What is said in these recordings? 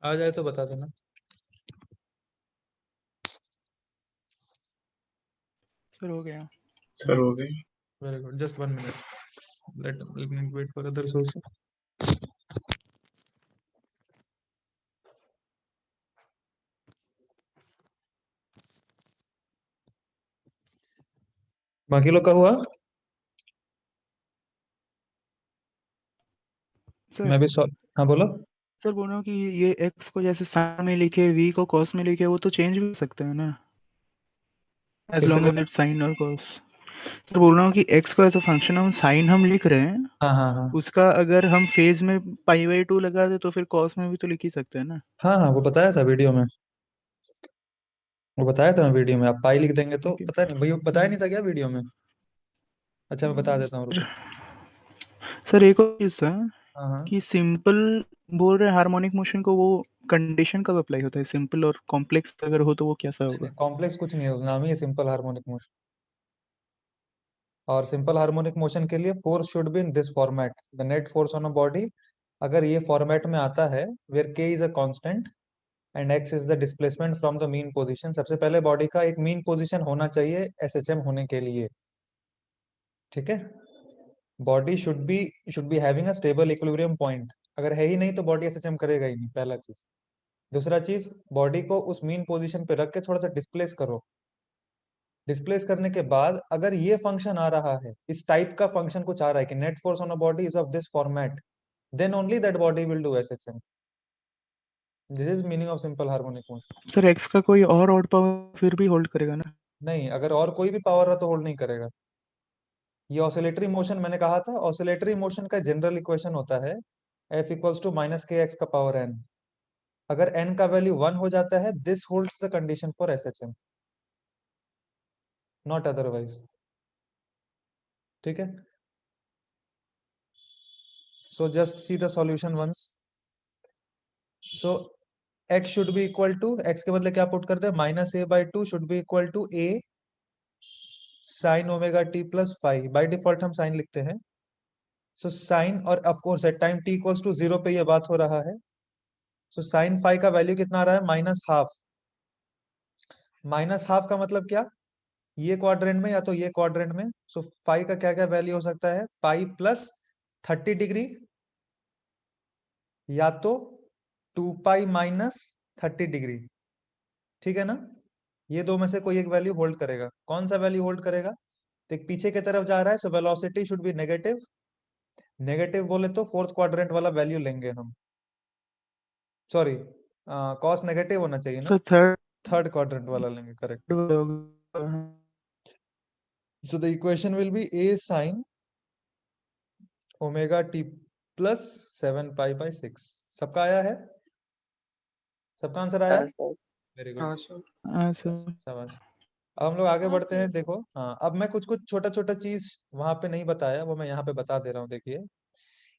आ जाए तो बता देना। सर हो गया। सर हो गए। Very good, just 1 minute, let me wait for other source. बाकी लोग का हुआ? सर मैं भी हाँ बोलो। सर बोल रहा हूँ कि ये एक्स को जैसे साइन में लिखे, वी को कॉस में लिखे, वो तो चेंज भी हो सकते हैं ना, एज फिर से लॉन्ग एज बोलो। इट साइन और कॉस। सर बोल रहा हूँ कि एक्स को एज अ फंक्शन हम साइन हम लिख रहे हैं, हाँ हाँ हाँ उसका अगर हम फेज में पाई/2 लगा दे तो फिर कॉस में भी तो लिख ही सकते हैं ना। हाँ हाँ, वो बताया था वीडियो में। वो बताया था मैं वीडियो में, आप पाई लिख देंगे तो ठीक है। पता नहीं भैया, बताया नहीं था क्या वीडियो में? अच्छा मैं बता देता हूँ, सर रुको। सर एक और चीज़ था हाँ हाँ। कि सिंपल बोल रहे हार्मोनिक मोशन को, वो कंडीशन कब अप्लाई होता है? सिंपल और कॉम्प्लेक्स अगर हो तो वो कैसा होगा? कॉम्प्लेक्स कुछ नहीं है, नाम ही है सिंपल हार्मोनिक मोशन। और सिंपल हार्मोनिक मोशन के लिए force should be in this format, the net force on a body. अगर ये फॉर्मेट में आता है, वेयर के is a constant and x is the displacement from the mean position. सबसे पहले बॉडी का एक मीन पोजीशन होना चाहिए एसएचएम होने के लिए, ठीक है। Body should be having a stable equilibrium point. अगर है ही नहीं तो बॉडी एसएचएम करेगा ही नहीं, पहला चीज। दूसरा चीज, बॉडी को उस मीन पोजीशन पे रख के थोड़ा सा डिस्प्लेस करो। डिस्प्लेस करने के बाद अगर ये फंक्शन आ रहा है, इस टाइप का फंक्शन कुछ आ रहा है कि net force on a body is of this format, then only that body will do SHM. This is meaning of simple harmonic motion. Sir X का कोई और ऑड पावर फिर भी होल्ड करेगा ना? नहीं, अगर और कोई भी पावर है तो होल्ड नहीं करेगा। ये ऑसिलेटरी मोशन मैंने कहा था, ऑसिलेटरी मोशन का जनरल इक्वेशन होता है F equals to minus k x का पावर n। अगर n का वैल्यू 1 हो जाता है, this holds the condition for SHM, not otherwise, ठीक है। So just see the solution once. So x should be equal to, x के बदले क्या पुट करते हैं, -a/2 should be equal to a sine omega T plus five. By default हम sine लिखते हैं। सो साइन, और of course at time t equals to 0 पे ये बात हो रहा है। सो साइन फाइव का वैल्यू कितना आ रहा है, -12। -12 का मतलब क्या, ये क्वाड्रेंट में या तो ये क्वाड्रेंट में। सो फाइव का क्या क्या वैल्यू हो सकता है, पाई प्लस 30 डिग्री, या तो 2 पाई माइनस 30 डिग्री, ठीक है ना। ये दो में से कोई एक वैल्यू होल्ड करेगा। कौन सा वैल्यू होल्ड करेगा, तो एक पीछे की तरफ जा रहा है, so velocity should be negative. Negative बोले तो फोर्थ क्वाड्रेंट वाला वैल्यू लेंगे हम, सॉरी, कॉस नेगेटिव होना चाहिए ना, सर थर्ड थर्ड क्वाड्रेंट वाला लेंगे, करेक्ट। होगा। So the equation will be a sine omega T plus 7 पाई/6। सबका आया है, सबका आंसर आया, हाँ सर। वेरी गुड, हाँ सर। हाँ सर। शाबाश। अब हम लोग आगे हाँ बढ़ते हैं, सर। देखो। हाँ, अब मैं कुछ कुछ छोटा छोटा चीज वहां पे नहीं बताया, वो मैं यहाँ पे बता दे रहा हूँ, देखिए।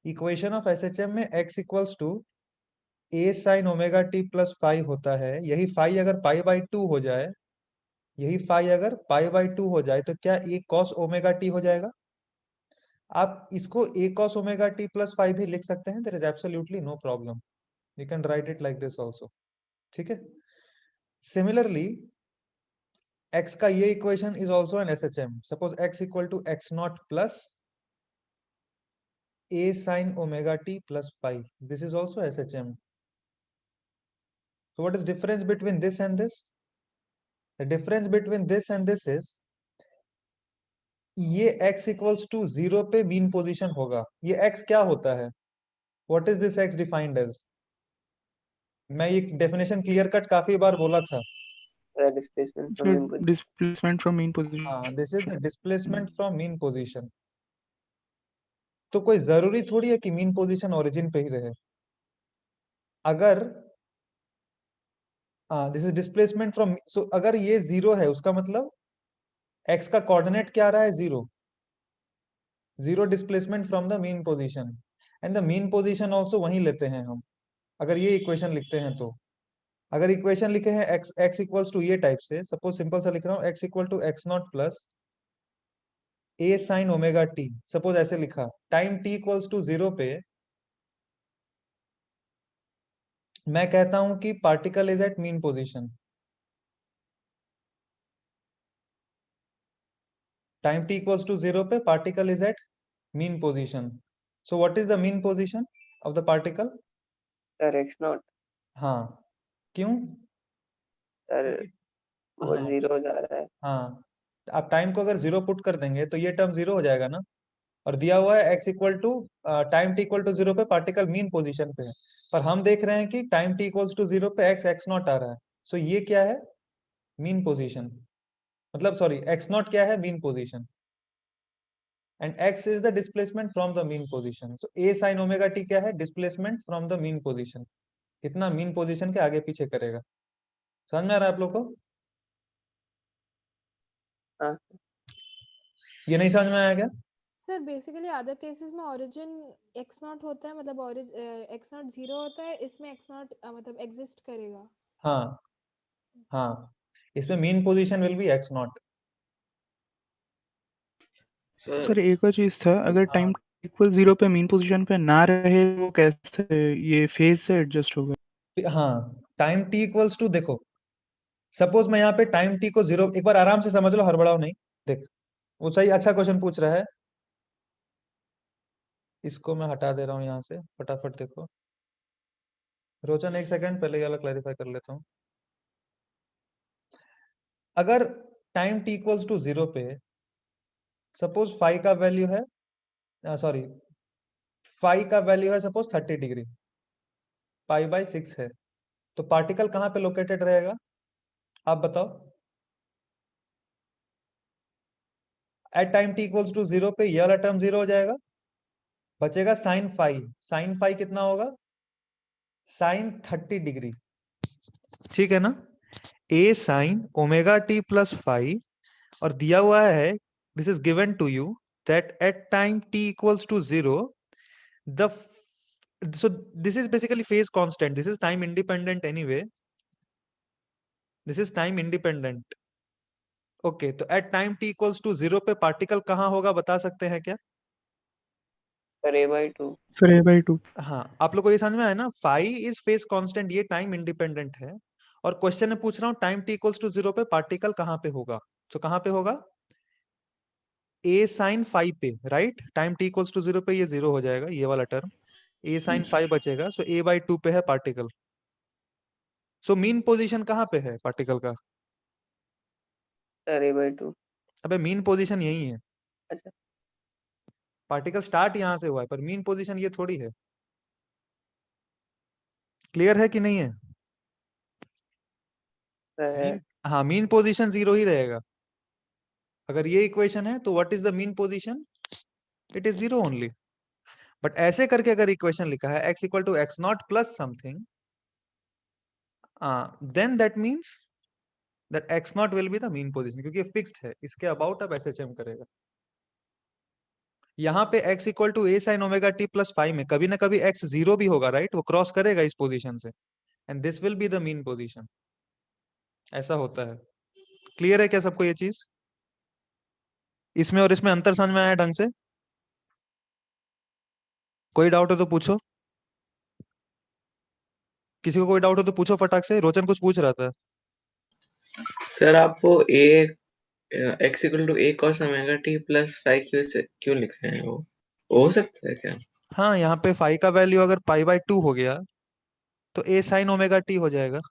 इक्वेशन ऑफ एसएचएम में x equals to a sine omega T plus five होता है। यही फाइव अगर पाई/2 हो जाए, यही फाइव अगर पाई/2 हो जाए, तो क्या a कॉस ओमेगा टी हो जाएगा। आप इसको a cos omega T plus five भी लिख सकते हैं, there is absolutely no problem, you can write it like this also, ठीक है। सिमिलरली x का ये equation is also an SHM. Suppose x equal to x not plus a sin omega t plus phi, this is also SHM. So what is difference between this and this? The difference between this and this is, ये x equals to 0 पे mean position होगा। ये x क्या होता है, what is this x defined as. मैं ये definition clear cut काफी बार बोला था। Displacement from sir mean position. Displacement from mean हाँ, this is the position. Displacement from mean position. तो कोई जरूरी थोड़ी है कि मीन पोजीशन ओरिजिन पे ही रहे। अगर दिस इज डिस्प्लेसमेंट फ्रॉम, सो अगर ये 0 है, उसका मतलब x का कोऑर्डिनेट क्या आ रहा है, 0। 0 displacement from the mean position, and the mean position also वही लेते हैं हम, अगर ये इक्वेशन लिखते हैं तो। अगर इक्वेशन लिखे हैं x इक्वल्स टू ये टाइप से, सपोज सिंपल सा लिख रहा हूँ, x equal to x not plus a sine omega t, suppose ऐसे लिखा, टाइम t इक्वल्स टू 0 पे मैं कहता हूं कि particle is at mean position, time t equals to 0 पे particle is at mean position. So what is the mean position of the particle? Sir x0 हाँ, क्यों? सर क्योंकि वो हाँ 0 जा रहा है। हाँ, आप टाइम को अगर 0 पुट कर देंगे तो ये टर्म 0 हो जाएगा ना. और दिया हुआ है x equal to time t equal to 0 पे पार्टिकल मीन पोजीशन पे है, पर हम देख रहे हैं कि टाइम टी इक्वल्स टू 0 पे x नॉट आ रहा है. सो ये क्या है? Mean position. मतलब सॉरी, x नॉट क्या है? Mean position. And x is the displacement from the mean position. So a sin omega t क्या है? Displacement from the mean position. कितना मीन पोजीशन के आगे पीछे करेगा. समझ में आ रहा है आप लोग को? हाँ ये नहीं समझ में आया क्या? सर बेसिकली अदर केसेस में ओरिजिन एक्स नॉट होता है, मतलब एक्स नॉट 0 होता है, इसमें एक्स नॉट मतलब एग्जिस्ट करेगा. हाँ हाँ, इसमें mean position will be x not. Sir एक और चीज था, अगर टाइम इक्वल 0 पे मीन पोजीशन पे ना रहे वो कैसे ये फेज से एडजस्ट होगा? हाँ, टाइम t इक्वल्स टू, देखो सपोज मैं यहाँ पे टाइम t को 0, एक बार आराम से समझ लो, हड़बड़ाओ नहीं. देख, वो सही अच्छा क्वेश्चन पूछ रहा है. इसको मैं हटा दे रहा हूँ यहाँ से, फटाफट देखो. रोचन एक सेकंड, पहले ये वाला क्लैरिफाई कर लेता हूँ. अगर टाइम t इक्वल्स टू 0 पे सपोज फाई का वैल्यू है, सॉरी फाई का वैल्यू है सपोज 30 डिग्री, पाई बाई 6 है, तो पार्टिकल कहाँ पे लोकेटेड रहेगा? आप बताओ. At time t equals to 0 पे ये वाला टर्म 0 हो जाएगा, बचेगा साइन फाई. साइन फाई कितना होगा? Sine 30 degree. ठीक है ना? a sine omega T plus phi, और दिया हुआ है, this is given to you that at time t equals to 0 the so this is basically phase constant, this is time independent anyway, this is time independent. Okay, तो at time t equals to 0 पे particle कहाँ होगा, बता सकते हैं क्या? Sir a/2 sir a/2. हाँ, आप लोग को ये समझ में आया ना? फाई इज फेज कांस्टेंट, ये टाइम इंडिपेंडेंट है. और क्वेश्चन में पूछ रहा हूँ टाइम t इक्वल्स टू 0 पे पार्टिकल कहाँ पे होगा. तो कहाँ पे होगा? a साइन फाई पे, right? Time t equals to 0 पे ये 0 हो जाएगा, ये वाला टर्म. a साइन फाई बचेगा, सो a/2 पे है पार्टिकल. सो मीन पोजीशन कहाँ पे है पार्टिकल का? सर a/2 अबे मीन पोजीशन यही है. अच्छा पार्टिकल स्टार्ट यहां से हुआ है, पर मीन पोजीशन ये थोड़ी है. क्लियर है कि नहीं है? सर है। मीन, हाँ, मीन पोजीशन 0 ही रहेगा. अगर ये इक्वेशन है तो what is the mean position? It is 0 only. But ऐसे करके अगर इक्वेशन लिखा है x equal to x not plus something, then that means that x not will be the mean position, क्योंकि ये फिक्स्ड है. इसके अबाउट अब एसएचएम करेगा. यहाँ पे x equal to a sine omega t plus five में कभी ना कभी x 0 भी होगा, राइट? वो क्रॉस करेगा इस पोजीशन से, and this will be the mean position. ऐसा होता है. क्लियर है क्या सबको ये चीज? इसमें और इसमें अंतर समझ में आया ढंग से? कोई डाउट हो तो पूछो. किसी को कोई डाउट हो तो पूछो फटाक से. रोचन कुछ पूछ रहा था. सर आप वो a x equal to a cos omega t plus five क्यों लिखे हैं वो हो सकता है क्या? हाँ, यहाँ पे फाई का वैल्यू अगर पाई बाई 2 हो गया तो a साइन ओमेगा टी हो जाएगा.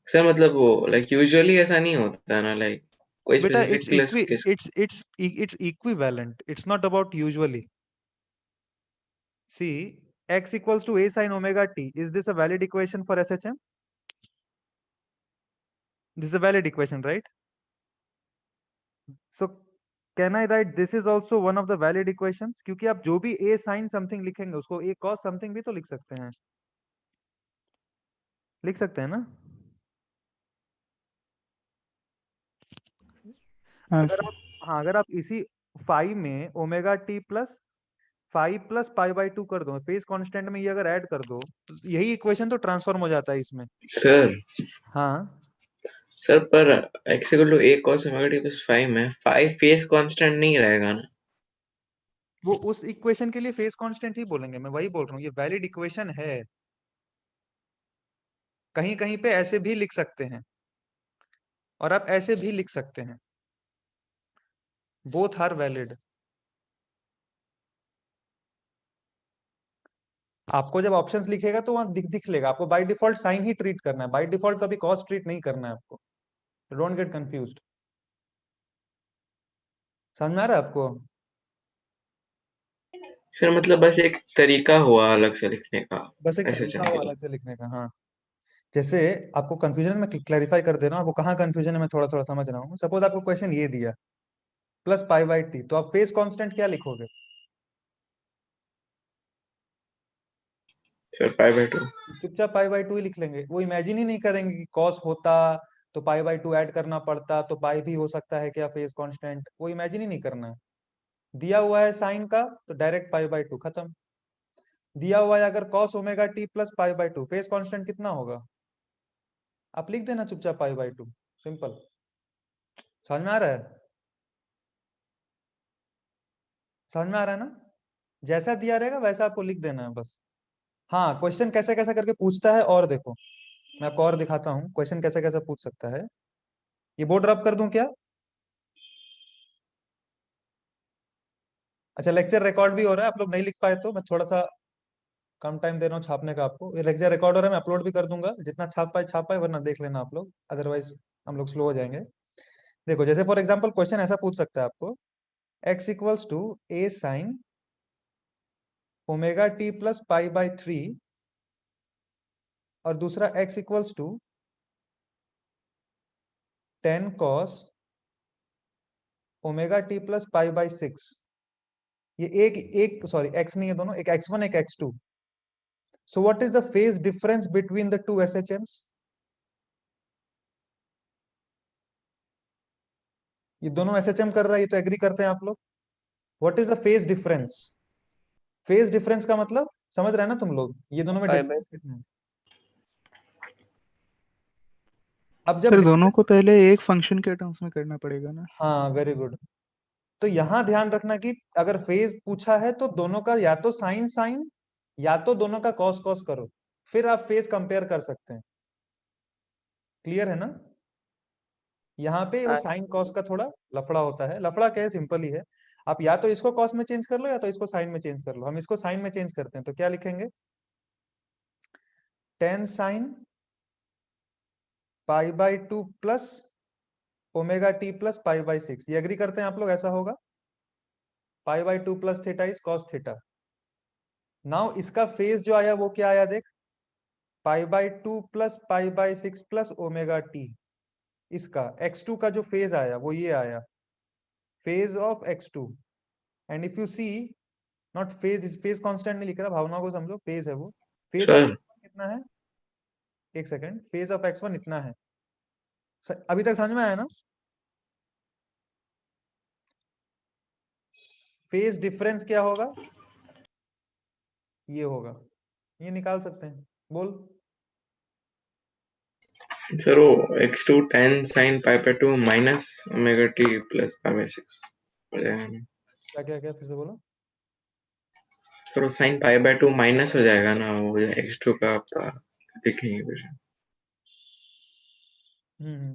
सर मतलब वो लाइक यूजुअली ऐसा नहीं होता है ना, लाइक कोई बेटा specific case. it's equivalent, it's not about usually. See, x equals to a sin omega t, is this a valid equation for SHM? This is a valid equation, right? So can I write this is also one of the valid equations? क्योंकि आप जो भी a sin something लिखेंगे उसको a cos something भी तो लिख सकते हैं. लिख सकते हैं ना? हाँ अगर सर. आप, हाँ, अगर आप इसी फाई में omega T plus 5 plus pi by 2 कर दो, फेज कांस्टेंट में ये अगर ऐड कर दो, तो यही इक्वेशन तो ट्रांसफॉर्म हो जाता है इसमें. सर हाँ, सर पर x equal to a cos omega t plus five में फाइव फेस कांस्टेंट नहीं रहेगा ना? वो उस इक्वेशन के लिए फेज कांस्टेंट ही बोलेंगे. मैं वही बोल रहा हूँ, ये वैलिड इक्वेशन है. कहीं कहीं पे ऐसे भी लिख सकते हैं और आप ऐसे भी लिख सकते हैं, बोथ आर वैलिड। आपको जब ऑप्शंस लिखेगा तो वहां दिख लेगा, आपको बाय डिफॉल्ट साइन ही ट्रीट करना है, बाय डिफॉल्ट कभी कॉस ट्रीट नहीं करना है आपको। Don't get confused. समझ में आ रहा है आपको? सर मतलब बस एक तरीका हुआ अलग से लिखने का, बस एक ऐसे तरीका हो समझो। अलग से लिखने का। हाँ, जैसे आपको कंफ्यूजन में क्लैरिफाई कर दे रहा हूँ, आपको कहाँ कंफ्यूजन है मैं थोड़ा थोड़ा समझ रहा हूँ। सपोज आपको क्वेश्चन ये दिया प्लस पाई बाई टी, तो आप फेस कांस्टेंट क्या लिखोगे? Sir pi by 2। चुपचाप पाई बाई टू ही लिख लेंगे, वो इमेजिन ही नहीं करेंगे कि कॉस होता तो पाई बाई टू ऐड करना पड़ता, तो पाई भी हो सकता है क्या फेस कांस्टेंट, वो इमेजिन ही नहीं करना है। दिया हुआ है साइन का तो डायरेक्ट पाई बाई टू, खत्म। दिया हुआ है अगर cos omega T plus pi by to, face constant कितना होगा? आप लिख देना चुपचाप पाई बाई टू, सिंपल। समझ में आ रहा है? समझ में आ रहा है ना? जैसा दिया रहेगा वैसा आपको लिख देना है बस। हाँ, क्वेश्चन कैसे कैसे करके पूछता है, और देखो मैं आपको और दिखाता हूँ क्वेश्चन कैसे कैसे पूछ सकता है। ये बोर्ड रब कर दूं क्या? अच्छा, लेक्चर रिकॉर्ड भी हो रहा है, आप लोग नहीं लिख पाए तो मैं थोड़ा सा कम टाइम दे रहा हूँ छापने का आपको। ये लेक्चर रिकॉर्ड हो रहा है, मैं अपलोड भी कर दूंगा, जितना छाप पाए, वरना देख लेना आप लोग, अदरवाइज हम लोग स्लो हो जाएंगे। देखो, जैसे फॉर एग्जाम्पल क्वेश्चन ऐसा पूछ सकता है आपको, x equals to a sine omega T plus pi by three, और दूसरा x equals to ten cos omega T plus pi by six. ये एक एक सॉरी x नहीं है दोनों, एक x1 एक x2। So what is the phase difference between the two SHMs? ये दोनों SHM कर रहा है, ये तो एग्री करते हैं आप लोग। What is the phase difference? Phase difference का मतलब समझ रहे हैं ना तुम लोग, ये दोनों में पाई बाई डिफरेंस कितना है? अब जब सर दोनों को difference- पहले एक फंक्शन के टर्म्स में करना पड़ेगा ना। हाँ, वेरी गुड। तो यहां ध्यान रखना कि अगर फेज पूछा है तो दोनों का या तो साइन साइन या तो दोनों का कॉस कॉस करो, फिर आप फेज कंपेयर कर सकते हैं। क्लियर है ना? यहाँ पे वो हाँ साइन कॉस का थोड़ा लफड़ा होता है। लफड़ा क्या है, सिंपल ही है। आप या तो इसको कॉस में चेंज कर लो या तो इसको साइन में चेंज कर लो। हम इसको साइन में चेंज करते हैं, तो क्या लिखेंगे? Ten sine pi by two plus omega T plus pi by six, ये एग्री करते हैं आप लोग? ऐसा होगा, pi by two plus theta is cos theta. Now इसका फेज जो आया वो क्या आया देख, pi by two plus pi by six plus omega t. इसका x2 का जो फेज आया वो ये आया, phase of x2। And if you see, not phase, phase constant नहीं लिख रहा, भावना को समझो, फेज है वो। फेज ऑफ सर कितना है? एक सेकंड, फेज ऑफ x1 इतना है। अभी तक समझ में आया ना? फेज डिफरेंस क्या होगा? ये होगा, ये निकाल सकते हैं, बोल। सर वो x2 tan sin pi by 2 minus omega T plus pi by 6 हो जाएगा ना। क्या क्या क्या फिर से बोलो। सर वो sin पाई बाय 2 माइनस हो जाएगा ना, वो x2 का आपका देखेंगे कुछ।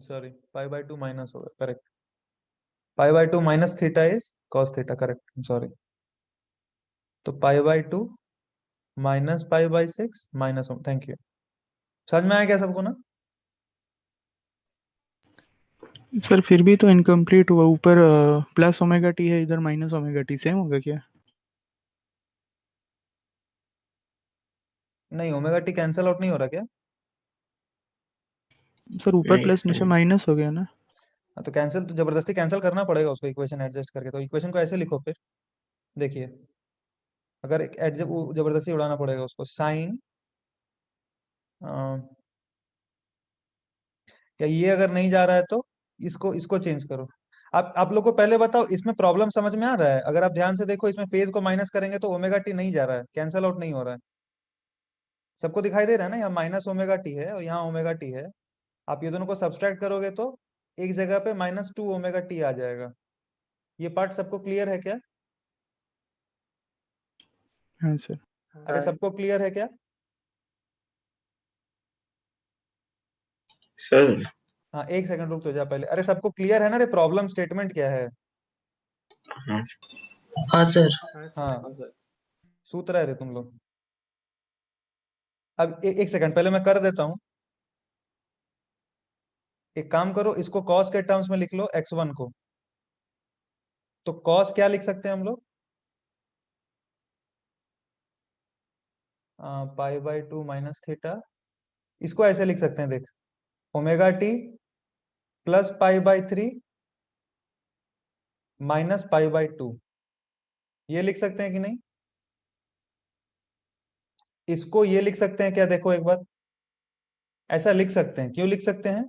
Sorry, pi by two minus होगा, correct. Pi by two minus theta is cos theta, correct, sorry. तो pi by two minus pi by six minus, thank you. समझ में आया क्या सबको ना? सर फिर भी तो इनकम्प्लीट हुआ, ऊपर प्लस ओमेगा टी है, इधर माइनस ओमेगा टी, सेम होगा क्या? नहीं, ओमेगा टी कैंसल आउट नहीं हो रहा क्या? सर ऊपर नहीं प्लस सर, नीचे माइनस हो गया ना। हाँ, तो कैंसिल तो जबरदस्ती कैंसिल करना पड़ेगा उसको, इक्वेशन एडजस्ट करके। तो इक्वेशन को ऐसे लिखो फिर, देखिए, अगर एक जबरदस्ती उड़ाना पड़ेगा उसको, साइन या ये अगर नहीं जा रहा है तो इसको इसको चेंज करो। आप लोग को पहले बताओ, इसमें प्रॉब्लम समझ में आ रहा है? अगर आप ध्यान से देखो, इसमें फेज को माइनस करेंगे तो ओमेगा टी नहीं जा रहा है, कैंसल आउट नहीं हो रहा है। सबको दिखाई दे रहा है ना, यहाँ माइनस ओमेगा टी है और यहाँ ओमेगा टी है। आप ये दोनों को सब्सट्रैक्ट करोगे तो एक जगह पे माइनस टू ओमेगा टी आ जाएगा। ये पार्ट सबको क्लियर है क्या? हाँ सर। अरे हाँ सबको क्लियर है क्या? सर हाँ 1 सेकंड रुक तो जा पहले। अरे सबको क्लियर है ना रे प्रॉब्लम स्टेटमेंट क्या है? हाँ हाँ सर। हाँ सूत्र है रे तुम लोग। अब 1 सेकंड पहले मैं कर देता हूँ। एक काम करो, इसको कॉस के टर्म्स में लिख लो x1 को। तो कॉस क्या लिख सकते हैं हम लोग? पाई बाय 2 माइनस थीटा। इसको ऐसे लिख सकते हैं, देख, omega T plus pi by 3 minus pi by 2। ये लिख सकते हैं कि नहीं? इसको ये लिख सकते हैं क्या? देखो एक बार, ऐसा लिख सकते हैं। क्यों लिख सकते हैं?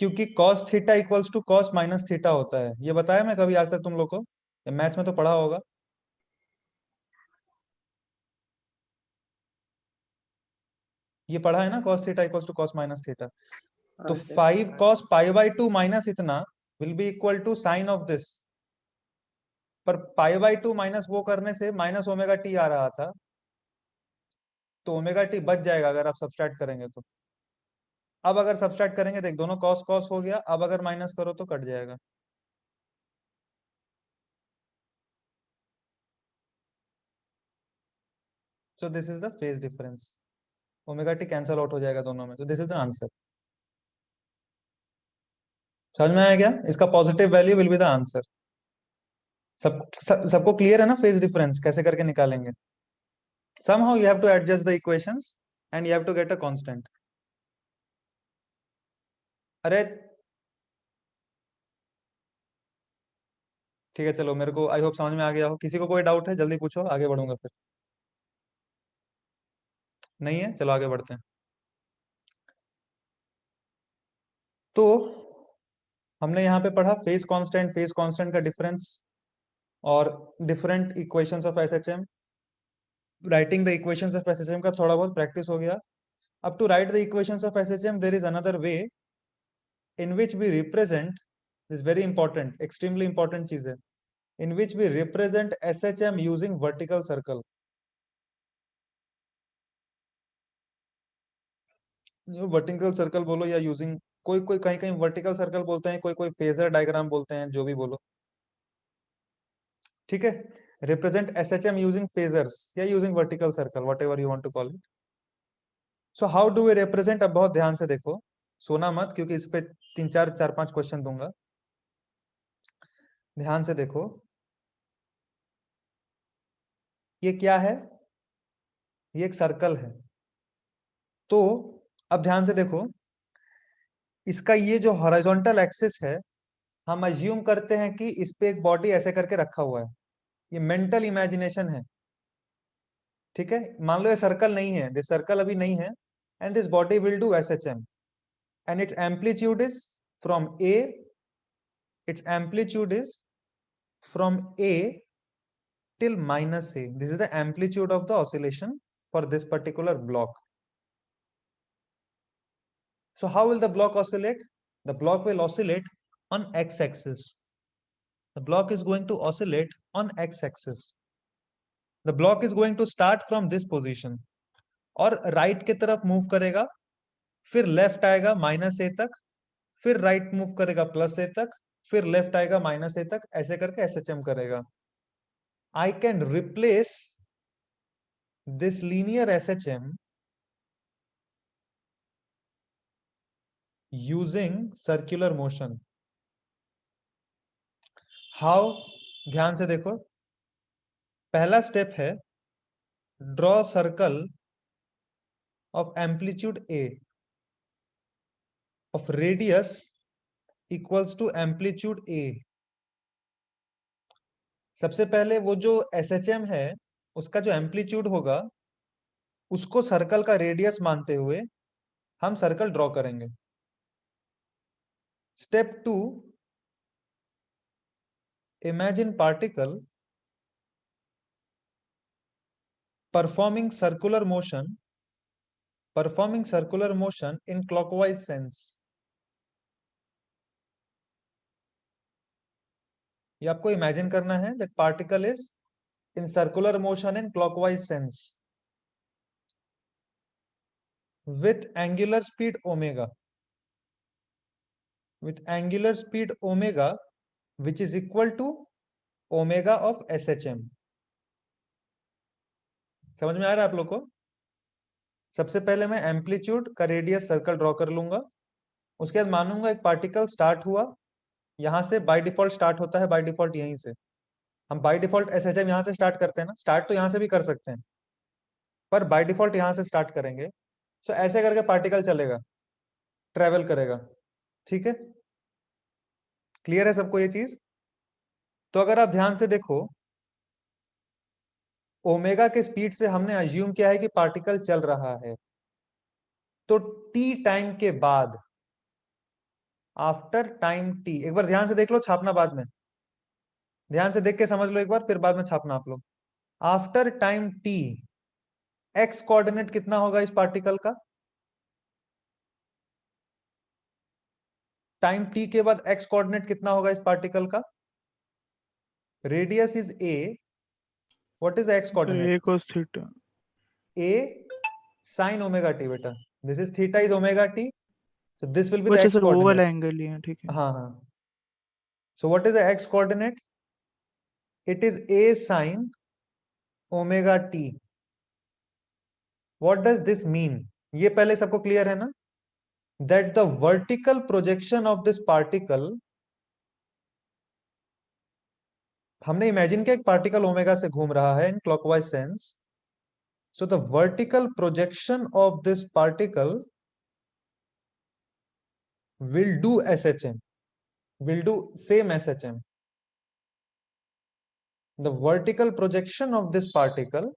क्योंकि cos theta equals to cos minus theta होता है। ये बताया मैं कभी आज तक तुम लोग को? मैथ्स में तो पढ़ा होगा। ये पढ़ा है ना, cos theta equals to cos minus theta. तो हाँ sir 5 cos pi by 2 minus इतना will be equal to sine of this. पर पाई बाय 2 माइनस वो करने से माइनस ओमेगा टी आ रहा था, तो ओमेगा टी बच जाएगा अगर आप सब्सट्रैक्ट करेंगे तो। अब अगर सब्सट्रैक्ट करेंगे, देख दोनों cos cos हो गया, अब अगर माइनस करो तो कट जाएगा। सो this is the phase difference. Omega T cancel out हो जाएगा दोनों में, तो दिस इज द आंसर। समझ में आया क्या? इसका positive value will be the answer. सबको क्लियर है ना फेज डिफरेंस कैसे करके निकालेंगे? somehow you have to adjust the equations and you have to get a constant. अरे ठीक है, चलो, मेरे को आई होप समझ में आ गया हो। किसी को कोई डाउट है जल्दी पूछो, आगे बढ़ूंगा फिर। नहीं है? चलो आगे बढ़ते हैं। तो हमने यहाँ पे पढ़ा फेज कांस्टेंट का डिफरेंस और different equations of SHM. Writing the equations of SHM का थोड़ा बहुत प्रैक्टिस हो गया। अब to write the equations of SHM there is another way in which we represent, this very important, extremely important चीज है, in which we represent SHM using vertical circle. जो vertical circle बोलो या यूजिंग, कोई कोई कहीं कहीं वर्टिकल सर्कल बोलते हैं, कोई कोई फेजर डायग्राम बोलते हैं, जो भी बोलो, ठीक है। रिप्रेजेंट SHM यूजिंग फेजर्स या using vertical circle, whatever you want to call it. So how do we represent? अब बहुत ध्यान से देखो, सोना मत, क्योंकि इस पे 3 4 5 क्वेश्चन दूंगा। ध्यान से देखो, ये क्या है? ये एक सर्कल है। तो अब ध्यान से देखो, इसका ये जो हॉरिजॉन्टल एक्सिस है, हम अज्यूम करते हैं कि इस पे एक बॉडी ऐसे करके रखा हुआ है। ये मेंटल इमेजिनेशन है, ठीक है। मान लो ये सर्कल नहीं है, दिस सर्कल अभी नहीं है, and this body will do SHM and it's amplitude is from A, it's amplitude is from A till minus a. This is the amplitude of the oscillation for this particular block. So how will the block oscillate? The block will oscillate on x-axis. The block is going to oscillate on x-axis. The block is going to start from this position और right की तरफ move करेगा, फिर left आएगा minus ए तक, फिर right move करेगा plus ए तक, फिर लेफ्ट आएगा माइनस ए तक, ऐसे करके SHM करेगा। I can replace this linear SHM using circular motion. How? ध्यान से देखो, पहला स्टेप है draw circle of amplitude A of radius equals to amplitude A। सबसे पहले वो जो SHM है उसका जो एम्पलीट्यूड होगा उसको सर्कल का रेडियस मानते हुए हम सर्कल ड्रॉ करेंगे। Step 2, imagine particle performing circular motion in clockwise sense। ये आपको इमेजिन करना है that particle is in circular motion in clockwise sense। with angular speed omega, which is equal to omega of SHM. समझ में आ रहा है आप लोग को? सबसे पहले मैं एम्पलीट्यूड का रेडियस सर्कल ड्रॉ कर लूंगा, उसके बाद मानूंगा एक पार्टिकल स्टार्ट हुआ, यहां से बाय डिफॉल्ट स्टार्ट होता है, बाय डिफॉल्ट यहीं से हम बाय डिफॉल्ट SHM यहां से स्टार्ट करते हैं ना, स्टार्ट तो यहां से भी कर सकते हैं पर बाय डिफॉल्ट यहां से स्टार्ट करेंगे। सो ऐसे करके पार्टिकल चलेगा, ट्रेवल करेगा, ठीक है? क्लियर है सबको ये चीज? तो अगर आप ध्यान से देखो, ओमेगा के स्पीड से हमने अज्यूम किया है कि पार्टिकल चल रहा है, तो टी टाइम के बाद, आफ्टर टाइम टी, एक बार ध्यान से देख लो, छापना बाद में, ध्यान से देख के समझ लो एक बार, फिर बाद में छापना आप लोग। After time T x coordinate कितना होगा इस पार्टिकल का? टाइम टी के बाद एक्स कोऑर्डिनेट कितना होगा इस पार्टिकल का? Radius is a, what is the x sir coordinate? A cos theta. a sin omega t बेटा, this is theta is omega T, so this will be वो the अच्छा x sir, वो वाला coordinate. Angle ही है, ठीक है। हाँ हाँ, so what is the x coordinate? It is a sin omega t. What does this mean? ये पहले सबको क्लियर है ना? That the vertical projection of this particle, हमने इमेजिन किया एक पार्टिकल ओमेगा से घूम रहा है in clockwise sense, so the vertical projection of this particle will do SHM, will do same SHM. The vertical projection of this particle,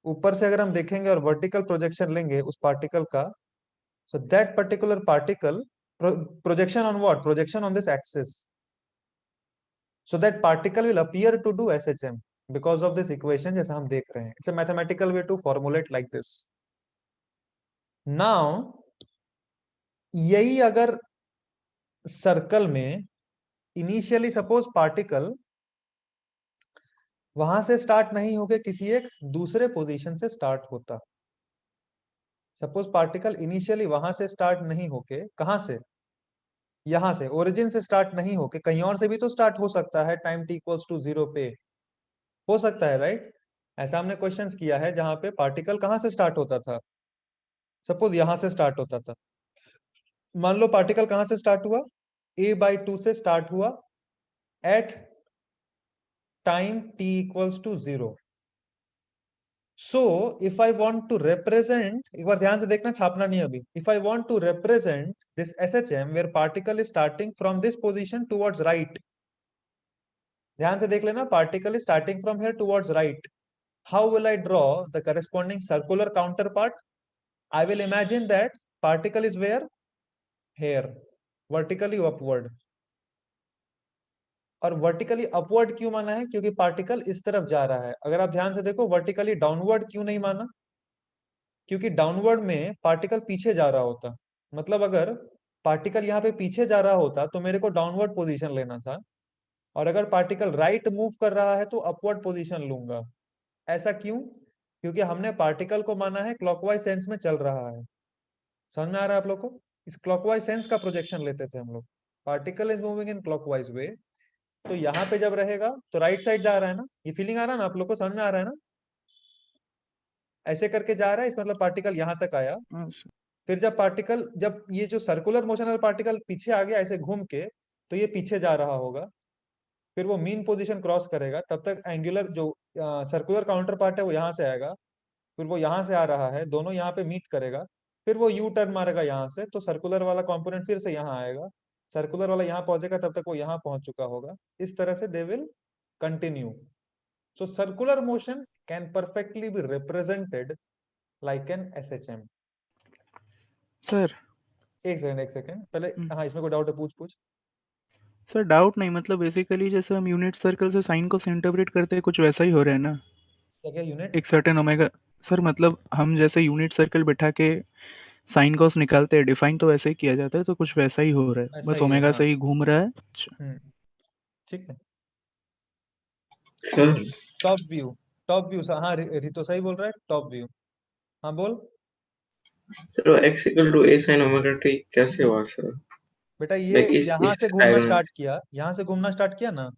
ऊपर से अगर हम देखेंगे और वर्टिकल प्रोजेक्शन लेंगे उस पार्टिकल का, so that particular particle projection on what? Projection on this axis. So that particle will appear to do SHM because of this equation जैसा हम देख रहे हैं. It's a mathematical way to formulate like this. Now यही अगर circle में initially suppose particle वहां से स्टार्ट नहीं होके किसी एक दूसरे पोजीशन से स्टार्ट होता, सपोज पार्टिकल इनिशियली वहां से स्टार्ट नहीं होके, कहां से? यहां से, ओरिजिन से स्टार्ट नहीं होके कहीं और से भी तो स्टार्ट हो सकता है टाइम t इक्वल्स टू 0 पे, हो सकता है राइट? ऐसा हमने क्वेश्चंस किया है जहां पे पार्टिकल कहां से स्टार्ट होता था, सपोज यहां से स्टार्ट होता था, मान लो पार्टिकल कहां से स्टार्ट हुआ, a/2 से स्टार्ट हुआ at time t equals to 0. So if I want to represent, एक बार ध्यान से देखना, छापना नहीं अभी, if I want to represent this SHM where particle is starting from this position towards right, ध्यान से देख लेना, particle is starting from here towards right, how will I draw the corresponding circular counterpart? I will imagine that particle is where? Here, vertically upward. और vertically upward क्यों माना है? क्योंकि particle इस तरफ जा रहा है. अगर आप ध्यान से देखो, वर्टिकली डाउनवर्ड क्यों नहीं माना? क्योंकि डाउनवर्ड में पार्टिकल पीछे जा रहा होता, मतलब अगर पार्टिकल यहाँ पे पीछे जा रहा होता तो मेरे को डाउनवर्ड पोजीशन लेना था, और अगर पार्टिकल राइट मूव कर रहा है तो अपवर्ड पोजीशन लूंगा. ऐसा क्यों? क्योंकि हमने पार्टिकल को माना है क्लॉकवाइज सेंस में चल रहा है. समझ में आ रहा है आप लोग को? इस क्लॉकवाइज सेंस का प्रोजेक्शन लेते थे हम लोग. Particle is moving in clockwise way, तो यहाँ पे जब रहेगा तो राइट साइड जा रहा है ना. ये फीलिंग आ रहा है ना आप लोग को? समझ में आ रहा है ना? ऐसे करके जा रहा है, इस मतलब पार्टिकल यहाँ तक आया, हाँ सर। फिर जब पार्टिकल, जब ये जो सर्कुलर मोशन वाला पार्टिकल पीछे आ गया ऐसे घूम के, तो ये पीछे जा रहा होगा, फिर वो मीन पोजीशन क्रॉस करेगा, तब तक एंगुलर जो सर्कुलर काउंटर पार्ट है वो यहाँ से आएगा, फिर वो यहाँ से आ रहा है, दोनों यहाँ पे मीट करेगा, फिर वो यू टर्न मारेगा यहाँ से, तो सर्कुलर वाला कॉम्पोनेंट फिर से यहाँ आएगा, सर्कुलर वाला यहाँ पहुंचेगा, तब तक वो यहाँ पहुंच चुका होगा. इस तरह से they will continue. So circular motion can perfectly be represented like an SHM. Sir एक सेकंड पहले, हाँ इसमें कोई डाउट है? पूछ. सर डाउट नहीं, मतलब बेसिकली जैसे हम यूनिट सर्कल से साइन को इंटरप्रेट करते हैं, कुछ वैसा ही हो रहा है ना? क्या यूनिट? एक सर्टेन ओमेगा, सर मतलब हम जैसे यूनिट सर्कल बैठा के साइन कॉस निकालते हैं, डिफाइन तो वैसे ही किया जाता है, तो कुछ वैसा ही हो रहा है, ऐसा बस ही है, ओमेगा हाँ. से ही घूम रहा है. अच्छा, ठीक है. सर टॉप व्यू, हाँ रितो सही बोल रहा है, टॉप व्यू. हाँ बोल. सर वो x equal to a sin omega t कैसे हुआ सर? बेटा ये लाइक यहाँ इस से घूमना डायग्राम स्टार्ट किया, यहाँ से घूमना स्टार्ट किया ना,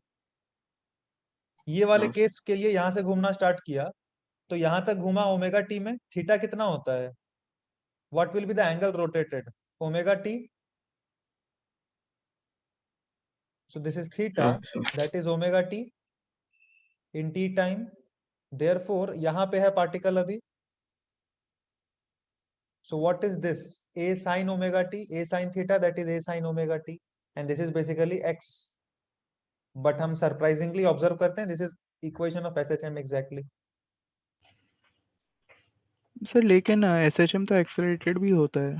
ये वाले हाँ केस के लिए यहाँ से घूमना स्टार्ट किया, तो यहाँ तक घूमा ओमेगा टी में, थीटा कितना होता है, what will be the angle rotated, omega T, so this is theta, हाँ sir that is omega t in t time, therefore यहाँ पे है पार्टिकल अभी, so what is this, a sin omega t, a sin theta, that is a sin omega t, and this is basically x, but हम surprisingly observe करते हैं, this is equation of SHM exactly. Sir लेकिन SHM तो accelerated भी होता है,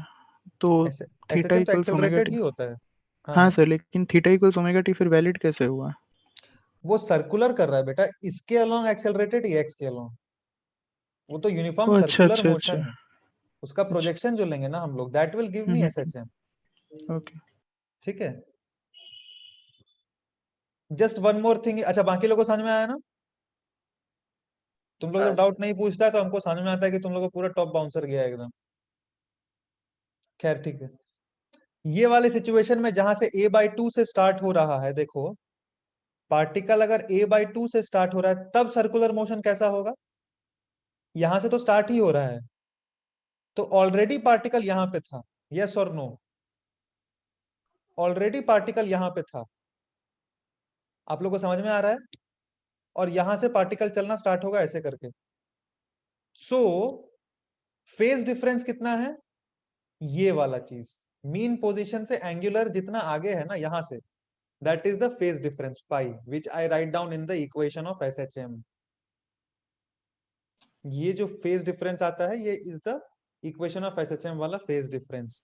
तो theta SHM तो इक्वल्स ओमेगा एक्सेलरेटेड टी। ही होता है। हाँ सर, लेकिन थीटा इक्वल्स ओमेगा टी फिर वैलिड कैसे हुआ? वो सर्कुलर कर रहा है बेटा, इसके अलोंग एक्सेलरेटेड ही एक्स के अलोंग, वो तो यूनिफॉर्म ओ अच्छा सर्कुलर अच्छा मोशन अच्छा। है, उसका प्रोजेक्शन जो लेंगे ना हम लोग, that will give me SHM, okay. ठीक है। जस्ट वन मोर थिंग, अच्छा बाकी लोगों को समझ में आया ना? तुम लोग जब हाँ डाउट नहीं पूछता तो हमको समझ में आता है कि तुम लोग को पूरा टॉप बाउंसर गया है एकदम। खैर ठीक है, ये वाले सिचुएशन में जहां से a/2 से स्टार्ट हो रहा है, देखो पार्टिकल अगर a/2 से स्टार्ट हो रहा है तब सर्कुलर मोशन कैसा होगा, यहां से तो स्टार्ट ही हो रहा है, तो ऑलरेडी पार्टिकल यहां पे था, यस और नो, ऑलरेडी पार्टिकल यहां पे था, आप लोग को समझ में आ रहा है, और यहां से पार्टिकल चलना स्टार्ट होगा ऐसे करके, सो फेज डिफरेंस कितना है, ये वाला चीज, मीन पोजीशन से एंगुलर जितना आगे है ना यहां से, that is the phase difference phi, which I write down in the equation of SHM. ये जो फेज डिफरेंस आता है ये is the equation of SHM वाला फेज डिफरेंस।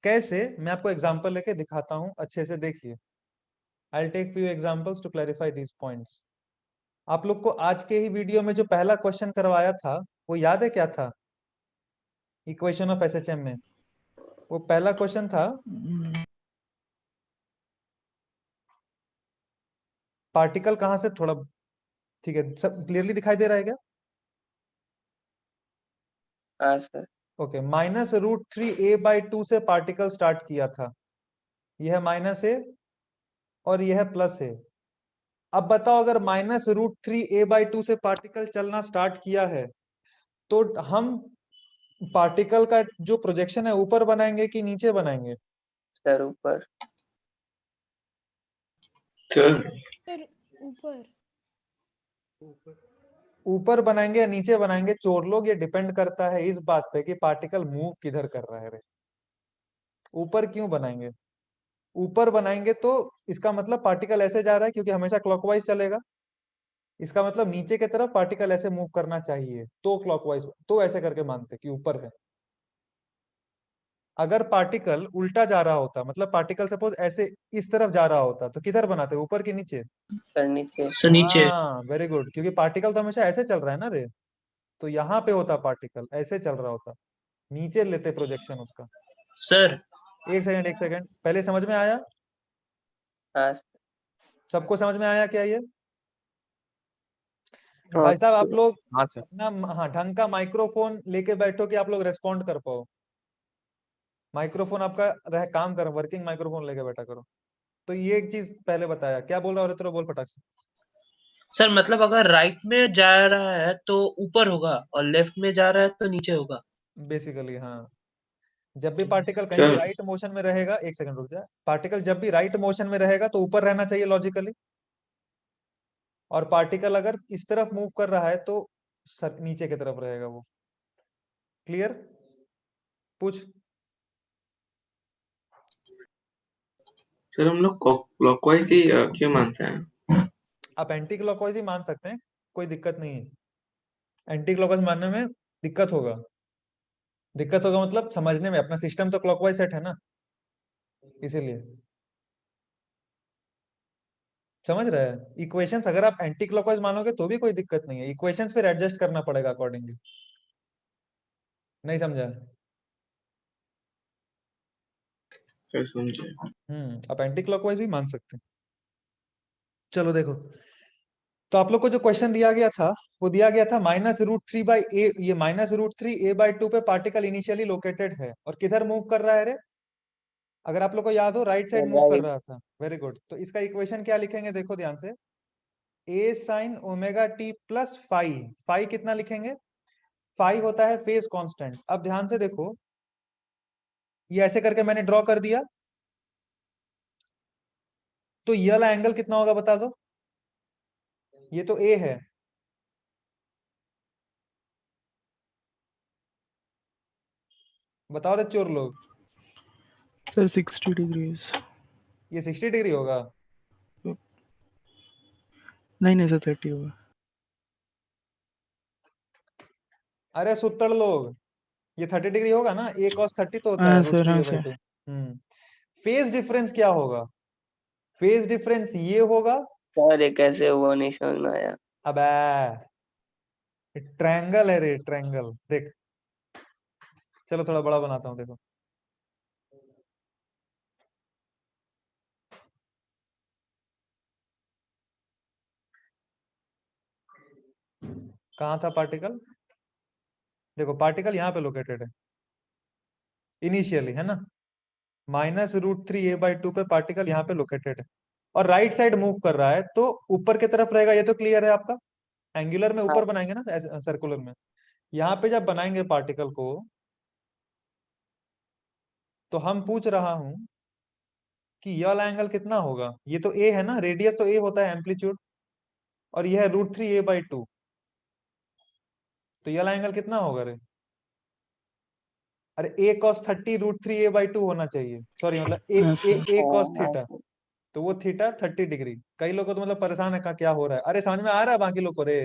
कैसे, मैं आपको एग्जांपल लेके दिखाता हूं, अच्छे से देखिए। I'll take few examples to clarify these points. आप लोग को आज के ही वीडियो में जो पहला क्वेश्चन करवाया था वो याद है क्या था, इक्वेशन ऑफ SHM में वो पहला क्वेश्चन था, पार्टिकल कहां से, थोड़ा ठीक है, सब क्लियरली दिखाई दे रहा है क्या? हाँ सर। ओके, -√3a/2 से पार्टिकल स्टार्ट किया था, यह -a और यह +a। अब बताओ अगर -√3a/2 से पार्टिकल चलना स्टार्ट किया है तो हम पार्टिकल का जो प्रोजेक्शन है ऊपर बनाएंगे कि नीचे बनाएंगे? सर ऊपर। सर सर ऊपर। ऊपर बनाएंगे या नीचे बनाएंगे चोर लोग, ये डिपेंड करता है इस बात पे कि पार्टिकल मूव किधर कर रहा है रे। ऊपर क्यों बनाएंगे, ऊपर बनाएंगे तो इसका मतलब पार्टिकल ऐसे जा रहा है क्योंकि हमेशा क्लॉकवाइज चलेगा, इसका मतलब नीचे की तरफ पार्टिकल ऐसे मूव करना चाहिए, तो क्लॉकवाइज, तो ऐसे करके मानते कि ऊपर है। अगर पार्टिकल उल्टा जा रहा होता, मतलब पार्टिकल सपोज ऐसे इस तरफ जा रहा होता, तो किधर बनाते, ऊपर के नीचे? सर नीचे। सर नीचे। हाँ वेरी गुड, क्योंकि पार्टिकल तो हमेशा ऐसे चल रहा है ना रे, तो यहाँ पे होता पार्टिकल ऐसे चल रहा होता, नीचे लेते प्रोजेक्शन उसका। सर एक सेकंड, पहले समझ में आया? हाँ सर। सबको समझ में आया क्या ये? हाँ भाई साहब आप सर। लोग हाँ सर। अपना हाँ ढंग का माइक्रोफोन लेके बैठो कि आप लोग रेस्पॉन्ड कर पाओ, माइक्रोफोन आपका काम कर, वर्किंग माइक्रोफोन लेके बैठा करो। तो ये एक चीज पहले बताया, क्या बोल रहा हो तेरा, बोल फटाक से। सर मतलब अगर राइट में जा रहा है तो ऊपर होगा और लेफ्ट में जा रहा है तो नीचे होगा। बेसिकली हाँ, जब भी पार्टिकल कहीं भी सर राइट मोशन में रहेगा, एक सेकंड रुक जा, पार्टिकल जब भी राइट मोशन में रहेगा तो ऊपर रहना चाहिए लॉजिकली, और पार्टिकल अगर इस तरफ मूव कर रहा है तो नीचे की तरफ रहेगा वो। क्लियर? पूछ। सर हम लोग क्लॉकवाइज ही क्यों मानते हैं? आप एंटी क्लॉकवाइज ही मान सकते हैं, कोई दिक्कत नहीं है। एंटी क्लॉकवाइज मानने में दिक्कत होगा, दिक्कत होगा मतलब समझने में, अपना सिस्टम तो क्लॉकवाइज सेट है ना, इसीलिए। समझ रहे हैं? इक्वेशंस अगर आप एंटी क्लॉकवाइज मानोगे तो भी कोई दिक्कत नहीं है, इक्वेशंस फिर एडजस्ट करना पड़ेगा अकॉर्डिंगली। नहीं समझा? सर समझे। आप एंटी क्लॉकवाइज भी मान सकते हैं। चलो देखो, तो आप लोग को जो क्वेश्चन दिया गया था वो दिया गया था -√3/a, ये -√3a/2 पे पार्टिकल इनिशियली लोकेटेड है और किधर मूव कर रहा है रे? अगर आप लोग को याद हो राइट साइड मूव कर राइट रहा था। Very good. तो इसका इक्वेशन क्या लिखेंगे देखो ध्यान से, a sin omega t plus phi. Phi कितना लिखेंगे? फाई होता है फेज कांस्टेंट। अब ध्यान से देखो, ये ऐसे करके मैंने ड्रॉ कर दिया, तो ये वाला एंगल कितना होगा बता दो? ये तो a है, बताओ रे चोर लोग। Sir 60 degrees. ये 60 डिग्री होगा? नहीं सर 30 होगा। अरे सुत्तड़ लोग, ये 30 डिग्री होगा ना, a cos 30 तो होता है हाँ √3 सर, हाँ a/2। सर। फेज डिफरेंस क्या होगा? फेज डिफरेंस ये होगा। सर ये कैसे हुआ नहीं समझ में आया। अबे ट्रायंगल है रे, ट्रायंगल। देख चलो थोड़ा बड़ा बनाता हूँ, देखो कहाँ था पार्टिकल। देखो पार्टिकल यहाँ पे लोकेटेड है इनिशियली, है ना। -√3a/2 पे पार्टिकल यहाँ पे लोकेटेड है और राइट साइड मूव कर रहा है, तो ऊपर की तरफ रहेगा। ये तो क्लियर है आपका। एंगुलर में ऊपर बनाएंगे ना, सर्कुलर में। यहाँ पे जब बनाएंगे पार्टिकल को, तो हम पूछ रहा हूं कि ये वाला एंगल कितना होगा। ये तो a है ना, रेडियस तो a होता है, एम्पलीट्यूड, और ये है √3a/2। तो ये वाला एंगल कितना होगा रे? अरे a cos 30 √3a/2 होना चाहिए। सॉरी, मतलब a हाँ a सर। a cos हाँ थीटा। तो वो थीटा 30 डिग्री। कई लोगों को तो मतलब परेशान है का क्या हो रहा है। अरे समझ में आ रहा है बाकी लोग को रे?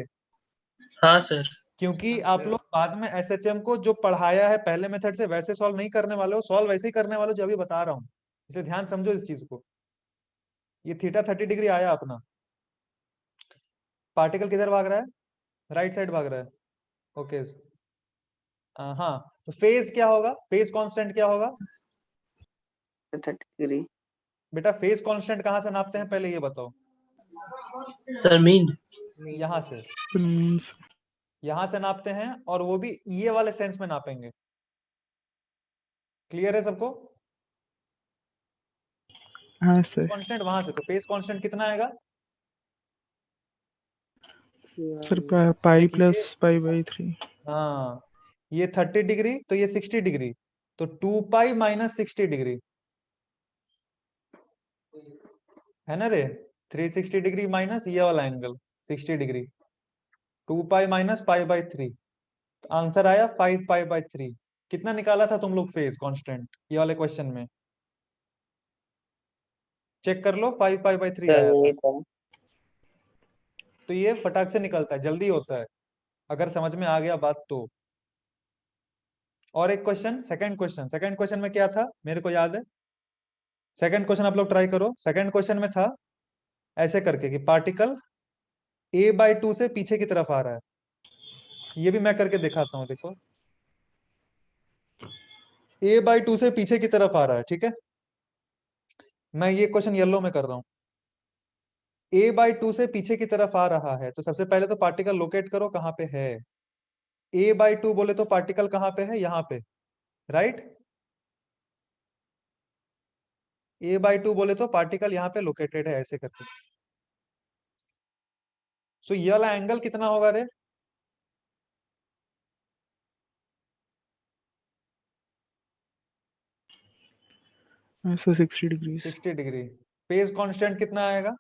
हाँ सर। क्योंकि आप लोग बाद में एसएचएम को जो पढ़ाया है पहले मेथड से वैसे सॉल्व नहीं करने वाले हो, सॉल्व वैसे ही करने वाले हो जो अभी बता रहा हूँ। इसलिए ध्यान समझो इस चीज को। ये थीटा 30 डिग्री आया अपना। पार्टिकल किधर भाग रहा है? राइट साइड भाग रहा है। ओके। हाँ, तो फेज क्या होगा? फेज कांस्टेंट क्या होगा 30 डिग्री। बेटा? फेज कांस्टेंट कहाँ से नापते हैं पहले ये बताओ। Sir mean. यहाँ से, मीन्स यहाँ से नापते हैं, और वो भी ये वाले सेंस में नापेंगे। क्लियर है सबको? हाँ सर। कांस्टेंट वहां से, तो फेज कांस्टेंट कितना आएगा? सर पाई देखिए, प्लस पाई/3। हाँ, ये 30 डिग्री तो ये 60 डिग्री, तो 2π - 60 डिग्री है ना रे। 360 डिग्री माइनस ये वाला एंगल 60 डिग्री, 2π - π/3। तो आंसर आया 5π/3। कितना निकाला था तुम लोग फेज कांस्टेंट ये वाले क्वेश्चन में? चेक कर लो, 5π/3 सर आया था। यही था। तो ये फटाक से निकलता है, जल्दी होता है, अगर समझ में आ गया बात तो। और एक क्वेश्चन, सेकंड क्वेश्चन में क्या था मेरे को याद है। सेकंड क्वेश्चन आप लोग ट्राई करो। सेकंड क्वेश्चन में था ऐसे करके कि पार्टिकल a/2 से पीछे की तरफ आ रहा है। ये भी मैं करके दिखाता हूं, देखो a/2 से पीछे की तरफ आ रहा है, ठीक है। मैं ये क्वेश्चन येलो में कर रहा हूं। a/2 से पीछे की तरफ आ रहा है, तो सबसे पहले तो पार्टिकल लोकेट करो कहां पे है। a/2 बोले तो पार्टिकल कहां पे है? यहाँ पे, राइट। a/2 बोले तो पार्टिकल यहाँ पे लोकेटेड है, ऐसे करके। सो ये वाला एंगल कितना होगा रे? Sir 60 degrees. 60 degree. Phase constant कितना आएगा?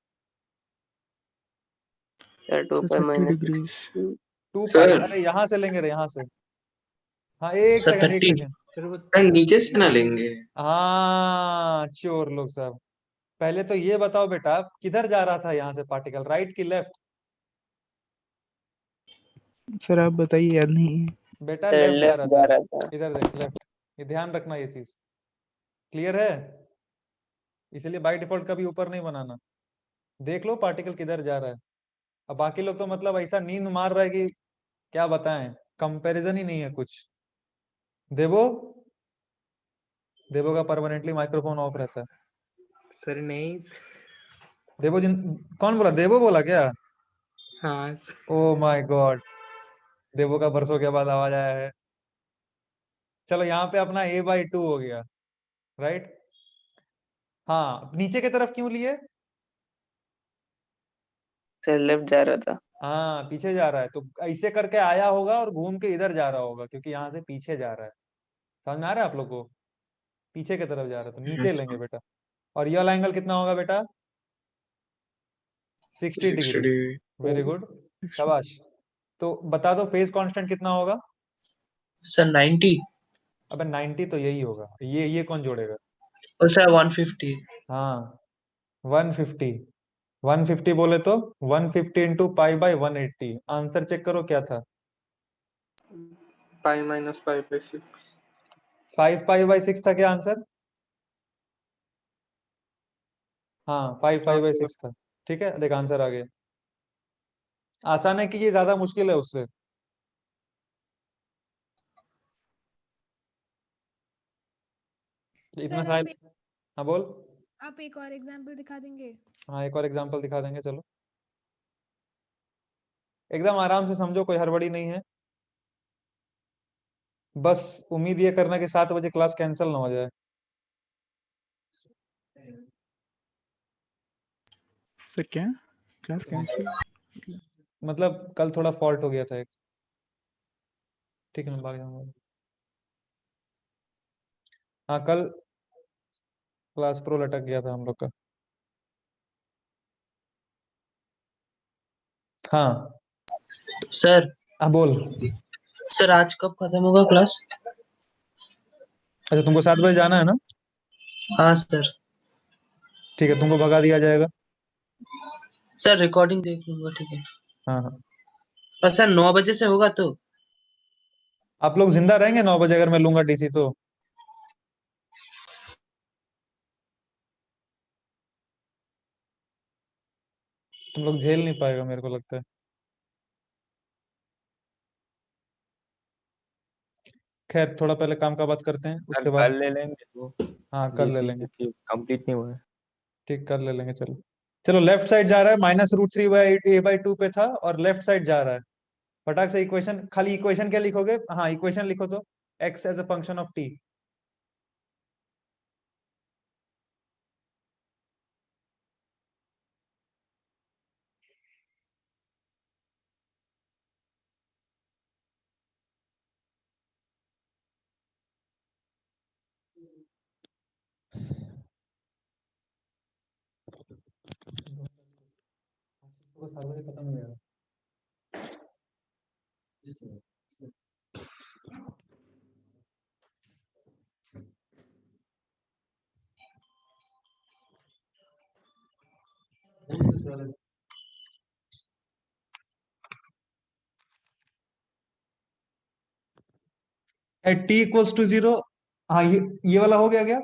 Sir 2π sir 30 - degrees. 2π। सर अरे यहाँ से लेंगे रे, यहाँ से। हाँ, एक सर सेकंड, एक 30। सेकंड। सर नीचे से ना लेंगे। हाँ, चोर लोग सब। पहले तो ये बताओ बेटा, किधर जा रहा था यहाँ से पार्टिकल, राइट की लेफ्ट? सर आप बताइए, याद नहीं है। बेटा सर लेफ्ट जा लेफ्ट रहा जा था। रहा था। इधर देख, लेफ्ट। ये ध्यान रखना, ये चीज क्लियर है। इसलिए बाय डिफॉल्ट कभी ऊपर नहीं बनाना। देख लो पार्टिकल किधर जा रहा है। अब बाकी लोग तो मतलब ऐसा नींद मार रहा है कि क्या बताएं, कंपैरिजन ही नहीं है कुछ। देवो, देवो का परमानेंटली माइक्रोफोन ऑफ रहता है। सर नहीं। देवो कौन बोला? देवो बोला क्या? हाँ सर। ओ माय गॉड, देवो का बरसों के बाद आवाज आया है। चलो यहाँ पे अपना a/2 हो गया, राइट। हाँ, नीचे की तरफ क्यों लिए? सर लेफ्ट जा रहा था। हाँ, पीछे जा रहा है तो ऐसे करके आया होगा और घूम के इधर जा रहा होगा, क्योंकि यहाँ से पीछे जा रहा है। समझ में आ रहा है आप लोग को? पीछे की तरफ जा रहा है तो नीचे लेंगे बेटा। और ये वाला एंगल कितना होगा बेटा? 60 डिग्री। 60 डिग्री। वेरी गुड, शाबाश। तो बता दो फेज कांस्टेंट कितना होगा? सर 90 अबे 90 तो यही होगा, ये कौन जोड़ेगा? और सर 150। हाँ, 150। 150 बोले तो 150 into pi by 180। Answer check करो क्या था? Pi minus pi by 6। 5 pi by 6 था क्या आंसर? हाँ, 5 पाई बाई 6 था। ठीक है, देख आंसर आ गया। आसान है कि ये ज्यादा मुश्किल है उससे? इतना सर साइल। हाँ बोल। आप एक और एग्जांपल दिखा देंगे? हाँ, एक और एग्जांपल दिखा देंगे, चलो। एकदम आराम से समझो, कोई हड़बड़ी नहीं है। बस उम्मीद ये करना कि 7 बजे क्लास कैंसिल ना हो जाए। सर क्या क्लास कैंसिल? मतलब कल थोड़ा फॉल्ट हो गया था एक। ठीक है, मैं भाग जाऊंगा। हाँ, कल क्लास प्रो लटक गया था हम लोग का। हाँ। सर हाँ बोल। सर आज कब खत्म होगा क्लास? अच्छा, तुमको 7 बजे जाना है ना? हाँ सर। ठीक है, तुमको भगा दिया जाएगा। सर रिकॉर्डिंग देख लूंगा, ठीक है। हाँ हाँ। और सर 9 बजे से होगा तो? आप लोग जिंदा रहेंगे 9 बजे अगर मैं लूंगा डीसी तो? तुम लोग झेल नहीं पाएगा मेरे को लगता है। खैर, थोड़ा पहले काम का बात करते हैं, सर उसके बाद। कल ले लेंगे वो हाँ, कर ले डीसी, लेंगे। क्योंकि कंप्लीट नहीं हुआ है। ठीक, कर ले लेंगे, चलो। चलो, लेफ्ट साइड जा रहा है, -√3/a/2 पे था और लेफ्ट साइड जा रहा है। फटाक से इक्वेशन, खाली इक्वेशन क्या लिखोगे? हाँ, इक्वेशन लिखो तो। x as a function of t। खत्म हो गया। At t equals to 0। हाँ, ये वाला हो गया क्या?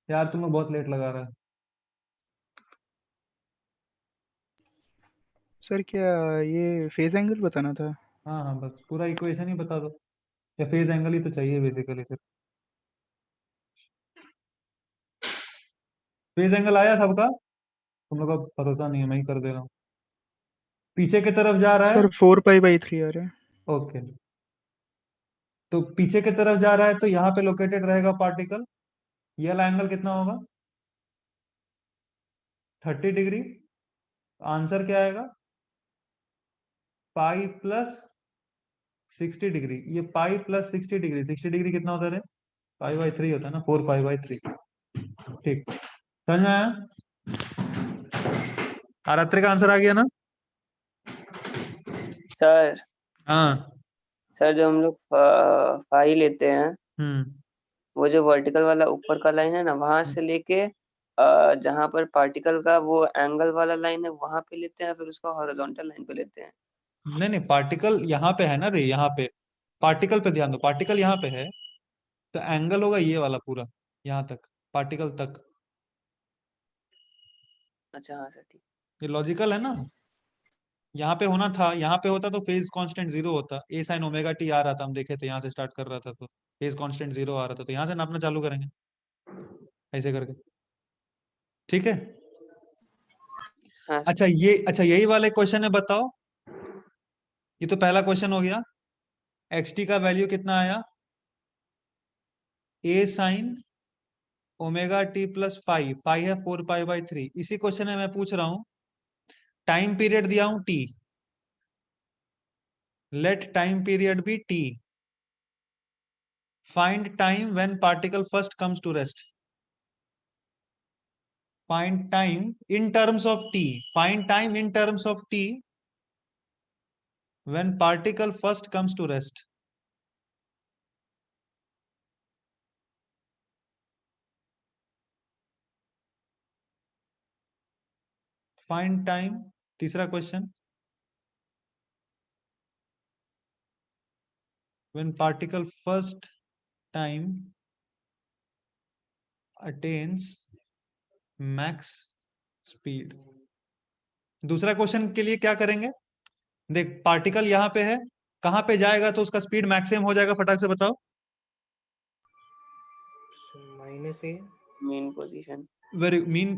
यार तुम लोग बहुत लेट लगा रहा है। सर क्या ये फेज एंगल बताना था? हाँ हाँ, बस पूरा इक्वेशन ही बता दो, या फेज एंगल ही तो चाहिए बेसिकली सिर्फ। फेज एंगल आया सबका? तुम लोग का भरोसा नहीं है, मैं ही कर दे रहा हूँ। पीछे की तरफ जा रहा है। सर 4 पाई बाई 3 आ रहा है। ओके, तो पीछे की तरफ जा रहा है तो यहाँ पे लोकेटेड रहेगा पार्टिकल। ये वाला एंगल कितना होगा? 30 डिग्री। आंसर क्या आएगा? Pi plus 60 degree. ये पाई प्लस 60 डिग्री, 60 डिग्री कितना होता है? पाई/3 होता है ना, 4 पाई/3। ठीक, समझ में आया? आरात्रि का आंसर आ गया ना? सर हाँ। सर जो हम लोग फाई लेते हैं, हम्म। वो जो वर्टिकल वाला ऊपर का लाइन है ना, वहां से लेके जहां पर पार्टिकल का वो एंगल वाला लाइन है वहां पे लेते हैं, फिर उसका हॉरिजॉन्टल लाइन पे लेते हैं। नहीं नहीं, पार्टिकल यहाँ पे है ना रे, यहाँ पे। पार्टिकल पे ध्यान दो, पार्टिकल यहाँ पे है तो एंगल होगा ये वाला पूरा, यहाँ तक, पार्टिकल तक। अच्छा हाँ सर, ठीक। ये लॉजिकल है ना? यहाँ पे होना था, यहाँ पे होता तो फेज कांस्टेंट 0 होता, ए साइन ओमेगा टी आ रहा था, हम देखे थे, यहाँ से स्टार्ट कर रहा था तो फेज कांस्टेंट 0 आ रहा था, तो यहाँ से नापना चालू करेंगे ऐसे करके, ठीक है। हाँ अच्छा यही वाले क्वेश्चन है, बताओ, ये तो पहला क्वेश्चन हो गया। एक्स टी का वैल्यू कितना आया, A sine omega T plus five, five है 4 पाई/3। इसी क्वेश्चन में मैं पूछ रहा हूं, टाइम पीरियड दिया हूं t, let time period be t, find time when particle first comes to rest. find time in terms of t, find time in terms of t when particle first comes to rest। find time, तीसरा question, when particle first time attains max speed। दूसरा question के लिए क्या करेंगे, देख particle यहाँ पे है, कहाँ पे जाएगा तो उसका स्पीड मैक्सिमम हो जाएगा, फटाक से बताओ। -a mean position. Very mean,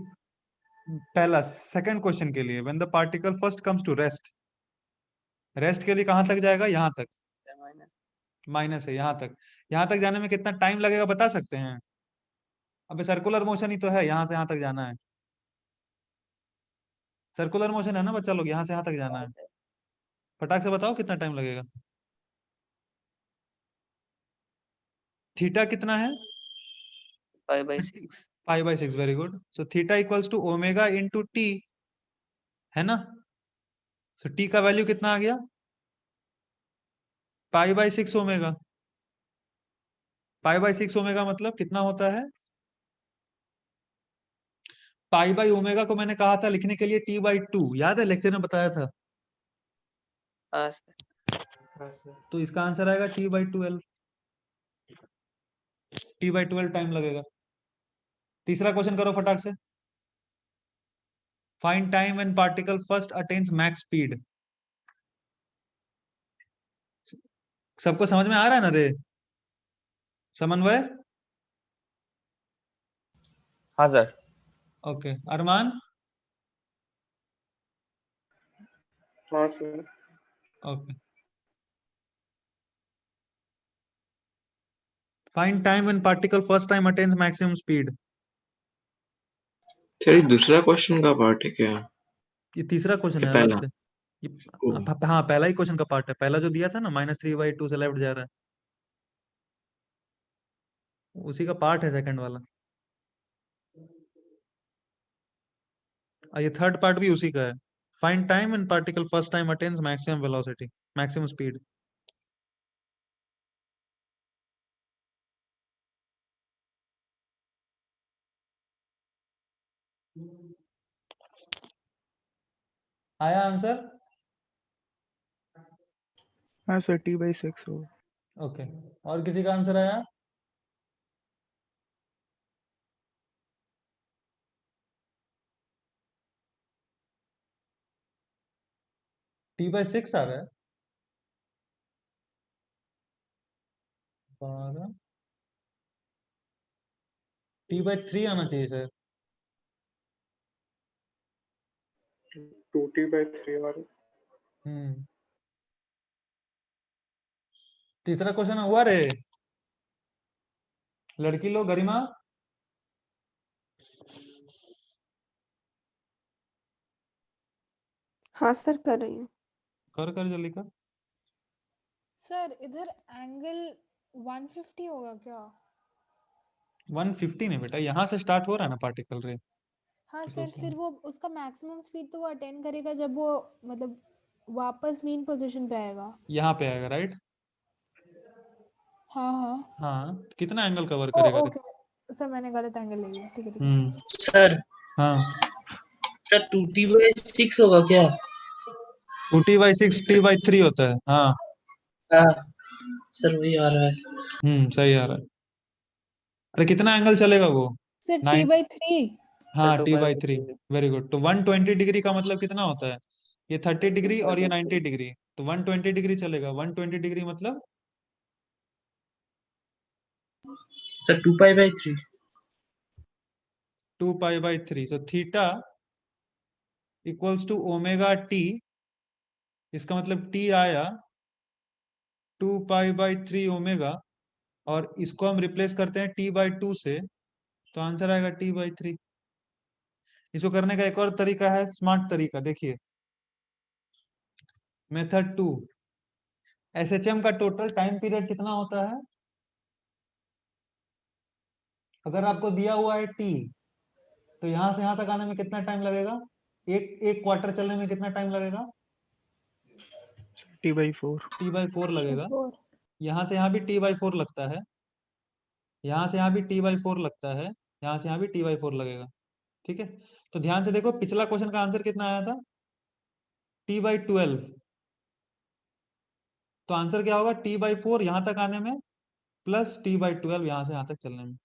पहला सेकंड क्वेश्चन के लिए, when the particle first comes to rest, rest के लिए कहाँ तक जाएगा, यहाँ तक, माइनस। माइनस है यहाँ तक, यहाँ तक जाने में कितना टाइम लगेगा बता सकते हैं। अबे सर्कुलर मोशन ही तो है, यहाँ से यहाँ तक जाना है, सर्कुलर मोशन है ना बच्चा लोग, यहाँ से यहाँ तक जाना है, फटाक से बताओ कितना टाइम लगेगा। थीटा कितना है, 5/6। 5/6, very good. So theta equals to omega into t, है ना। सो टी का वैल्यू कितना आ गया, 5/6 ओमेगा। 5/6 ओमेगा मतलब कितना होता है, पाई/ओमेगा को मैंने कहा था लिखने के लिए t/2, याद है लेक्चर में बताया था। हाँ सर। हाँ सर। तो इसका आंसर आएगा t/12, t/12 टाइम लगेगा। तीसरा क्वेश्चन करो फटाक से, find time when particle first attains max speed. सबको समझ में आ रहा है ना रे, समन्वय? हाँ सर। ओके, अरमान? हाँ sir. Okay, find time when particle first time attains maximum speed. Sir ये दूसरा क्वेश्चन का पार्ट है क्या, ये तीसरा क्वेश्चन कि है अलग पहला? से, ये ओह, हाँ पहला ही क्वेश्चन का पार्ट है, पहला जो दिया था ना -3/2 से लेफ्ट जा रहा है, उसी का पार्ट है सेकंड वाला। ये थर्ड पार्ट भी उसी का है, find time when particle first time attains maximum velocity, maximum speed. आया आंसर? हाँ सर, t/6 हो। ओके, और किसी का आंसर आया? t/6 आ रहा है, 12, t/3 आना चाहिए सर। 2t/3 वाले। तीसरा क्वेश्चन हुआ रे, लड़की लोग, गरिमा? हाँ सर, कर रही हूँ। कर कर जल्दी कर। सर इधर एंगल 150 होगा क्या? 150 नहीं बेटा, यहाँ से स्टार्ट हो रहा है ना पार्टिकल रे। हाँ सर, फिर वो उसका मैक्सिमम स्पीड तो वो अटेन करेगा जब वो मतलब वापस मीन पोजीशन पे आएगा। यहाँ पे आएगा, राइट? हाँ हाँ। हाँ, कितना एंगल कवर ओ करेगा रे? ओके सर, मैंने गलत एंगल ले लिया, ठीक है ठीक है। सर हाँ, सर 2t/6 होगा क्या? 2t/6 t/3 होता है, हाँ। हाँ सर वही आ रहा है। सही आ रहा है। अरे कितना एंगल चलेगा वो? Sir 9, t/3। हाँ सर t/3, 2/3। Very good. तो 120 डिग्री का मतलब कितना होता है, ये 30 डिग्री और ये 90 120 डिग्री, तो 120 डिग्री चलेगा। 120 डिग्री मतलब sir 2π/3। 2π/3। So theta equals to omega t, इसका मतलब टी आया 2π/3 ओमेगा, और इसको हम रिप्लेस करते हैं t/2 से, तो आंसर आएगा t/3। इसको करने का एक और तरीका है, स्मार्ट तरीका, देखिए मेथड 2। एसएचएम का टोटल टाइम पीरियड कितना होता है? अगर आपको दिया हुआ है टी, तो यहां से यहां तक आने में कितना टाइम लगेगा? एक क्वार्टर चलने में कितना टाइम लगेगा? t/4। t/4 लगेगा। 4 यहाँ से यहाँ भी t/4 लगता है, यहाँ से यहाँ भी t/4 लगता है, यहाँ से यहाँ भी t/4 लगेगा। ठीक है, तो ध्यान से देखो, पिछला क्वेश्चन का आंसर कितना आया था? t/12। तो आंसर क्या होगा? t/4 यहाँ तक आने में प्लस t/12 यहाँ से यहाँ तक चलने में।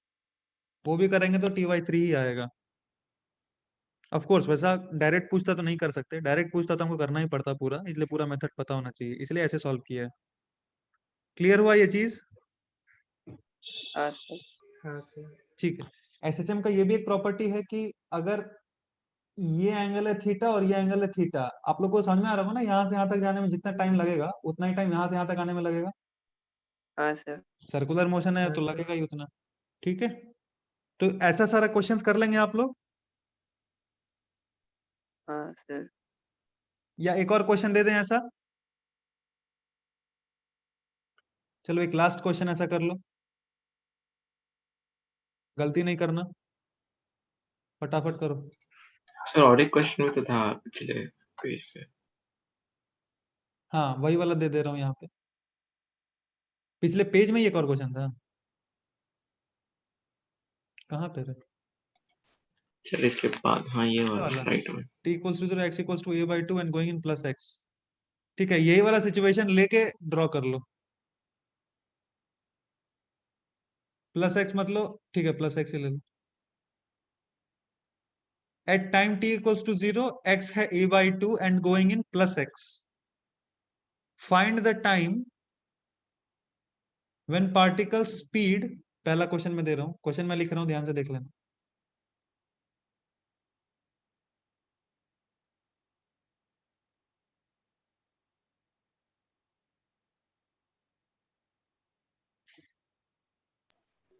वो भी करेंगे तो t/3 ही आएगा। ऑफ कोर्स वैसा डायरेक्ट पूछता तो नहीं कर सकते, डायरेक्ट पूछता तो हमको करना ही पड़ता पूरा, इसलिए पूरा मेथड पता होना चाहिए, इसलिए ऐसे सॉल्व किया है। क्लियर हुआ ये चीज? हाँ सर। हाँ सर। ठीक है। एसएचएम का ये भी एक प्रॉपर्टी है कि अगर ये एंगल है थीटा और ये एंगल है थीटा, आप लोग को समझ में आ रहा होगा ना, यहाँ से यहाँ तक जाने में जितना टाइम लगेगा उतना ही टाइम यहाँ से यहाँ तक आने में लगेगा। हाँ सर। सर्कुलर मोशन है हाँ तो सर। लगेगा ही उतना। ठीक है, तो ऐसा सारा क्वेश्चंस कर लेंगे आप लोग, हाँ सर। या एक और क्वेश्चन दे दें ऐसा? चलो एक लास्ट क्वेश्चन ऐसा कर लो, गलती नहीं करना, फटाफट करो। सर और एक क्वेश्चन में तो था पिछले पेज पे। हाँ वही वाला दे रहा हूँ यहाँ पे, पिछले पेज में ही एक और क्वेश्चन था, कहाँ पे? सर इसके बाद हाँ ये वाला वाला राइट में। t equals to 0 x equals to a/2 and going in plus x। ठीक है, यही वाला सिचुएशन लेके ड्रॉ कर लो। प्लस एक्स मतलब, ठीक है प्लस एक्स ही ले लो। At time t equals to 0 x है a/2 and going in plus x। Find the time when particle speed, पहला क्वेश्चन में दे रहा हूं, क्वेश्चन मैं लिख रहा हूं, ध्यान से देख लेना।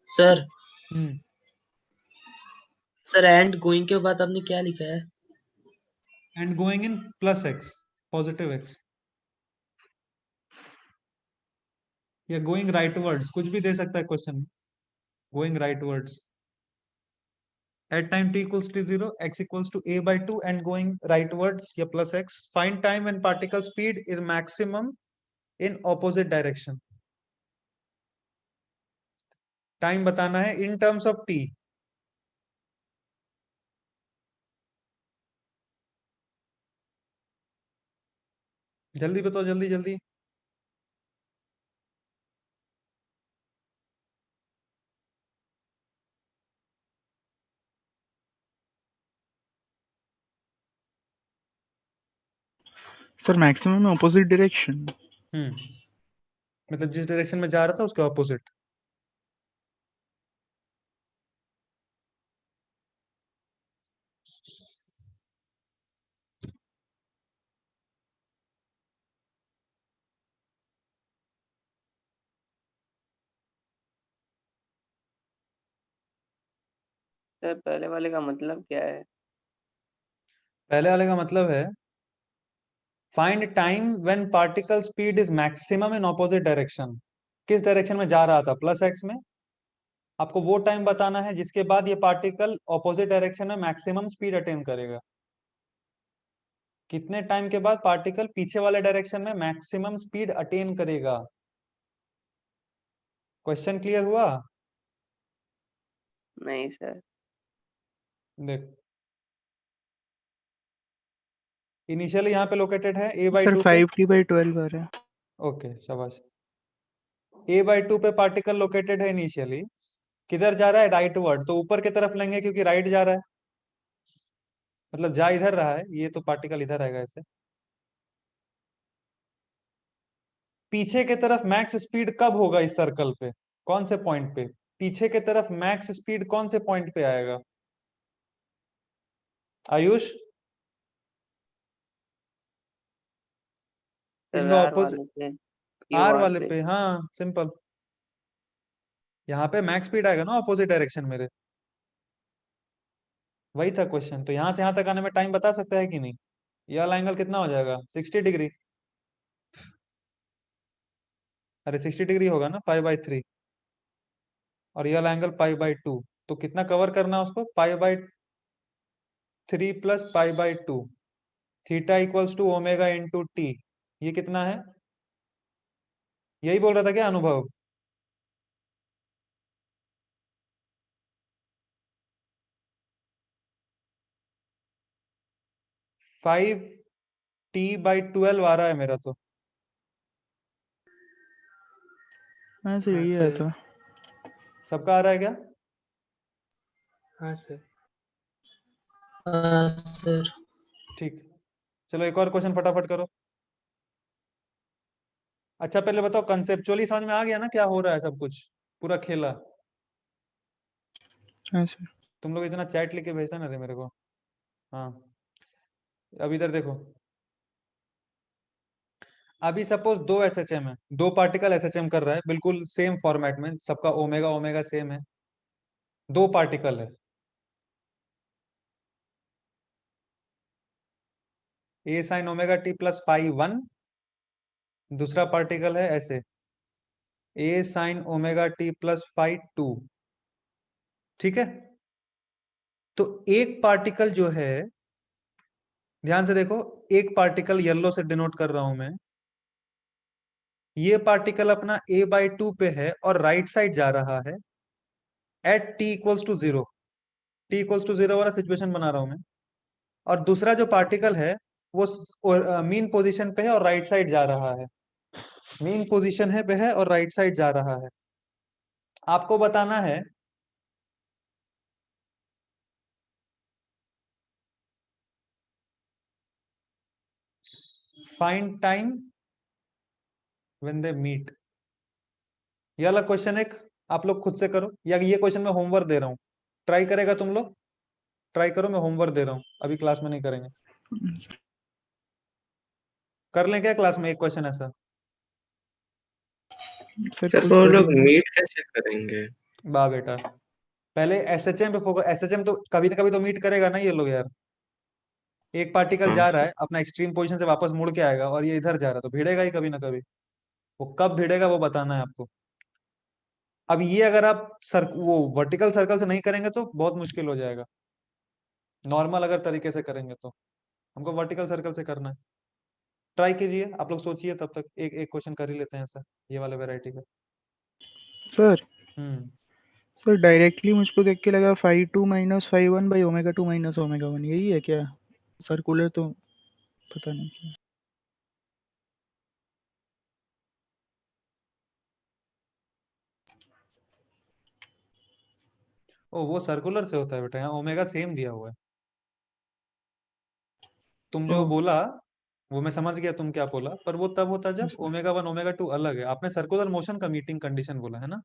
सर हम्म सर एंड गोइंग के बाद आपने क्या लिखा है? And going in plus x, positive x, या गोइंग राइटवर्ड्स, कुछ भी दे सकता है question, going rightwards. At time t equals to 0, x equals to a/2 and going rightwards या plus x. Find time when particle speed is maximum in opposite direction. Time बताना है in terms of t. जल्दी बताओ, जल्दी जल्दी। Sir maximum में opposite direction. मतलब जिस डायरेक्शन में जा रहा था उसके ऑपोजिट। सर पहले वाले का मतलब क्या है? पहले वाले का मतलब है find time when particle speed is maximum in opposite direction. किस डायरेक्शन में जा रहा था? प्लस एक्स में। आपको वो टाइम बताना है जिसके बाद ये पार्टिकल ऑपोजिट डायरेक्शन में मैक्सिमम स्पीड अटेन करेगा। कितने टाइम के बाद पार्टिकल पीछे वाले डायरेक्शन में मैक्सिमम स्पीड अटेन करेगा? क्वेश्चन क्लियर हुआ? नहीं सर। देख, इनिशियली यहाँ पे लोकेटेड है सर a/2 पे। 5t/12 आ रहा है। ओके शाबाश। a/2 पे पार्टिकल लोकेटेड है इनिशियली, किधर जा रहा है? राइट वर्ड, तो ऊपर की तरफ लेंगे क्योंकि राइट जा रहा है, मतलब जा इधर रहा है, ये तो पार्टिकल इधर आएगा ऐसे। पीछे के तरफ मैक्स स्पीड कब होगा इस सर्कल पे, कौन से पॉइंट पे? पीछे के तरफ मैक्स स्पीड कौन से पॉइंट पे आएगा? Ayush, in the are opposite, वाले पे, आर क्यू वाले पे। पे, हाँ सिंपल। यहाँ पे मैक्स स्पीड आएगा ना ऑपोजिट डायरेक्शन मेरे, वही था क्वेश्चन। तो यहाँ से यहाँ तक आने में टाइम बता सकता है कि नहीं? ये वाला एंगल कितना हो जाएगा? 60 डिग्री। अरे 60 डिग्री होगा ना, पाई/3, और ये वाला एंगल पाई/2। तो कितना कवर करना है उसको? पाई/3 प्लस पाई/2। Theta equals to omega into t. ये कितना है? यही बोल रहा था क्या अनुभव? फाइव T/12 आ रहा है मेरा तो। हाँ सर हाँ यही आया सर। था। सबका आ रहा है क्या? हाँ सर। हाँ सर। ठीक, चलो एक और क्वेश्चन फटाफट करो। अच्छा पहले बताओ, कंसेप्चुअली समझ में आ गया ना क्या हो रहा है सब कुछ, पूरा खेला? हाँ सर। तुम लोग इतना चैट लिख के भेजा ना रे मेरे को। हाँ, अब इधर देखो। अभी सपोज दो एसएचएम है, दो पार्टिकल एसएचएम कर रहा है, बिल्कुल सेम फॉर्मेट में, सबका ओमेगा ओमेगा सेम है। दो पार्टिकल है, A sine omega T plus phi 1, दूसरा पार्टिकल है ऐसे, A sine omega T plus phi 2। ठीक है, तो एक पार्टिकल जो है, ध्यान से देखो, एक पार्टिकल येलो से डिनोट कर रहा हूं मैं, ये पार्टिकल अपना a/2 पे है और राइट साइड जा रहा है at t equals to 0। t equals to 0 वाला सिचुएशन बना रहा हूं मैं। और दूसरा जो पार्टिकल है वो मीन पोजीशन पे है और राइट साइड जा रहा है, मीन पोजीशन है पे है और राइट साइड जा रहा है। आपको बताना है find time when they meet. ये वाला क्वेश्चन एक आप लोग खुद से करो, या ये क्वेश्चन मैं होमवर्क दे रहा हूँ, ट्राई करेगा तुम लोग? ट्राई करो, मैं होमवर्क दे रहा हूँ, अभी क्लास में नहीं करेंगे। कर लें क्या क्लास में एक क्वेश्चन ऐसा? सर सर खुद वो कर लोग लेंगे। मीट कैसे करेंगे? वाह बेटा, पहले एसएचएम पे फोकस। एसएचएम तो कभी ना कभी तो मीट करेगा ना ये लोग यार। एक पार्टिकल हाँ जा रहा सर। है अपना एक्सट्रीम पोजीशन से वापस मुड़ के आएगा, और ये इधर जा रहा है, तो भिड़ेगा ही कभी ना कभी। वो कब भिड़ेगा वो बताना है आपको। अब ये अगर आप वो वर्टिकल सर्कल से नहीं करेंगे तो बहुत मुश्किल हो जाएगा, नॉर्मल अगर तरीके से करेंगे तो। हमको वर्टिकल सर्कल से करना है। ट्राई कीजिए, आप लोग सोचिए, तब तक एक एक क्वेश्चन कर ही लेते हैं ऐसा, ये वाले वेराइटी का। सर हम्म सर डायरेक्टली मुझको देख के लगा φ2 minus φ1 by omega 2 minus omega 1, यही है क्या? सर्कुलर तो पता नहीं क्या। ओ वो सर्कुलर से होता है बेटा, यहाँ ओमेगा सेम दिया हुआ है। तुम जो ओह बोला वो मैं समझ गया तुम क्या बोला, पर वो तब होता जब सर। ओमेगा 1 ओमेगा 2 अलग है। आपने सर्कुलर मोशन का मीटिंग कंडीशन बोला है ना,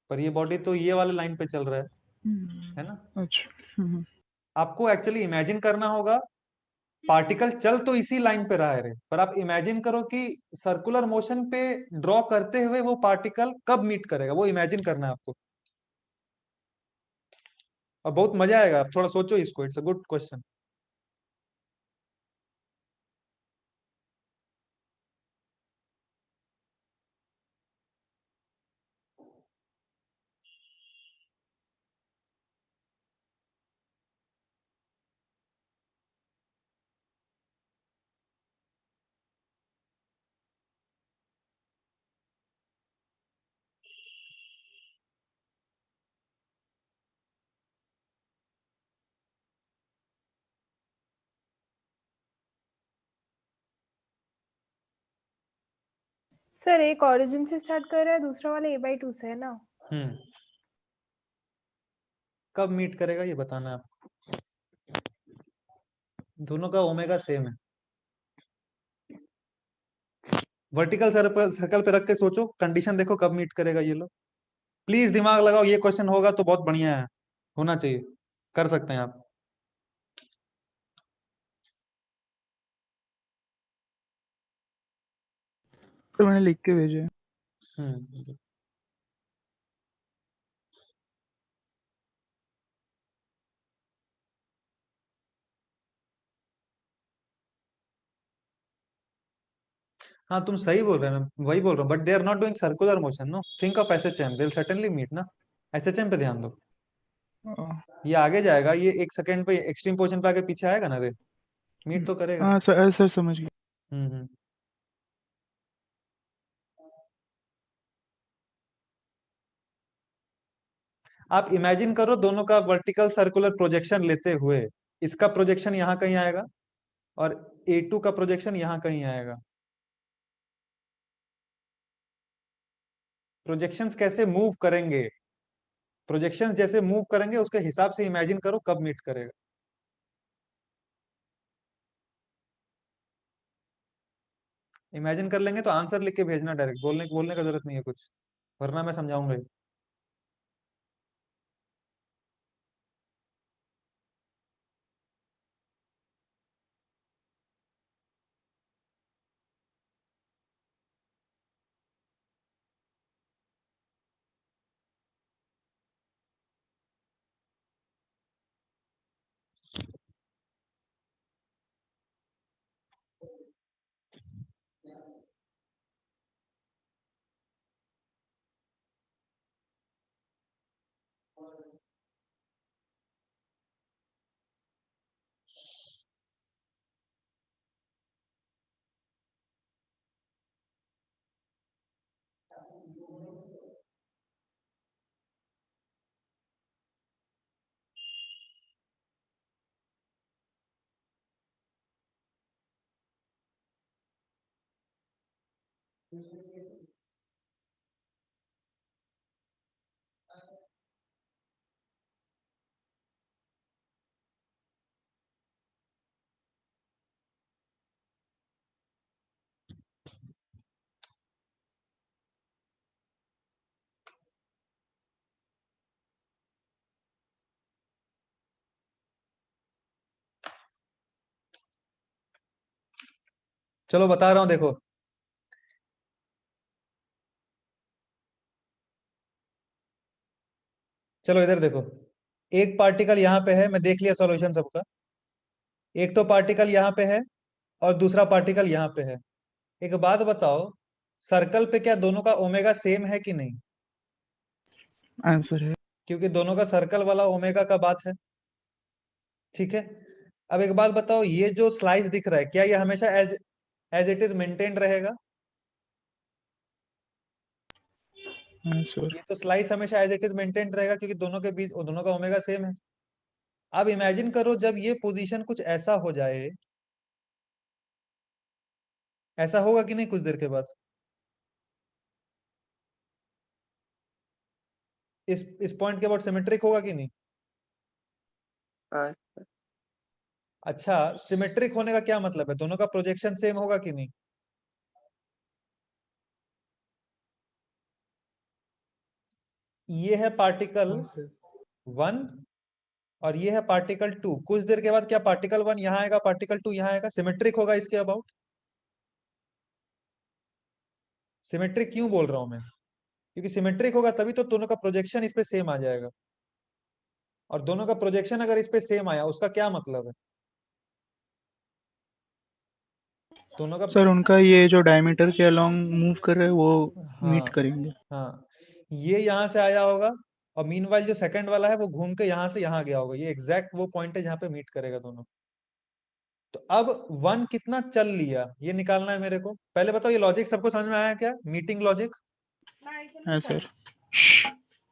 पर ये बॉडी तो ये वाले लाइन पे चल रहा है ना। अच्छा। आपको एक्चुअली इमेजिन करना होगा, पार्टिकल चल तो इसी लाइन पे रहा है रे, पर आप इमेजिन करो कि सर्कुलर मोशन पे ड्रॉ करते हुए वो पार्टिकल कब मीट करेगा, वो इमेजिन करना है आपको। और बहुत मजा आएगा, आप थोड़ा सोचो इसको, it's a good question. Sir एक ओरिजिन से स्टार्ट कर रहा है, दूसरा वाला a/2 से है ना? कब मीट करेगा ये बताना है आपको। दोनों का ओमेगा सेम है, वर्टिकल सर्कल पे रख के सोचो, कंडीशन देखो कब मीट करेगा ये लोग। प्लीज दिमाग लगाओ, ये क्वेश्चन होगा तो बहुत बढ़िया है, होना चाहिए, कर सकते हैं आप। तो मैंने लिख के भेजे हैं। हम्म। हाँ तुम सही बोल रहे हो, मैं वही बोल रहा हूँ, but they are not doing circular motion, no, think of SHM, they will certainly meet ना। एसएचएम पे ध्यान दो, ये आगे जाएगा, ये 1 सेकंड पे एक्सट्रीम पोजीशन पे आके पीछे आएगा ना रे, मीट तो करेगा। हाँ सर, सर समझ गया। हम्म। आप इमेजिन करो दोनों का वर्टिकल सर्कुलर प्रोजेक्शन लेते हुए, इसका प्रोजेक्शन यहाँ कहीं आएगा और A2 का प्रोजेक्शन यहाँ कहीं आएगा। प्रोजेक्शंस कैसे मूव करेंगे, प्रोजेक्शंस जैसे मूव करेंगे उसके हिसाब से इमेजिन करो कब मीट करेगा। इमेजिन कर लेंगे तो आंसर लिख के भेजना डायरेक्ट, बोलने का जरूरत नहीं है कुछ, वरना मैं समझाऊंगा ही। चलो बता रहा हूं, देखो चलो इधर देखो, एक पार्टिकल यहाँ पे है, मैं देख लिया सॉल्यूशन सबका, एक तो पार्टिकल यहाँ पे है और दूसरा पार्टिकल यहाँ पे है। एक बात बताओ, सर्कल पे क्या दोनों का ओमेगा सेम है कि नहीं? आंसर है। क्योंकि दोनों का सर्कल वाला ओमेगा का बात है, ठीक है। अब एक बात बताओ, ये जो स्लाइस दिख रहा है क्या ये हमेशा as as it is maintain रहेगा? आंसर। ये तो स्लाइस हमेशा एज इट इज मेंटेन रहेगा क्योंकि दोनों के बीच दोनों का ओमेगा सेम है। अब इमेजिन करो जब ये पोजीशन कुछ ऐसा हो जाए, ऐसा होगा कि नहीं कुछ देर के बाद? इस पॉइंट के बाद सिमेट्रिक होगा कि नहीं? हाँ अच्छा, सिमेट्रिक होने का क्या मतलब है, दोनों का प्रोजेक्शन सेम होगा कि नहीं? ये है पार्टिकल हाँ सर 1 और ये है पार्टिकल 2, कुछ देर के बाद क्या पार्टिकल 1 यहाँ आएगा, पार्टिकल 2 यहाँ आएगा, सिमेट्रिक होगा इसके अबाउट। सिमेट्रिक क्यों बोल रहा हूं मैं, क्योंकि सिमेट्रिक होगा तभी तो दोनों का प्रोजेक्शन इस पे सेम आ जाएगा, और दोनों का प्रोजेक्शन अगर इस पे सेम आया उसका क्या मतलब है, दोनों का। सर उनका ये जो डायमीटर के अलोंग मूव कर रहे हैं वो मीट हाँ करेंगे। हाँ, ये यहाँ से आया होगा और मीनवाइल जो सेकंड वाला है वो घूम के यहाँ से यहाँ गया होगा, ये एग्जैक्ट वो पॉइंट है जहाँ पे मीट करेगा दोनों। तो अब 1 कितना चल लिया ये निकालना है मेरे को, पहले बताओ ये लॉजिक सबको समझ में आया क्या, मीटिंग लॉजिक? हाँ सर।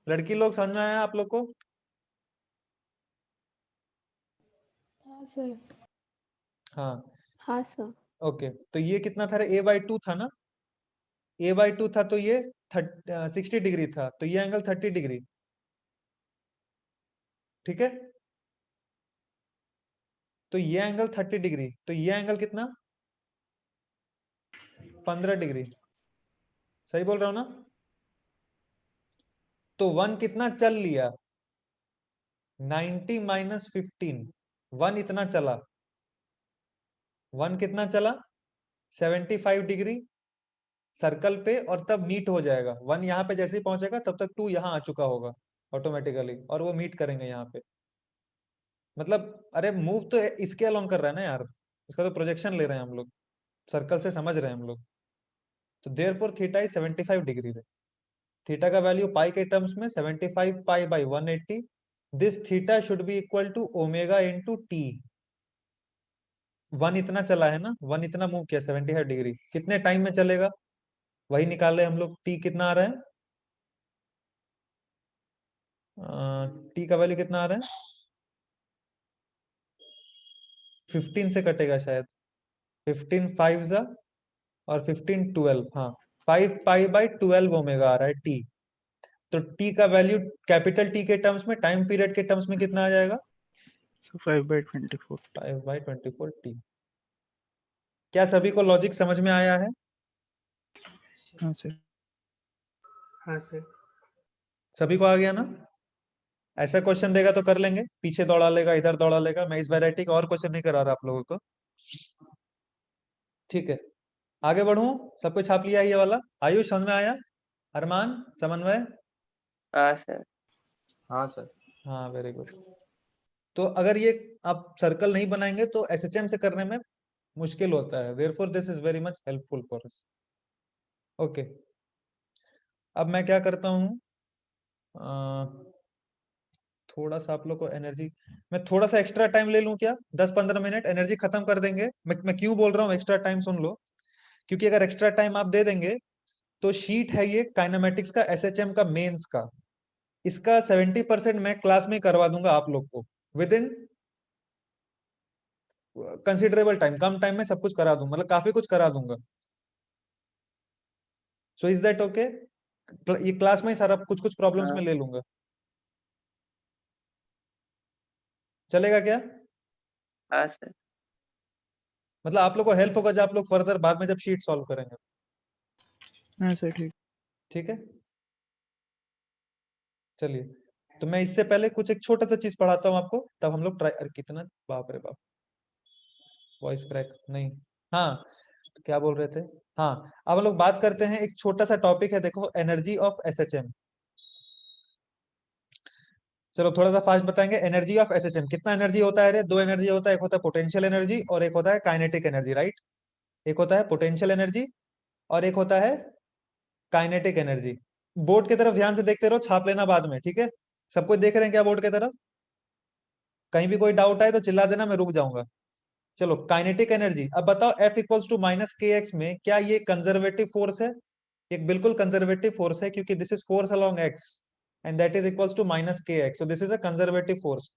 लड़की लोग समझ में आया आप लोग को? हाँ सर। हाँ हाँ सर। ओके, तो ये कितना था, A/2 था ना, A/2 था तो ये 60 डिग्री था, तो ये एंगल 30 डिग्री, ठीक है। तो ये एंगल 30 डिग्री, तो ये एंगल कितना? 15 डिग्री, सही बोल रहा हूं ना? तो 1 कितना चल लिया? 90 माइनस 15, 1 इतना चला, 1 कितना चला? 75 डिग्री सर्कल पे, और तब मीट हो जाएगा। 1 यहाँ पे जैसे ही पहुंचेगा तब तक 2 यहाँ आ चुका होगा ऑटोमेटिकली, और वो मीट करेंगे यहाँ पे। मतलब अरे मूव तो इसके अलोंग कर रहा है ना यार, इसका तो प्रोजेक्शन ले रहे हैं हम लोग, सर्कल से समझ रहे हैं हम लोग। तो देयरफॉर थीटा इज 75 डिग्री है। थीटा का वैल्यू पाई के टर्म्स में 75 pi by 180, this theta should be equal to omega into t. 1 इतना चला है ना, 1 इतना मूव किया 75 डिग्री, कितने टाइम में चलेगा वही निकाल रहे हम लोग। टी कितना आ रहा है? टी का वैल्यू कितना आ रहा है? 15 से कटेगा शायद, 15 5 जा और 15 12, हाँ 5 पाई बाई 12 ओमेगा आ रहा है टी। तो टी का वैल्यू कैपिटल टी के टर्म्स में, टाइम पीरियड के टर्म्स में कितना आ जाएगा? So 5/24. 5 by 24 T. क्या सभी को लॉजिक समझ में आया है? हाँ सर। हाँ सर। सभी को आ गया ना? ऐसा क्वेश्चन देगा तो कर लेंगे, पीछे दौड़ा लेगा, इधर दौड़ा लेगा। मैं इस वैरायटी का और क्वेश्चन नहीं करा रहा आप लोगों को, ठीक है? आगे बढ़ूं? सबको छाप लिया है ये वाला? आयुष समझ में आया? अरमान, समन्वय? हाँ सर। हाँ सर। हाँ वेरी गुड। तो अगर ये आप सर्कल नहीं बनाएंगे तो एसएचएम से करने में मुश्किल होता है, therefore this is very much helpful for us. Okay, अब मैं क्या करता हूँ, थोड़ा सा आप लोग को एनर्जी, मैं थोड़ा सा एक्स्ट्रा टाइम ले लूं क्या? 10-15 मिनट एनर्जी खत्म कर देंगे। मैं क्यों बोल रहा हूँ एक्स्ट्रा टाइम, सुन लो। क्योंकि अगर एक्स्ट्रा टाइम आप दे देंगे तो शीट है ये काइनेमेटिक्स का, एसएचएम का, मेंस का, इसका 70% मैं क्लास में करवा दूंगा आप लोग को with in considerable time, come time में सब कुछ करा दूंगा, मतलब काफी कुछ करा दूंगा। So is that okay? ये क्लास में ही सारा कुछ कुछ प्रॉब्लम्स हाँ में ले लूंगा, चलेगा क्या? हाँ सर। मतलब आप लोग को हेल्प होगा जब आप लोग फर्दर बाद में जब शीट सॉल्व करेंगे, हाँ सर ठीक। ठीक है? चलिए, तो मैं इससे पहले कुछ एक छोटा सा चीज पढ़ाता हूँ आपको, तब हम लोग ट्राई। अरे कितना, बाप रे बाप, वॉइस क्रैक नहीं। हाँ, तो क्या बोल रहे थे? हाँ, अब हम लोग बात करते हैं, एक छोटा सा टॉपिक है, देखो, एनर्जी ऑफ एसएचएम। चलो थोड़ा सा फास्ट बताएंगे। एनर्जी ऑफ एसएचएम, कितना एनर्जी होता है रे? 2 एनर्जी होता है, एक होता है पोटेंशियल एनर्जी और एक होता है काइनेटिक एनर्जी, राइट? एक होता है पोटेंशियल एनर्जी और एक होता है काइनेटिक एनर्जी। बोर्ड की तरफ ध्यान से देखते रहो, छाप लेना बाद में, ठीक है? सब कुछ देख रहे हैं क्या बोर्ड की तरफ? कहीं भी कोई डाउट आए तो चिल्ला देना, मैं रुक जाऊंगा। चलो, काइनेटिक एनर्जी, अब बताओ F equals to minus k x में क्या ये कंजर्वेटिव फोर्स है? एक बिल्कुल कंजर्वेटिव फोर्स है, क्योंकि this is force along x and that is equals to minus k x, so this is a conservative force.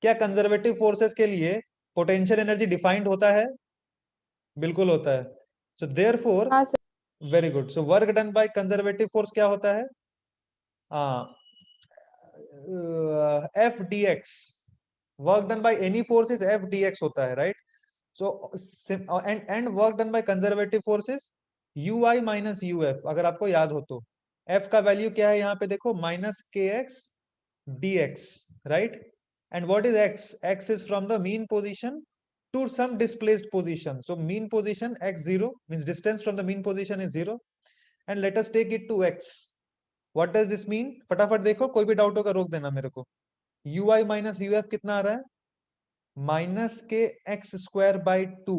क्या कंजर्वेटिव फोर्सेस के लिए पोटेंशियल एनर्जी डिफाइंड होता है? बिल्कुल होता है। सो देयरफॉर, हाँ sir. Very good, so work done by conservative force क्या होता है? F D x, work done by any force is F D x होता है, right? So and work done by conservative force is you I minus U F, अगर आपको याद हो तो। एफ का वैल्यू क्या है यहाँ पे देखो, minus k x D x, right? And what is x? X is from the mean position to some displaced position. So mean position x0 means distance from the mean position is 0, and let us take it to x. What does this mean? फटाफट देखो, कोई भी doubt होगा रोक देना मेरे को। ui minus uf कितना आ रहा है? Minus k x square by 2.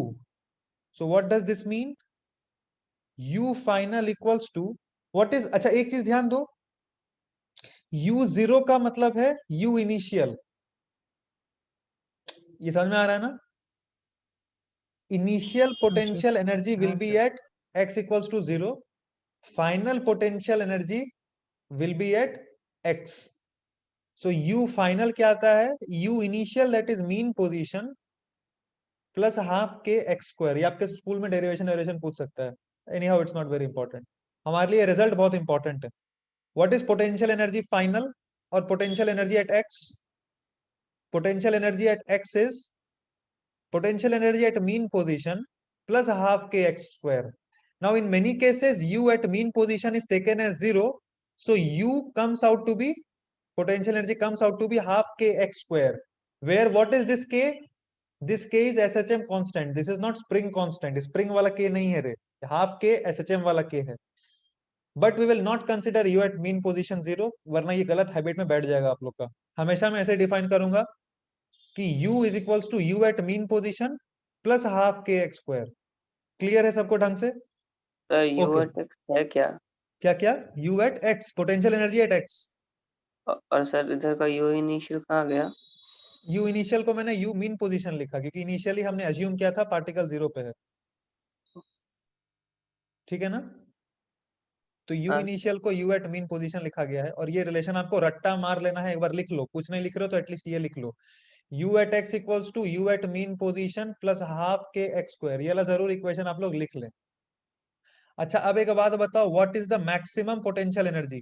So what does this mean? u final equals to what is, अच्छा एक चीज ध्यान दो, u0 का मतलब है u इनिशियल, ये समझ में आ रहा है ना? Initial potential energy will हाँ be sir. at x equals to 0. Final potential energy will be at x. So u final क्या आता है? u initial, that is mean position, plus half k x square. ये आपके school में derivation पूछ सकता है। Anyhow, it's not very important. हमारे लिए रिजल्ट बहुत इंपॉर्टेंट है। What is potential energy final और potential energy at x? Potential energy at x is potential energy at mean position plus half kx square. Now in many cases u at mean position is taken as 0, so u comes out to be, potential energy comes out to be half kx square, where what is this k? This k is SHM constant, this is not spring constant, spring वाला k नहीं है रे, half k SHM वाला k है. But we will not consider u at mean position 0, वरना ये गलत habit में बैठ जाएगा आप लोग का. हमेशा मैं ऐसे डिफाइन करूंगा कि u is equals to u at mean position plus half kx square. Clear है सबको ढंग से? Sir you Okay. At x है क्या? क्या क्या? u at x, potential energy at x. और सर इधर का यू इनिशियल कहाँ गया? u इनिशियल को मैंने u मीन पोजीशन लिखा क्योंकि इनिशियली हमने अज्यूम किया था पार्टिकल 0 पे है. ठीक है ना? तो u हाँ इनिशियल को u एट मीन पोजीशन लिखा गया है, और ये रिलेशन आपको रट्टा मार लेना है, एक बार लिख लो. कुछ नहीं लिख रहे हो तो एटलीस्ट ये लिख लो. u at x equals to u at mean position plus half k x square. ये वाला जरूर इक्वेशन आप लोग लिख लें. अच्छा, अब एक बात बताओ, what is the maximum potential energy?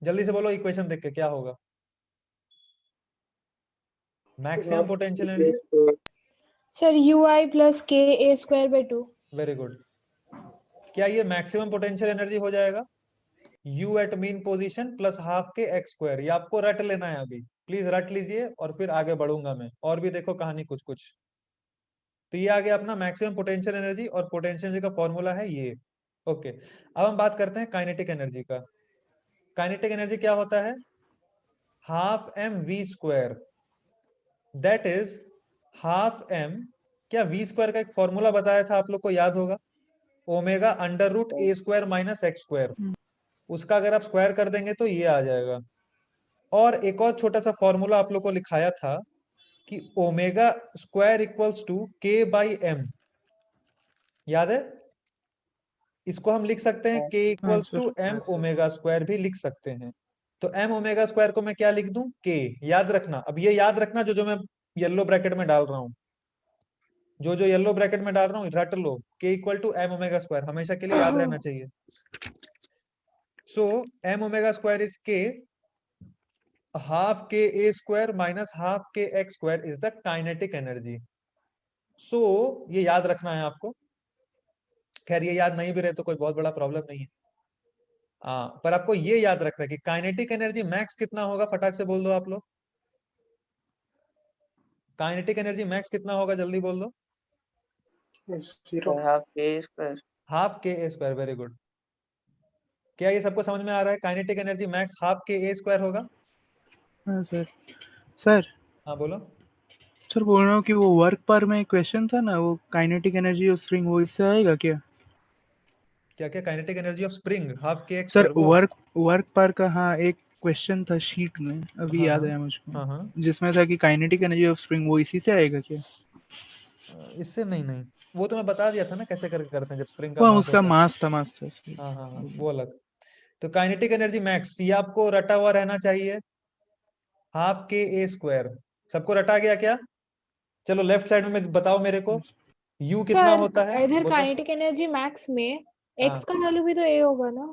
जल्दी से बोलो इक्वेशन देख के क्या होगा. Maximum potential energy. Sir UI plus KA square by 2. Very good. क्या ये मैक्सिमम पोटेंशियल एनर्जी हो जाएगा? u at mean position plus half k x square. ये आपको रट लेना है अभी, प्लीज रट लीजिए और फिर आगे बढ़ूंगा मैं. और भी देखो कहानी कुछ कुछ. तो ये आ गया अपना मैक्सिमम पोटेंशियल एनर्जी, और पोटेंशियल एनर्जी का फॉर्मूला है ये. ओके, अब हम बात करते हैं काइनेटिक एनर्जी का. काइनेटिक एनर्जी क्या होता है? Half m v square, that is half m. क्या वी स्क्वायर का एक फॉर्मूला बताया था आप लोग को, याद होगा? Omega under root a square minus x square. उसका अगर आप स्क्वायर कर देंगे तो ये आ जाएगा. और एक और छोटा सा फॉर्मूला आप लोग को लिखाया था कि omega square equals to k by m. याद है? इसको हम लिख सकते हैं k equals to m omega square भी लिख सकते हैं. तो एम ओमेगा स्क्वायर को मैं क्या लिख दूं? के. याद रखना, अब ये याद रखना जो जो मैं येलो ब्रैकेट में डाल रहा हूं, जो जो येलो ब्रैकेट में डाल रहा हूं रट लो. K equal to m omega square हमेशा के लिए याद रहना चाहिए. So m omega square is k, half k A square minus half k x square is the kinetic energy. So ये याद रखना है आपको. खैर ये याद नहीं भी रहे तो कोई बहुत बड़ा प्रॉब्लम नहीं है. पर आपको ये याद रखना है कि काइनेटिक एनर्जी मैक्स कितना होगा, फटाक से बोल दो आप लोग. काइनेटिक एनर्जी मैक्स कितना होगा, जल्दी बोल दो. 0. Half k square. Half k ए स्क्वायर. Very good. क्या ये सबको समझ में आ रहा है? Kinetic energy max half k ए स्क्वायर होगा. हाँ सर. सर हाँ बोलो. सर बोल रहा हूँ कि वो वर्क पर में क्वेश्चन था ना, वो काइनेटिक एनर्जी ऑफ स्प्रिंग, वो इससे आएगा क्या? क्या क्या? Kinetic energy of spring half k x sir square. वो वर्क पर का, हाँ एक क्वेश्चन था शीट में, अभी हाँ याद हाँ आया मुझको, हाँ हाँ. जिसमें था कि काइनेटिक एनर्जी ऑफ स्प्रिंग, वो इसी से आएगा क्या? इससे नहीं नहीं, वो तो मैं बता दिया था ना कैसे करके करते हैं जब स्प्रिंग का वो मास उसका होता है. मास था हाँ हाँ हाँ, वो अलग. तो काइनेटिक एनर्जी मैक्स, ये आपको रटा हुआ रहना चाहिए, हाफ के ए स्क्वायर. सबको रटा गया क्या? चलो लेफ्ट साइड में बताओ मेरे को, u कितना सर होता है इधर वो तो. काइनेटिक एनर्जी मैक्स में हाँ x का वैल्यू भी तो a होगा ना.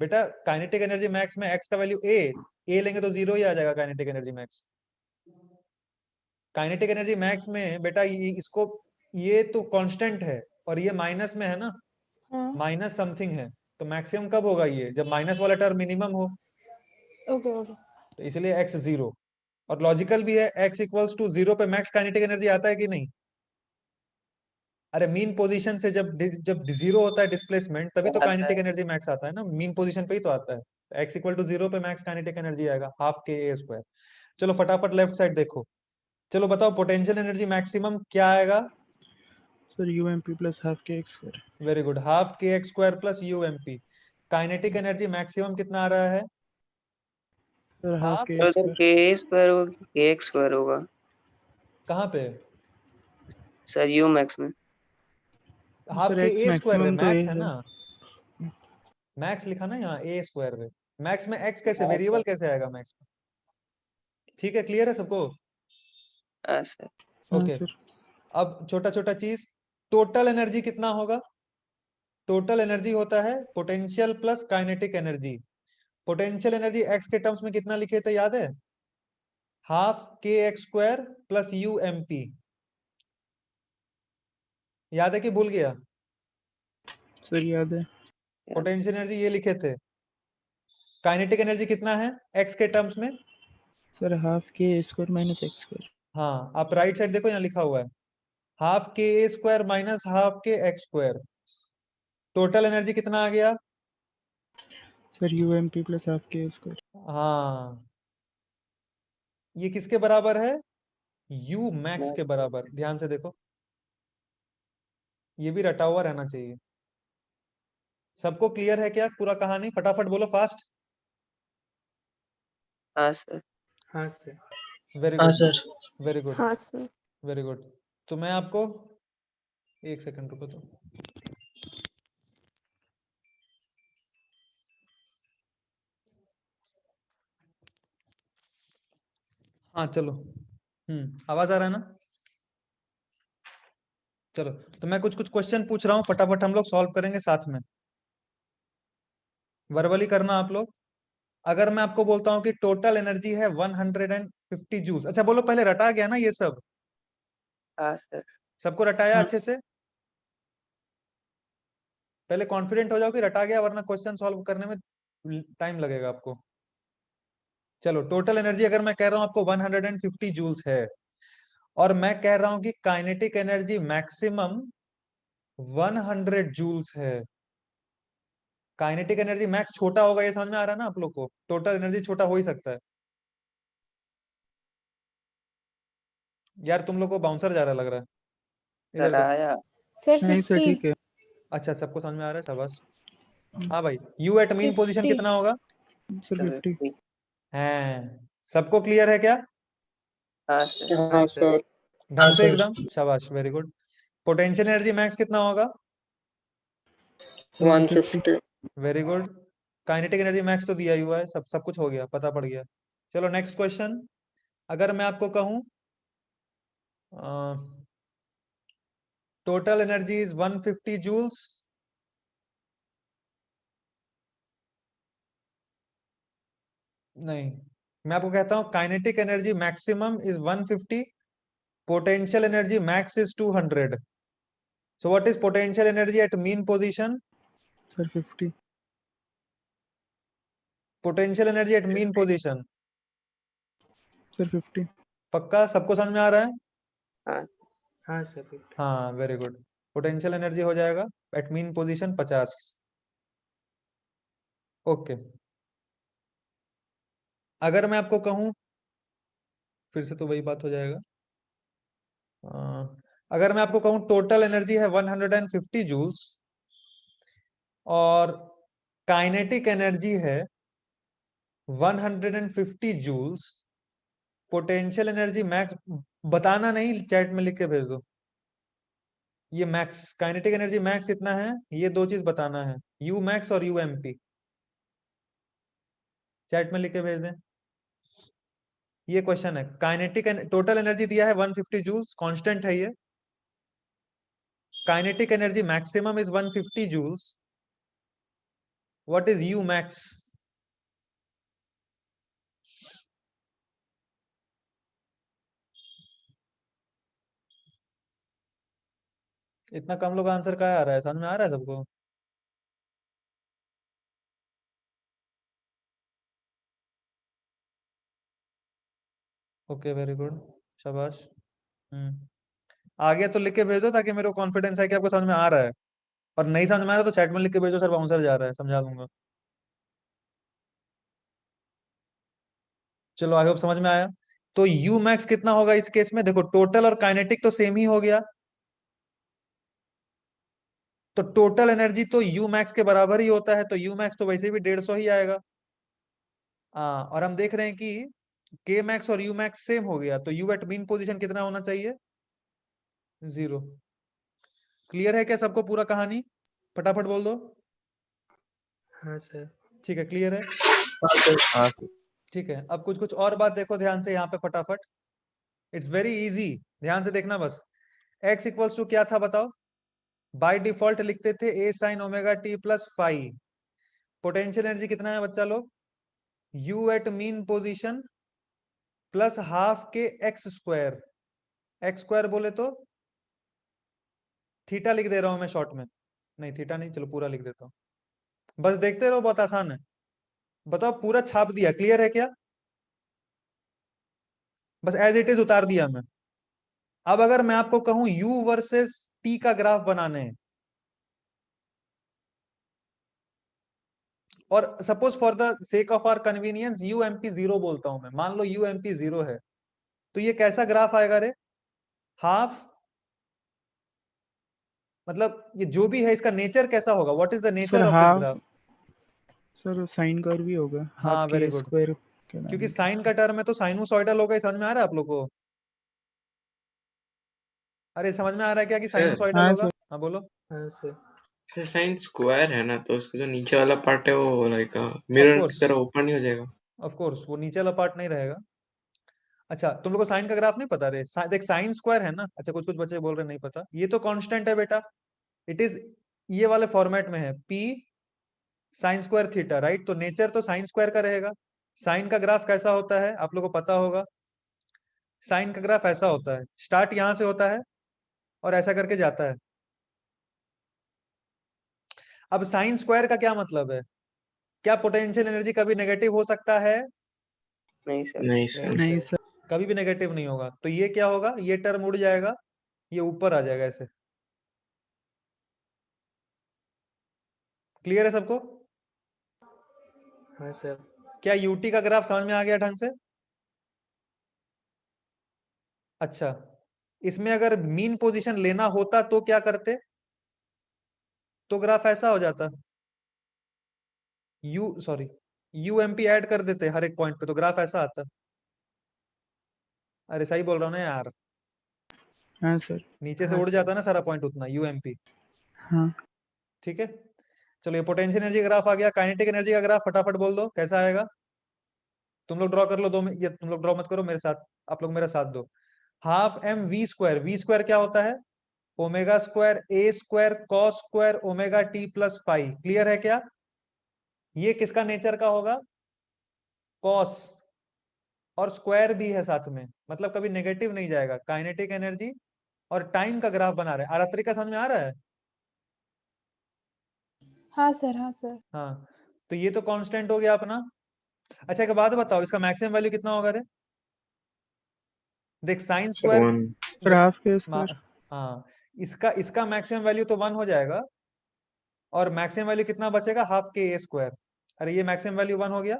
बेटा, काइनेटिक एनर्जी मैक्स में x का वैल्यू a लेंगे तो 0 ही आ जाएगा. Kinetic energy max, kinetic energy max में बेटा इसको, ये तो कांस्टेंट है और ये माइनस में है ना, हाँ माइनस समथिंग है. तो मैक्सिमम कब होगा? ये जब माइनस वाला टर्म मिनिमम हो. Okay okay. तो इसलिए x 0. और लॉजिकल भी है, x इक्वल्स टू 0 पे मैक्स काइनेटिक एनर्जी आता है कि नहीं? अरे मीन पोजीशन से जब जब 0 होता है डिस्प्लेसमेंट, तभी तो आता काइनेटिक है. एनर्जी मैक्स आता है ना. मीन पोजीशन पे ही तो आता है. x इक्वल टू 0 पे मैक्स काइनेटिक एनर्जी आएगा हाफ के ए स्क्वायर. चलो फटाफट लेफ्ट साइड देखो. चलो बताओ पोटेंशियल एनर्जी मैक्सिमम क्या आएगा? Sir UMP plus half k x square. Very good, half k x square plus UMP. Kinetic energy maximum कितना आ रहा है? Sir half half. के तो एक्स स्क्वायर. के स्क्वायर होगा कि के एक्स स्क्वायर होगा? कहाँ पे? सर यू मैक्स में. हाफ सर के एक्स ए स्क्वायर पे मैक्सिमम तो मैक्स ए है है. ना. मैक्स लिखा ना यहाँ ए स्क्वायर पे. मैक्स में एक्स कैसे, वेरिएबल कैसे आएगा मैक्स में? ठीक है, क्लियर है सबको? हाँ सर. हाँ ओके. सर. अब छोटा छोटा चीज, टोटल एनर्जी कितना होगा? टोटल एनर्जी होता है potential plus kinetic energy. Potential energy x के टर्म्स में कितना लिखे थे, याद है? Half k x square plus U M P. याद है कि भूल गया? सर याद है। पोटेंशियल एनर्जी ये लिखे थे। काइनेटिक एनर्जी कितना है एक्स के टर्म्स में? Sir half k square minus x square. हाँ, आप राइट साइड देखो, यहाँ लिखा हुआ है हाफ के ए square minus half k x square. Total energy कितना आ गया? Sir U M P plus half k square. हाँ, ये किसके बराबर है? यू मैक्स के बराबर। ध्यान से देखो, ये भी रटा हुआ रहना चाहिए। सबको क्लियर है क्या पूरा कहानी? फटाफट बोलो, फास्ट। हाँ सर। हाँ सर। वेरी हाँ गुड, सर। वेरी गुड, हाँ सर। Very good. तो मैं आपको एक सेकंड रुको तो। हाँ चलो, आवाज आ रहा है ना? चलो, तो मैं कुछ कुछ क्वेश्चन पूछ रहा हूँ, फटाफट हम लोग सॉल्व करेंगे साथ में। वर्बली करना आप लोग। अगर मैं आपको बोलता हूँ कि टोटल एनर्जी है 150 जूल्स, अच्छा बोलो, पहले रटा गया ना ये सब? हाँ सर। सबको रटाया हाँ। अच्छे से? पहले कॉन्फिडेंट हो जाओ कि रटा गया, वरना क्वेश्चन सॉल्व करने में टाइम लगेगा आपको। चलो, टोटल एनर्जी अगर मैं कह रहा हूं आपको 150 जूल्स है, और मैं कह रहा हूं कि काइनेटिक एनर्जी मैक्सिमम 100 जूल्स है। काइनेटिक एनर्जी मैक्स छोटा होगा, ये समझ में आ रहा है ना आप लोग को? टोटल एनर्जी छोटा हो ही सकता है। यार तुम लोग को बाउंसर जा रहा लग रहा है, इधर सर देखो। आया। सर नहीं सर 50। ठीक है। अच्छा, सबको समझ में आ रहा है, शाबाश। हाँ भाई, यू एट मीन पोजीशन 50। कितना होगा? Sir sir 50। 50। हैं, सबको क्लियर है क्या? हाँ सर। हाँ सर। ढंग हाँ से सर। एकदम, शाबाश, very good. Potential energy max कितना होगा? 150। Very good. Kinetic energy max तो दिया ही हुआ है, सब सब कुछ हो गया, पता पड़ गया। चलो नेक्स्ट क्वेश्चन। अगर मैं आपको कहूं टोटल एनर्जी इज 150 जूल्स, नहीं, मैं आपको कहता हूं kinetic energy maximum is 150, potential energy max is 200। So what is potential energy eight mean position? Sir 50। Potential energy eight mean position. Sir 50। पक्का सबको समझ में आ रहा है? हाँ। हाँ सर। 50। हाँ, वेरी गुड। पोटेंशियल एनर्जी हो जाएगा एट मीन पोजीशन 50। ओके, अगर मैं आपको कहूं, फिर से तो वही बात हो जाएगा। अगर मैं आपको कहूं टोटल एनर्जी है 150 जूल्स, और काइनेटिक एनर्जी है 150 जूल्स, पोटेंशियल एनर्जी मैक्स, बताना नहीं, चैट में लिख के भेज दो। ये मैक्स, काइनेटिक एनर्जी मैक्स इतना है, ये दो चीज बताना है, यू मैक्स और यू एम पी। चैट में लिख के भेज दें। ये क्वेश्चन है, काइनेटिक टोटल एनर्जी दिया है 150 जूल्स, कांस्टेंट है ये। Kinetic energy maximum is 150 joules, what is U max? इतना कम लोग आंसर क्या आ रहा है, समझ में आ रहा है सबको? ओके, वेरी गुड, शाबाश। आ गया तो लिख के भेजो, ताकि मेरे को कॉन्फिडेंस है कि आपको समझ में आ रहा है। और नहीं समझ में आ रहा तो चैट में लिख के भेजो, सर बाउंसर जा रहा है, समझा दूंगा। चलो, आई होप समझ में आया। तो यू मैक्स कितना होगा इस केस में? देखो, टोटल और काइनेटिक तो सेम ही हो गया, तो टोटल एनर्जी तो यू मैक्स के बराबर ही होता है, तो यू मैक्स तो वैसे भी 150 ही आएगा। और हम देख रहे हैं कि के मैक्स और यू मैक्स सेम हो गया, तो यू एट मीन पोजीशन कितना होना चाहिए? 0। क्लियर है क्या सबको पूरा कहानी? फटाफट बोल दो। हाँ सर। ठीक है, क्लियर है। हाँ सर। हाँ सर। ठीक है, अब कुछ कुछ और बात देखो ध्यान से यहाँ पे फटाफट। इट्स वेरी इजी, ध्यान से देखना बस। x इक्वल्स टू क्या था बताओ? बाय डिफॉल्ट लिखते थे a sin omega t plus five. Potential energy कितना है बच्चा लोग? u at mean position plus half k x square. X square बोले तो थीटा लिख दे रहा हूं मैं शॉर्ट में, नहीं थीटा नहीं, चलो पूरा लिख देता हूँ, बस देखते रहो, बहुत आसान है। बताओ, पूरा छाप दिया, क्लियर है क्या? बस एज इट इज उतार दिया मैं। अब अगर मैं आपको कहूं u वर्सेस t का ग्राफ बनाने हैं, और suppose for the sake of our convenience UMP 0 बोलता हूं मैं, मान लो UMP 0 है, तो ये कैसा ग्राफ आएगा रे? हाफ, मतलब ये जो भी है इसका नेचर कैसा होगा? What is the sir nature of this half, graph? Sir sine curve ही होगा, हाफ हाँ वेरी के गुड, स्क्वायर क्योंकि साइन का टर्म है तो साइनोसॉइडल होगा, ये समझ में आ रहा है आप लोग को? अरे समझ में आ रहा है क्या कि सर साइनोसॉइडल हाँ होगा? सर। हाँ बोलो। हाँ सर। सर साइन स्क्वायर है ना, तो उसका जो नीचे वाला पार्ट है वो लाइक ऑफ मिरर की कोर्स, तरह ओपन नहीं हो जाएगा? ऑफ कोर्स वो नीचे वाला पार्ट नहीं रहेगा। अच्छा तुम लोग को साइन का ग्राफ नहीं पता रे? देख साइन स्क्वायर है ना, अच्छा कुछ कुछ बच्चे बोल रहे नहीं पता, ये तो कांस्टेंट है बेटा, इट इज ये वाले फॉर्मेट में है, p sine square theta, right? तो नेचर तो साइन स्क्वायर का रहेगा। साइन का ग्राफ कैसा होता है आप लोग को पता होगा? साइन का ग्राफ ऐसा होता है, स्टार्ट यहां से होता है और ऐसा करके जाता है। अब साइन स्क्वायर का क्या मतलब है? क्या पोटेंशियल एनर्जी कभी नेगेटिव हो सकता है? नहीं सर। नहीं सर। नहीं सर। कभी भी नेगेटिव नहीं होगा। तो ये क्या होगा? ये टर्म उड़ जाएगा, ये ऊपर आ जाएगा ऐसे। क्लियर है सबको? हाँ सर। क्या यूटी का ग्राफ समझ में आ गया ढंग से? अच्छा, इसमें अगर मीन पोजीशन लेना होता तो क्या करते? तो ग्राफ ऐसा हो जाता, यूएमपी ऐड कर देते हर एक पॉइंट पे, तो ग्राफ ऐसा आता। अरे सही बोल रहा हूँ ना यार? हाँ सर। नीचे से हाँ उड़ सर। जाता ना सारा पॉइंट उतना, यूएमपी। हाँ ठीक है, चलो ये पोटेंशियल एनर्जी ग्राफ आ गया। काइनेटिक एनर्जी का ग्राफ फटाफट बोल दो कैसा आएगा? तुम लोग ड्रॉ कर लो, ये तुम लोग ड्रॉ मत करो, मेरे साथ आप लोग मेरा साथ दो। Half m v square, v square क्या होता है? ओमेगा स्क्वायर ए square cos square omega T plus five. Clear है क्या? ये किसका नेचर का होगा? कॉस, और स्क्वायर भी है साथ में, मतलब कभी नेगेटिव नहीं जाएगा। काइनेटिक एनर्जी और टाइम का ग्राफ बना रहे हैं। आरत्री का समझ में आ रहा है? हाँ सर, हाँ सर। हाँ, तो ये तो कांस्टेंट हो गया अपना। अच्छा एक बात बताओ, इसका मैक्सिमम वैल्यू कितना होगा रे? देख sine sir square, 1। Sir half k square. हाँ, इसका इसका मैक्सिमम वैल्यू तो 1 हो जाएगा, और मैक्सिमम वैल्यू कितना बचेगा? हाफ के ए स्क्वायर। अरे ये मैक्सिमम वैल्यू 1 हो गया,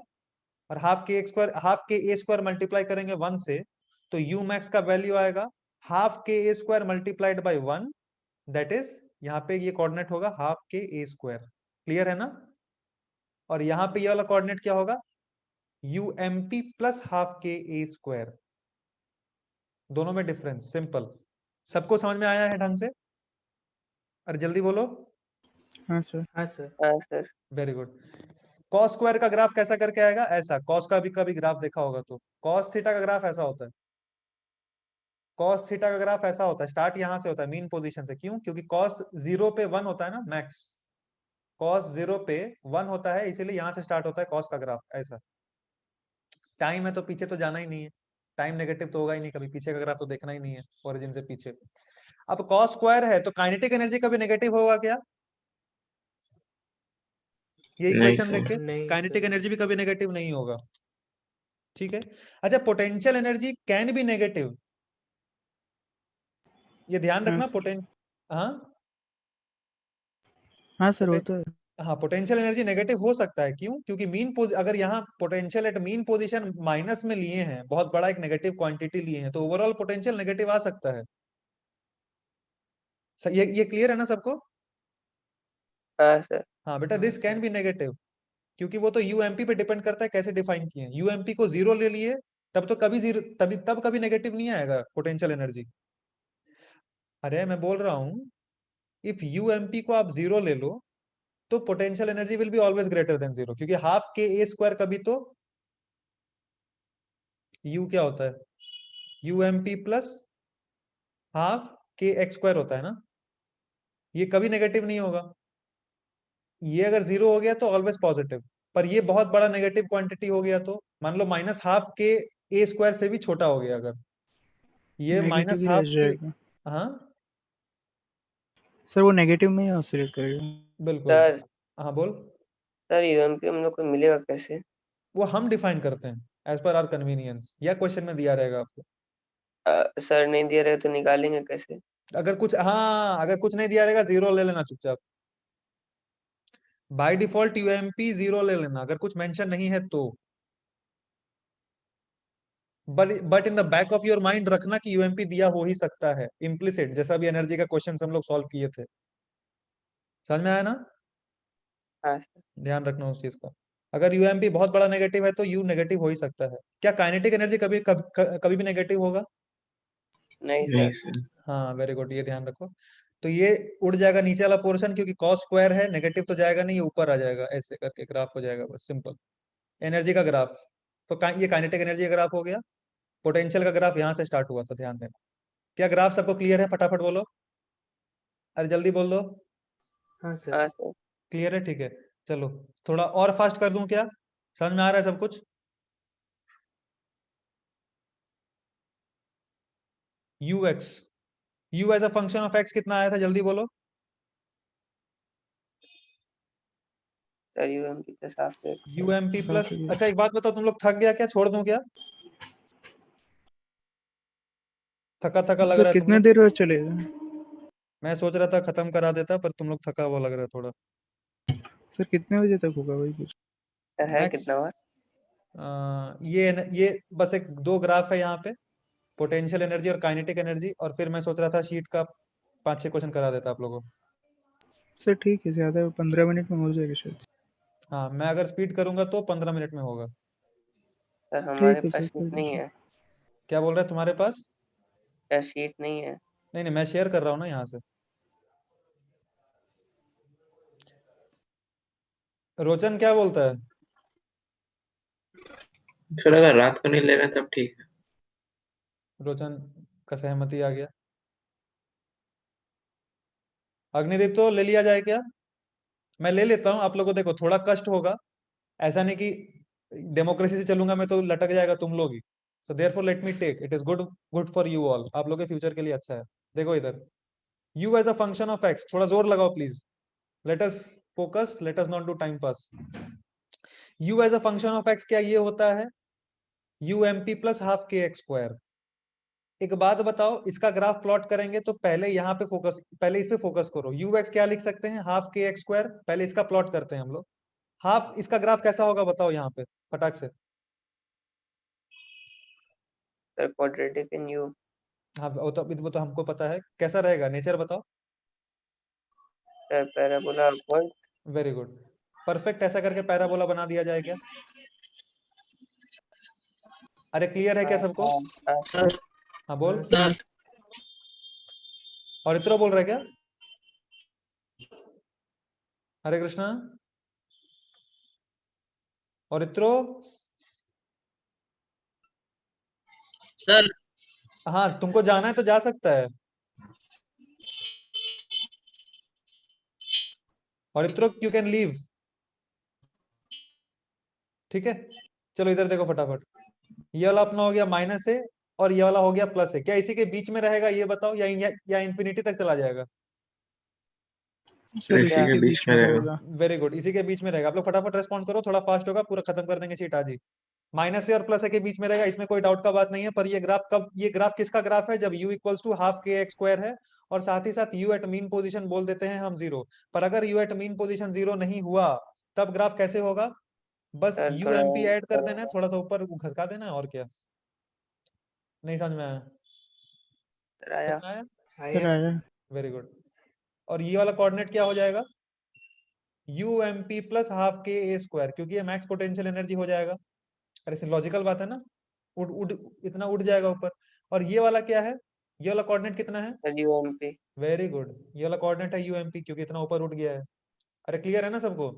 और half k square, half k ए स्क्वायर मल्टीप्लाई करेंगे 1 से, तो यू मैक्स का वैल्यू आएगा half k A square multiplied by 1, that is यहाँ पे ये कोऑर्डिनेट होगा हाफ के ए स्क्वायर। क्लियर है ना? और यहाँ पे ये वाला कोऑर्डिनेट क्या होगा? UMP प्लस हाफ के ए स्क्वायर। दोनों में डिफरेंस सिंपल। सबको समझ में आया है ढंग से? अरे जल्दी बोलो। हाँ सर। हाँ सर। हाँ sir. Very good. Cos square का ग्राफ कैसा करके आएगा? ऐसा। कॉस का भी कभी ग्राफ देखा होगा तो, कॉस थीटा का ग्राफ ऐसा होता है। कॉस थीटा का ग्राफ ऐसा होता है, स्टार्ट यहां से होता है मीन पोजीशन से। क्यों? क्योंकि कॉस 0 पे 1 होता है ना मैक्स, कॉस 0 पे 1 होता है, इसीलिए यहां से स्टार्ट होता है कॉस का ग्राफ ऐसा। टाइम है तो पीछे तो जाना ही नहीं है, टाइम नेगेटिव तो होगा ही नहीं कभी, पीछे का ग्राफ तो देखना ही नहीं है ओरिजिन से पीछे। अब कॉस स्क्वायर है तो काइनेटिक एनर्जी कभी नेगेटिव होगा क्या? ये नहीं इक्वेशन देख सर। के नहीं काइनेटिक सर। एनर्जी भी कभी नेगेटिव नहीं होगा। ठीक है। अच्छा, potential energy can be negative, ये ध्यान हाँ रखना। सर। हाँ, हाँ सर पोटें होता है। हाँ, पोटेंशियल एनर्जी नेगेटिव हो सकता है। क्यों? क्योंकि अगर यहाँ potential at mean position minus में लिए हैं, बहुत बड़ा एक नेगेटिव क्वांटिटी लिए हैं, तो ओवरऑल पोटेंशियल नेगेटिव आ सकता है। ये क्लियर है ना सबको? हाँ सर। हाँ बेटा, हाँ this can sir. Be negative, क्योंकि वो तो यूएमपी पे डिपेंड करता है कैसे डिफाइन किए हैं। यूएमपी को 0 ले लिए तब तो कभी जीरो, तब कभी नेगेटिव नहीं आएगा पोटेंशियल एनर्जी। अरे मैं बोल रहा हूँ, इफ यूएमपी को आप 0 ले लो तो potential energy will be always greater than 0, क्योंकि हाफ के ए स्क्वायर कभी तो यू क्या होता है? UMP plus half k x square होता है ना, ये कभी नेगेटिव नहीं होगा। ये अगर 0 हो गया तो ऑलवेज पॉजिटिव, पर ये बहुत बड़ा नेगेटिव क्वांटिटी हो गया तो मान लो माइनस हाफ के ए स्क्वायर से भी छोटा हो गया, अगर ये नेगेटिव माइनस ही हाफ रह के, जाएगा। हाँ सर वो नेगेटिव में ही ऑसिलेट करेगा। बिल्कुल। सर हाँ बोल। सर यूएमपी हम लोग को मिलेगा कैसे? वो हम डिफाइन करते हैं एज पर आर कन्वीनियंस, या क्वेश्चन में दिया रहेगा आपको। सर नहीं दिया रहे तो निकालेंगे कैसे? अगर कुछ, हाँ अगर कुछ नहीं दिया रहेगा जीरो ले लेना चुपचाप। बाय डिफॉल्ट यूएमपी जीरो ले लेना अगर कुछ मेंशन नहीं है तो। But in the back of your mind रखना कि यूएमपी दिया हो ही सकता है इम्प्लिसिट, जैसा भी एनर्जी का क्वेश्चन हम लोग सॉल्व किए थे। समझ में आया ना? हाँ सर। ध्यान रखना उस चीज का। अगर यूएमपी बहुत बड़ा नेगेटिव है तो यू नेगेटिव हो ही सकता है। क्या काइनेटिक एनर्जी कभी भी नेगेटिव होगा? नहीं नहीं सर। सर। हाँ वेरी गुड, ये ध्यान रखो। तो ये उड़ जाएगा नीचे वाला पोर्शन, क्योंकि कॉस स्क्वायर है, नेगेटिव तो जाएगा नहीं, ये ऊपर आ जाएगा, ऐसे करके ग्राफ हो जाएगा, बस सिंपल। एनर्जी का ग्राफ, तो ये काइनेटिक एनर्जी का ग्राफ हो गया। पोटेंशियल का ग्राफ यहाँ से स्टार्ट हुआ था, ध्यान देना। क्या ग्राफ सबको क्लियर है? फटाफट बोलो, अरे जल्दी बोल दो। हाँ सर। हाँ सर। क्लियर है, ठीक है। चलो थोड़ा और फास्ट कर दूं क्या? समझ में आ रहा है सब कुछ? U x, u as a function of x कितना आया था, जल्दी बोलो। Sir UMP plus half k UMP plus, Okay. अच्छा एक बात बताओ, तुम लोग थक गया क्या? छोड़ दूं क्या? थका थका लग सर रहा है तुम कितने लोग। देर बाद चलेगा? मैं सोच रहा था खत्म करा देता, पर तुम लोग थका हुआ लग रहा है थोड़ा। सर कितने बजे तक होगा वही कुछ? सर है मैक्स कितना बार? ये बस एक दो ग्राफ है यहाँ पे, पोटेंशियल एनर्जी और काइनेटिक एनर्जी, और फिर मैं सोच रहा था शीट का 5-6 क्वेश्चन करा देता आप लोगों को। सर ठीक है, ज़्यादा 15 मिनट में हो जाएगा शायद। हाँ मैं अगर स्पीड करूंगा तो 15 मिनट में होगा। सर हमारे ठीक है पास सर, शीट कोई नहीं नहीं। है। क्या बोल रहे हैं तुम्हारे पास? सर शीट नहीं है। नहीं नहीं, मैं शेयर कर रहा हूँ ना यहाँ से। रोचन क्या बोलता है? सर अगर रात को नहीं ले रहे तब ठीक है। रोचन का सहमति आ गया। अग्निदीप तो ले लिया जाए क्या? मैं ले लेता हूँ, आप लोगों को देखो थोड़ा कष्ट होगा, ऐसा नहीं कि डेमोक्रेसी से चलूंगा मैं तो लटक जाएगा तुम लोग ही। So therefore let me take, it is good, good for you all, आप लोग के फ्यूचर के लिए अच्छा है। देखो इधर, u as a function of x, थोड़ा जोर लगाओ please, let us focus, let us not do time pass. u as a function of x क्या ये होता है? ump plus half k x square. एक बात बताओ, इसका ग्राफ प्लॉट करेंगे तो पहले यहाँ पे फोकस, पहले इस पे फोकस करो। ux क्या लिख सकते हैं? Half k x square. पहले इसका प्लॉट करते हैं हम लोग। हाफ, इसका ग्राफ कैसा होगा बताओ यहाँ पे फटाक से। Sir quadratic in you. हाँ वो तो हमको पता है कैसा रहेगा, नेचर बताओ। Sir parabola upward. Very good, perfect. ऐसा करके पैराबोला बना दिया जाए क्या? अरे क्लियर है क्या सबको? हाँ हाँ सर हाँ बोल। हाँ सर। सर और इतना बोल रहे क्या? हरे कृष्णा। और इत्रो। सर हाँ तुमको जाना है तो जा सकता है। और इत्रो यू कैन लीव। ठीक है, चलो इधर देखो फटाफट। ये वाला अपना हो गया माइनस है, और ये वाला हो गया प्लस है। क्या इसी के बीच में रहेगा ये बताओ, या इन्फिनिटी तक चला जाएगा? सर इसी इसी के के बीच बीच में में रहेगा। रहेगा। वेरी गुड, इसी के बीच में रहेगा। आप लोग फटाफट रेस्पॉन्ड करो, थोड़ा फास्ट होगा, पूरा खत्म कर देंगे शीट आज ही। माइनस से और प्लस के बीच में रहेगा, इसमें कोई डाउट का बात नहीं है। पर ये ग्राफ किसका ग्राफ है? जब u equals to half k x square है, और साथ ही साथ u एट मीन पोजीशन बोल देते हैं हम जीरो। पर अगर u at mean position zero नहीं हुआ, तब ग्राफ कैसे होगा? बस सर थोड़ा ump ऐड कर देना है, थोड़ा सा ऊपर घसका देना है, और क्या। नहीं समझ में आया? सर आया। समझ में आया? सर आया आया। Very good. और ये वाला कोऑर्डिनेट क्या हो जाएगा? ump प्लस हाफ के ए स्क्वायर, क्योंकि ये मैक्स पोटेंशियल एनर्जी हो जाएगा। अरे लॉजिकल बात है ना, उड़ उड़ इतना उड़ जाएगा ऊपर। और ये वाला क्या है? ये वाला कोऑर्डिनेट कितना है? Sir UMP. वेरी गुड, ये वाला कोऑर्डिनेट है यूएमपी, क्योंकि इतना ऊपर उठ गया है। अरे क्लियर है ना सबको?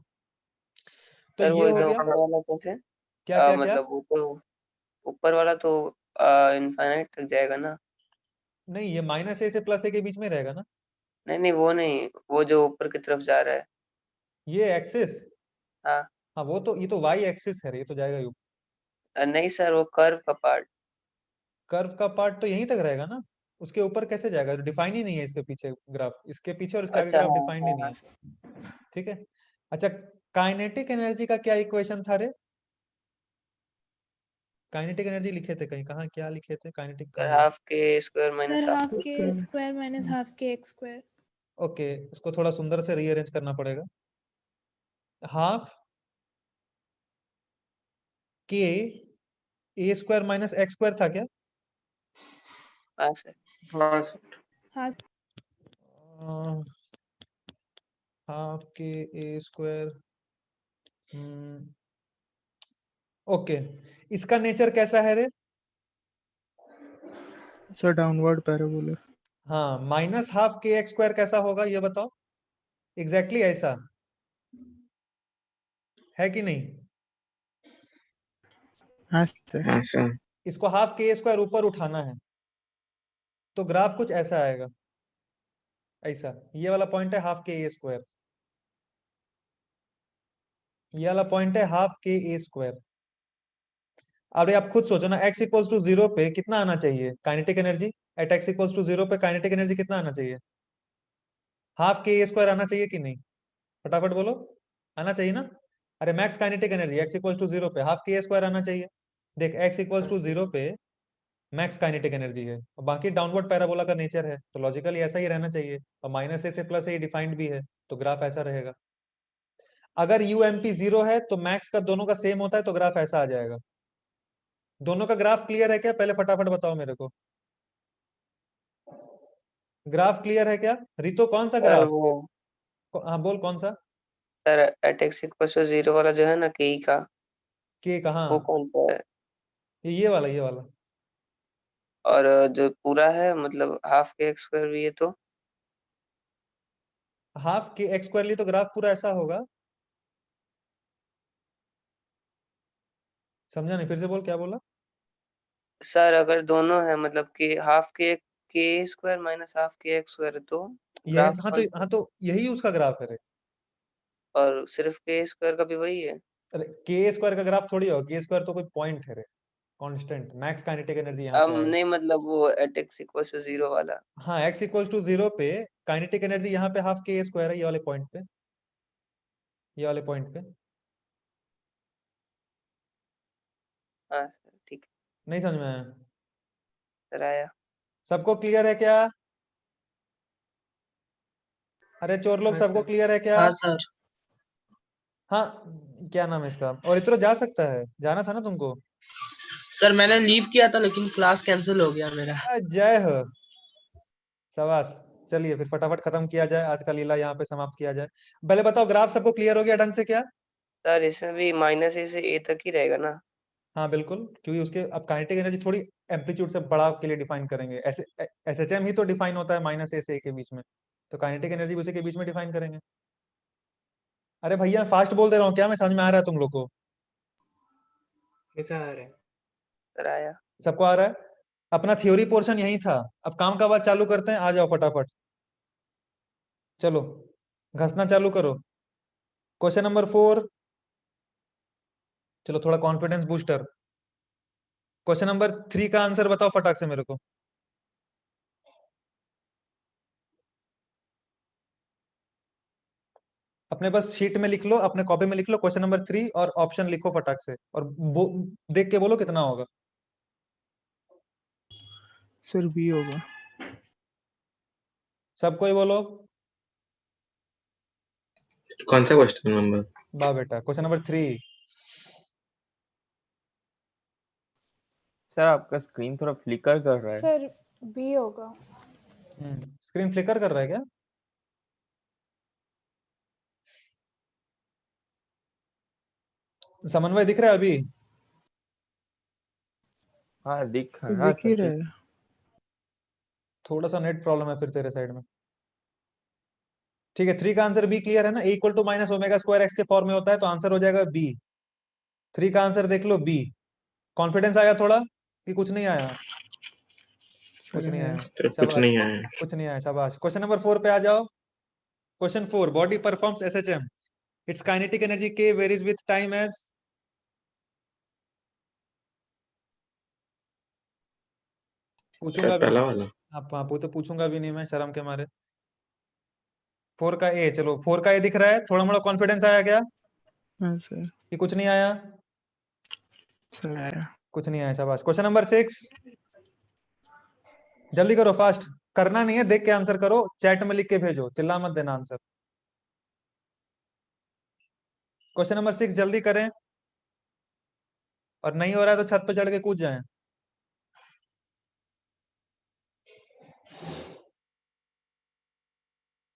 तो सर वो ये हो इधर गया। ऊपर वाला कैसे? क्या क्या क्या? मतलब वो तो ऊपर वाला तो इनफाइनाइट तक जाएगा ना? नहीं, ये माइनस ए से प्लस ए के बीच में रहेगा ना। नहीं नहीं वो नहीं, वो जो ऊपर की तरफ जा रहा है। ये एक्सिस, हाँ। हाँ वो तो, ये तो वाई एक्सिस है, ये तो जाएगा ही ऊपर। नहीं सर वो कर्व का पार्ट। कर्व का पार्ट तो यहीं तक रहेगा ना, उसके ऊपर कैसे जाएगा? डिफाइन ही नहीं है इसके पीछे ग्राफ, इसके पीछे और इसके आगे अच्छा ग्राफ हाँ डिफाइंड ही हाँ नहीं हाँ है। ठीक है। अच्छा, काइनेटिक एनर्जी का क्या इक्वेशन था रे? काइनेटिक एनर्जी लिखे थे कहीं, कहाँ क्या लिखे थे? काइनेटिक सर कहाँ है? Half k square minus sir half half के के square minus half k x square. Okay, इसको थोड़ा सुंदर से रीअरेंज करना पड़ेगा। हाफ के ए स्क्वायर माइनस एक्स स्क्वायर था क्या? हाँ सर हाँ सर। हाँ हाफ के ए स्क्वायर। ओके, इसका नेचर कैसा है रे? Sir downward parabola. हाँ, minus half k x square कैसा होगा ये बताओ? एग्जैक्टली ऐसा है कि नहीं? हाँ सर। हाँ सर। इसको हाफ के स्क्वायर ऊपर उठाना है तो ग्राफ कुछ ऐसा आएगा, ऐसा। ये वाला पॉइंट है हाफ के स्क्वायर, ये वाला पॉइंट है हाफ के स्क्वायर। अब आप खुद सोचो ना, x इक्वल्स टू 0 पे कितना आना चाहिए kinetic energy? At x equals to 0 पे काइनेटिक एनर्जी कितना आना चाहिए? हाफ के स्क्वायर आना चाहिए कि नहीं? फटाफट बोलो, आना चाहिए ना? अरे max kinetic energy x equals to 0 पे हाफ के स्क्वायर आना चाहिए। देख, x इक्वल्स टू 0 पे मैक्स काइनेटिक एनर्जी है और बाकी डाउनवर्ड पैराबोला का नेचर है, तो लॉजिकली ऐसा ही रहना चाहिए। और माइनस ए से प्लस ए डिफाइंड भी है, तो ग्राफ ऐसा रहेगा। अगर यूएमपी 0 है तो मैक्स का दोनों का सेम होता है, तो ग्राफ ऐसा आ जाएगा। दोनों का ग्राफ क्लियर है क्या? पहले फटाफट बताओ मेरे को, ग्राफ क्लियर है क्या? रितो कौन सा सर ग्राफ? वो हाँ बोल, कौन सा? Sir at x equals to 0 वाला जो है ना के का, के कहाँ? वो कौन सा है? ये वाला, ये वाला। और जो पूरा है मतलब हाफ के एक्स स्क्वायर भी है तो हाफ के एक्स स्क्वायर लिए तो ग्राफ पूरा ऐसा होगा। समझा नहीं, फिर से बोल, क्या बोला? सर अगर दोनों है मतलब कि half k square minus half k x square तो ये ग्राफ हाँ कौन तो, सा हाँ तो यही उसका ग्राफ है रे। और सिर्फ के स्क्वायर का भी वही है? अरे के स्क्वायर का ग्राफ थोड़ी होगा, के स्क्वायर तो कोई पॉइंट है रे, कांस्टेंट। मैक्स काइनेटिक एनर्जी यहाँ अब पे आएगा। नहीं मतलब वो एट एक्स इक्वल्स टू 0 वाला। हाँ, x इक्वल्स टू 0 पे काइनेटिक एनर्जी यहाँ पे हाफ के स्क्वायर है, ये वाले पॉइंट पे, ये वाले पॉइंट पे। हाँ सर ठीक नहीं समझ में आया? है सर आया। सबको क्लियर है क्या? अरे चोर लोग, हाँ सबको सर। क्लियर है क्या? हाँ सर। हाँ, क्या नाम है इसका? और इतना जा सकता है, जाना था ना तुमको। सर मैंने लीव किया था लेकिन क्लास कैंसिल हो गया मेरा। जय हो, शाबाश। चलिए फिर फटाफट खत्म किया जाए, आज का लीला यहाँ पे समाप्त किया जाए। पहले बताओ, ग्राफ सबको क्लियर हो गया ढंग से क्या? सर इसमें भी माइनस ए से ए तक ही रहेगा ना? हाँ बिल्कुल, क्योंकि उसके अब काइनेटिक एनर्जी थोड़ी एम्पलीट्यूड से बड़ा के लिए डिफाइन करेंगे। ऐसे एसएचएम ही तो डिफाइन होता है माइनस ए से ए के बीच में, तो काइनेटिक एनर्जी भी उसी के बीच में डिफाइन करेंगे। अरे भैया फास्ट बोल दे रहा हूँ क्या? मैं समझ में आ रहा है तुम लोग को? कैसा आ रहा है? सर आया। सबको आ रहा है? अपना थ्योरी पोर्शन यही था, अब काम का बात चालू करते हैं। आ जाओ फटाफट, चलो घसना चालू करो। क्वेश्चन नंबर 4, चलो थोड़ा कॉन्फिडेंस बूस्टर। क्वेश्चन नंबर 3 का आंसर बताओ फटाक से मेरे को। अपने बस शीट में लिख लो, अपने कॉपी में लिख लो क्वेश्चन नंबर 3 और ऑप्शन लिखो फटाक से, और देख के बोलो कितना होगा। सर बी होगा। सब कोई बोलो। कौन सा क्वेश्चन नंबर? वाह बेटा, क्वेश्चन नंबर 3। सर आपका स्क्रीन थोड़ा फ्लिकर कर रहा है। सर बी होगा। स्क्रीन फ्लिकर कर रहा है क्या? समन्वय दिख रहा है अभी? हाँ दिख तो हाँ दिख ही सर रहा दिख। है। थोड़ा सा नेट प्रॉब्लम है फिर तेरे साइड में। ठीक है, 3 का आंसर बी क्लियर है ना? A equal to minus omega square x के फॉर्म में होता है, तो आंसर हो जाएगा बी। 3 का आंसर देख लो, बी। कॉन्फिडेंस आया थोड़ा कि कुछ नहीं आया? कुछ सर नहीं है। आया, तो कुछ शाबाश। नहीं आया। कुछ नहीं आया, शाबाश। क्वेश्चन नंबर 4 पे आ जाओ। Question 4, body performs SHM, its kinetic energy k varies with time as. Sir पूछूंगा भी, पहला वाला। आप वो तो पूछूंगा भी नहीं मैं शर्म के मारे। 4 का ए, चलो 4 का ए दिख रहा है, थोड़ा मोड़ा कॉन्फिडेंस आया क्या हाँ सर। कि कुछ नहीं आया? सर आया। कुछ नहीं आया, शाबाश। क्वेश्चन नंबर 6, जल्दी करो, फास्ट करना नहीं है, देख के आंसर करो, चैट में लिख के भेजो, चिल्ला मत देना आंसर। क्वेश्चन नंबर 6 जल्दी करें, और नहीं हो रहा है तो छत पे चढ़ के कूद जाएं।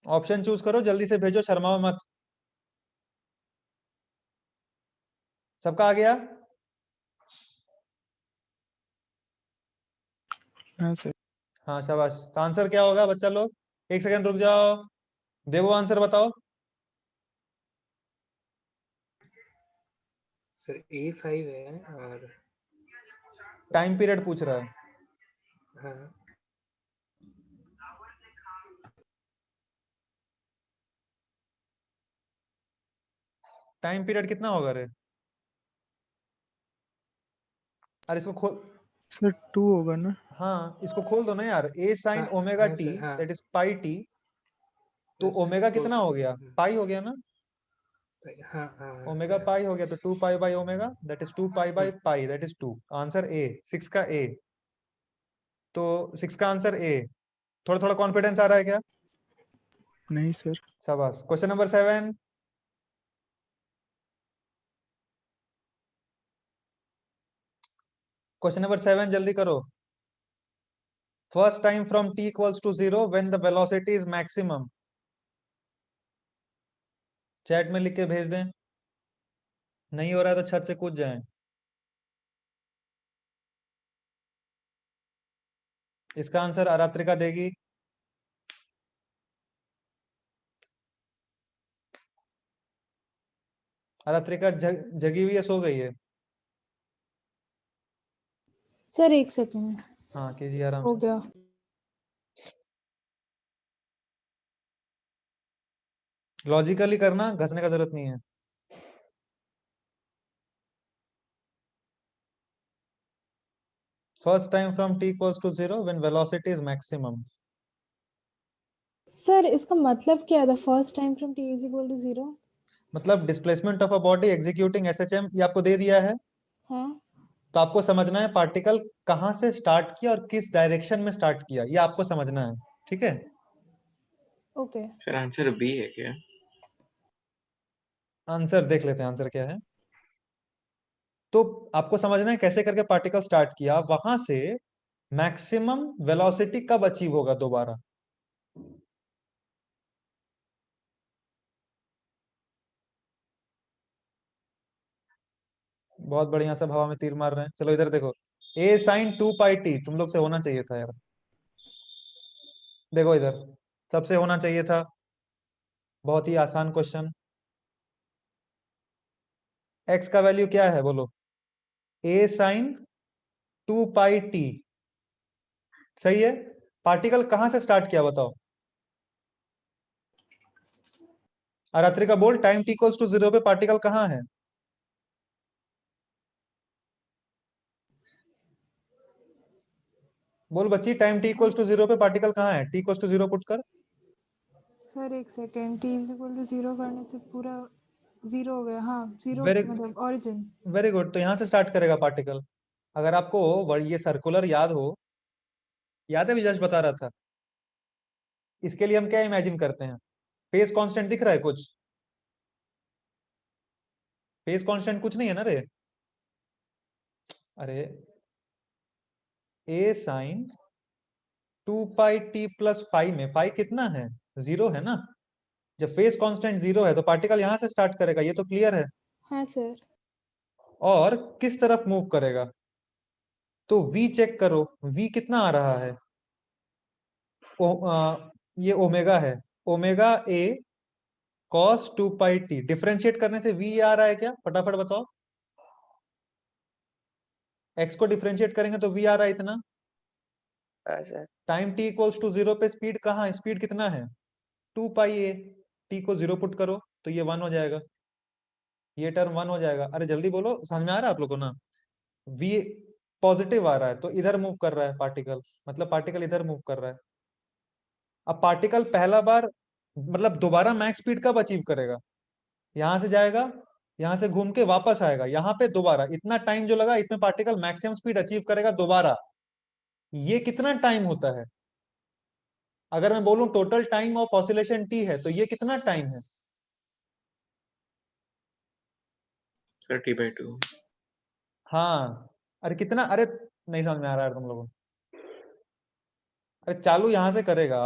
ऑप्शन चूज करो, जल्दी से भेजो, शर्माओ मत। सबका आ गया? हाँ सर। हाँ शाबाश। तो आंसर क्या होगा बच्चा लोग? एक सेकंड रुक जाओ, देवो आंसर बताओ। सर A5 है और टाइम पीरियड पूछ रहा है। हाँ टाइम पीरियड कितना होगा रे? अरे इसको खोल, सर 2 होगा ना? हाँ इसको खोल दो ना यार। ए साइन हाँ ओमेगा हाँ टी सर, हाँ दैट इज पाई टी, तो हाँ सर, ओमेगा खोल कितना हो गया? पाई हो गया ना? हाँ हाँ हाँ ओमेगा सर। पाई हो गया, तो 2 pi by omega that is 2 pi by pi that is 2। Answer A, 6 का ए। तो 6 का आंसर ए। थोड़ा थोड़ा कॉन्फिडेंस आ रहा है क्या? नहीं सर। शाबाश। क्वेश्चन नंबर 7, क्वेश्चन नंबर 7 जल्दी करो। First time from t equals to 0 when the velocity is maximum. Chat में लिख के भेज दें, नहीं हो रहा है तो छत से कूद जाएं। इसका आंसर आरात्रिका देगी। आरात्रिका जगी हुई है, सो गई है? सर एक सेकेंड, हाँ कीजिए आराम हो से। गया। लॉजिकली करना, घसने का जरूरत नहीं है। First time from t equals to 0 when velocity is maximum. Sir इसका मतलब क्या है? The first time from t is equal to 0। मतलब displacement of a body executing SHM, ये आपको दे दिया है। हाँ तो आपको समझना है पार्टिकल कहां से स्टार्ट किया और किस डायरेक्शन में स्टार्ट किया, ये आपको समझना है, ठीक है? ओके। सर आंसर बी है क्या? आंसर देख लेते हैं, आंसर क्या है। तो आपको समझना है कैसे करके पार्टिकल स्टार्ट किया, वहां से मैक्सिमम वेलोसिटी कब अचीव होगा दोबारा। बहुत बढ़िया, सब हवा में तीर मार रहे हैं। चलो इधर देखो, ए साइन 2 पाई टी, तुम लोग से होना चाहिए था यार। देखो इधर, सबसे होना चाहिए था। बहुत ही आसान क्वेश्चन। एक्स का वैल्यू क्या है बोलो? ए साइन 2 पाई टी, सही है। पार्टिकल कहां से स्टार्ट किया बताओ? आरात्रिका बोल, टाइम t इक्वल्स टू 0 पे पार्टिकल कहां है? बोल बच्ची, टाइम t इक्वल्स टू 0 पे पार्टिकल कहां है? t इक्वल्स टू 0 पुट कर। सर एक second, t is equal to 0 करने से पूरा 0 हो गया। हाँ 0 वेरी मतलब ओरिजिन। Very good. तो यहां से स्टार्ट करेगा पार्टिकल। अगर आपको ये सर्कुलर याद हो, याद है भी जस्ट बता रहा था, इसके लिए हम क्या इमेजिन करते हैं? फेस कांस्टेंट दिख रहा है कुछ? फेस कांस्टेंट कुछ नहीं है ना रे? अरे ए sign 2 pi T plus five में फाइव कितना है? 0 है ना? जब फेस कांस्टेंट 0 है तो पार्टिकल यहां से स्टार्ट करेगा, ये तो क्लियर है। हाँ सर। और किस तरफ मूव करेगा? तो v चेक करो, v कितना आ रहा है? ये ओमेगा है, omega a cos 2 pi T. Differentiate करने से v आ रहा है क्या? फटाफट बताओ। x को डिफरेंशिएट करेंगे तो v आ रहा है इतना। हाँ sir. Time t equals to 0 पे स्पीड कहाँ है? स्पीड कितना है? 2 पाई ए। t को 0 पुट करो तो ये 1 हो जाएगा, ये टर्म 1 हो जाएगा। अरे जल्दी बोलो, समझ में आ रहा है आप लोग को ना? v पॉजिटिव आ रहा है तो इधर मूव कर रहा है पार्टिकल, मतलब पार्टिकल इधर मूव कर रहा है। अब पार्टिकल पहला बार मतलब दोबारा मैक्स स्पीड कब अचीव करेगा? यहां से जाएगा, यहां से घूम के वापस आएगा, यहाँ पे दोबारा इतना टाइम जो लगा इसमें पार्टिकल मैक्सिमम स्पीड अचीव करेगा दोबारा। ये कितना टाइम होता है? अगर मैं बोलूं total time of oscillation T है तो ये कितना टाइम है? Sir T/2। हाँ, अरे कितना, अरे नहीं समझ में आ रहा है तुम लोगों को। अरे चालू यहां से करेगा,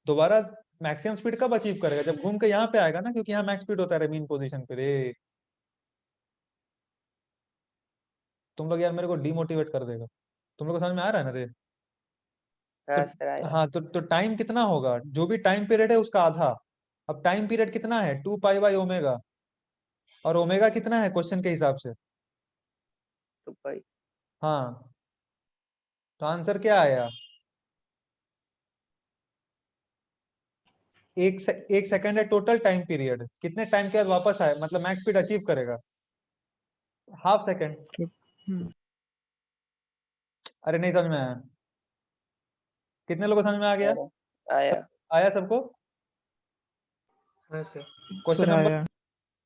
दोबारा मैक्सिमम स्पीड कब अचीव करेगा? जब घूम के यहाँ पे आएगा ना, क्योंकि यहाँ मैक्स स्पीड होता है मीन पोजीशन पे। रे तुम लोग यार मेरे को डिमोटिवेट कर देगा। तुम लोग को समझ में आ रहा है ना रे? हाँ सर आया। हाँ, तो टाइम कितना होगा? जो भी टाइम पीरियड है उसका आधा। अब टाइम पीरियड कितना है? 2 पाई/ओमेगा। और ओमेगा कितना है क्वेश्चन के हिसाब से? 2 पाई। हाँ, तो आंसर क्या आया? एक सेकंड है टोटल टाइम पीरियड, कितने टाइम के बाद वापस आए मतलब मैक्स स्पीड अचीव करेगा? Half second. हम्म, अरे नहीं समझ में आया? कितने लोगों को समझ में आ गया? आया। आया सबको? हाँ सर। क्वेश्चन सर नंबर, आया।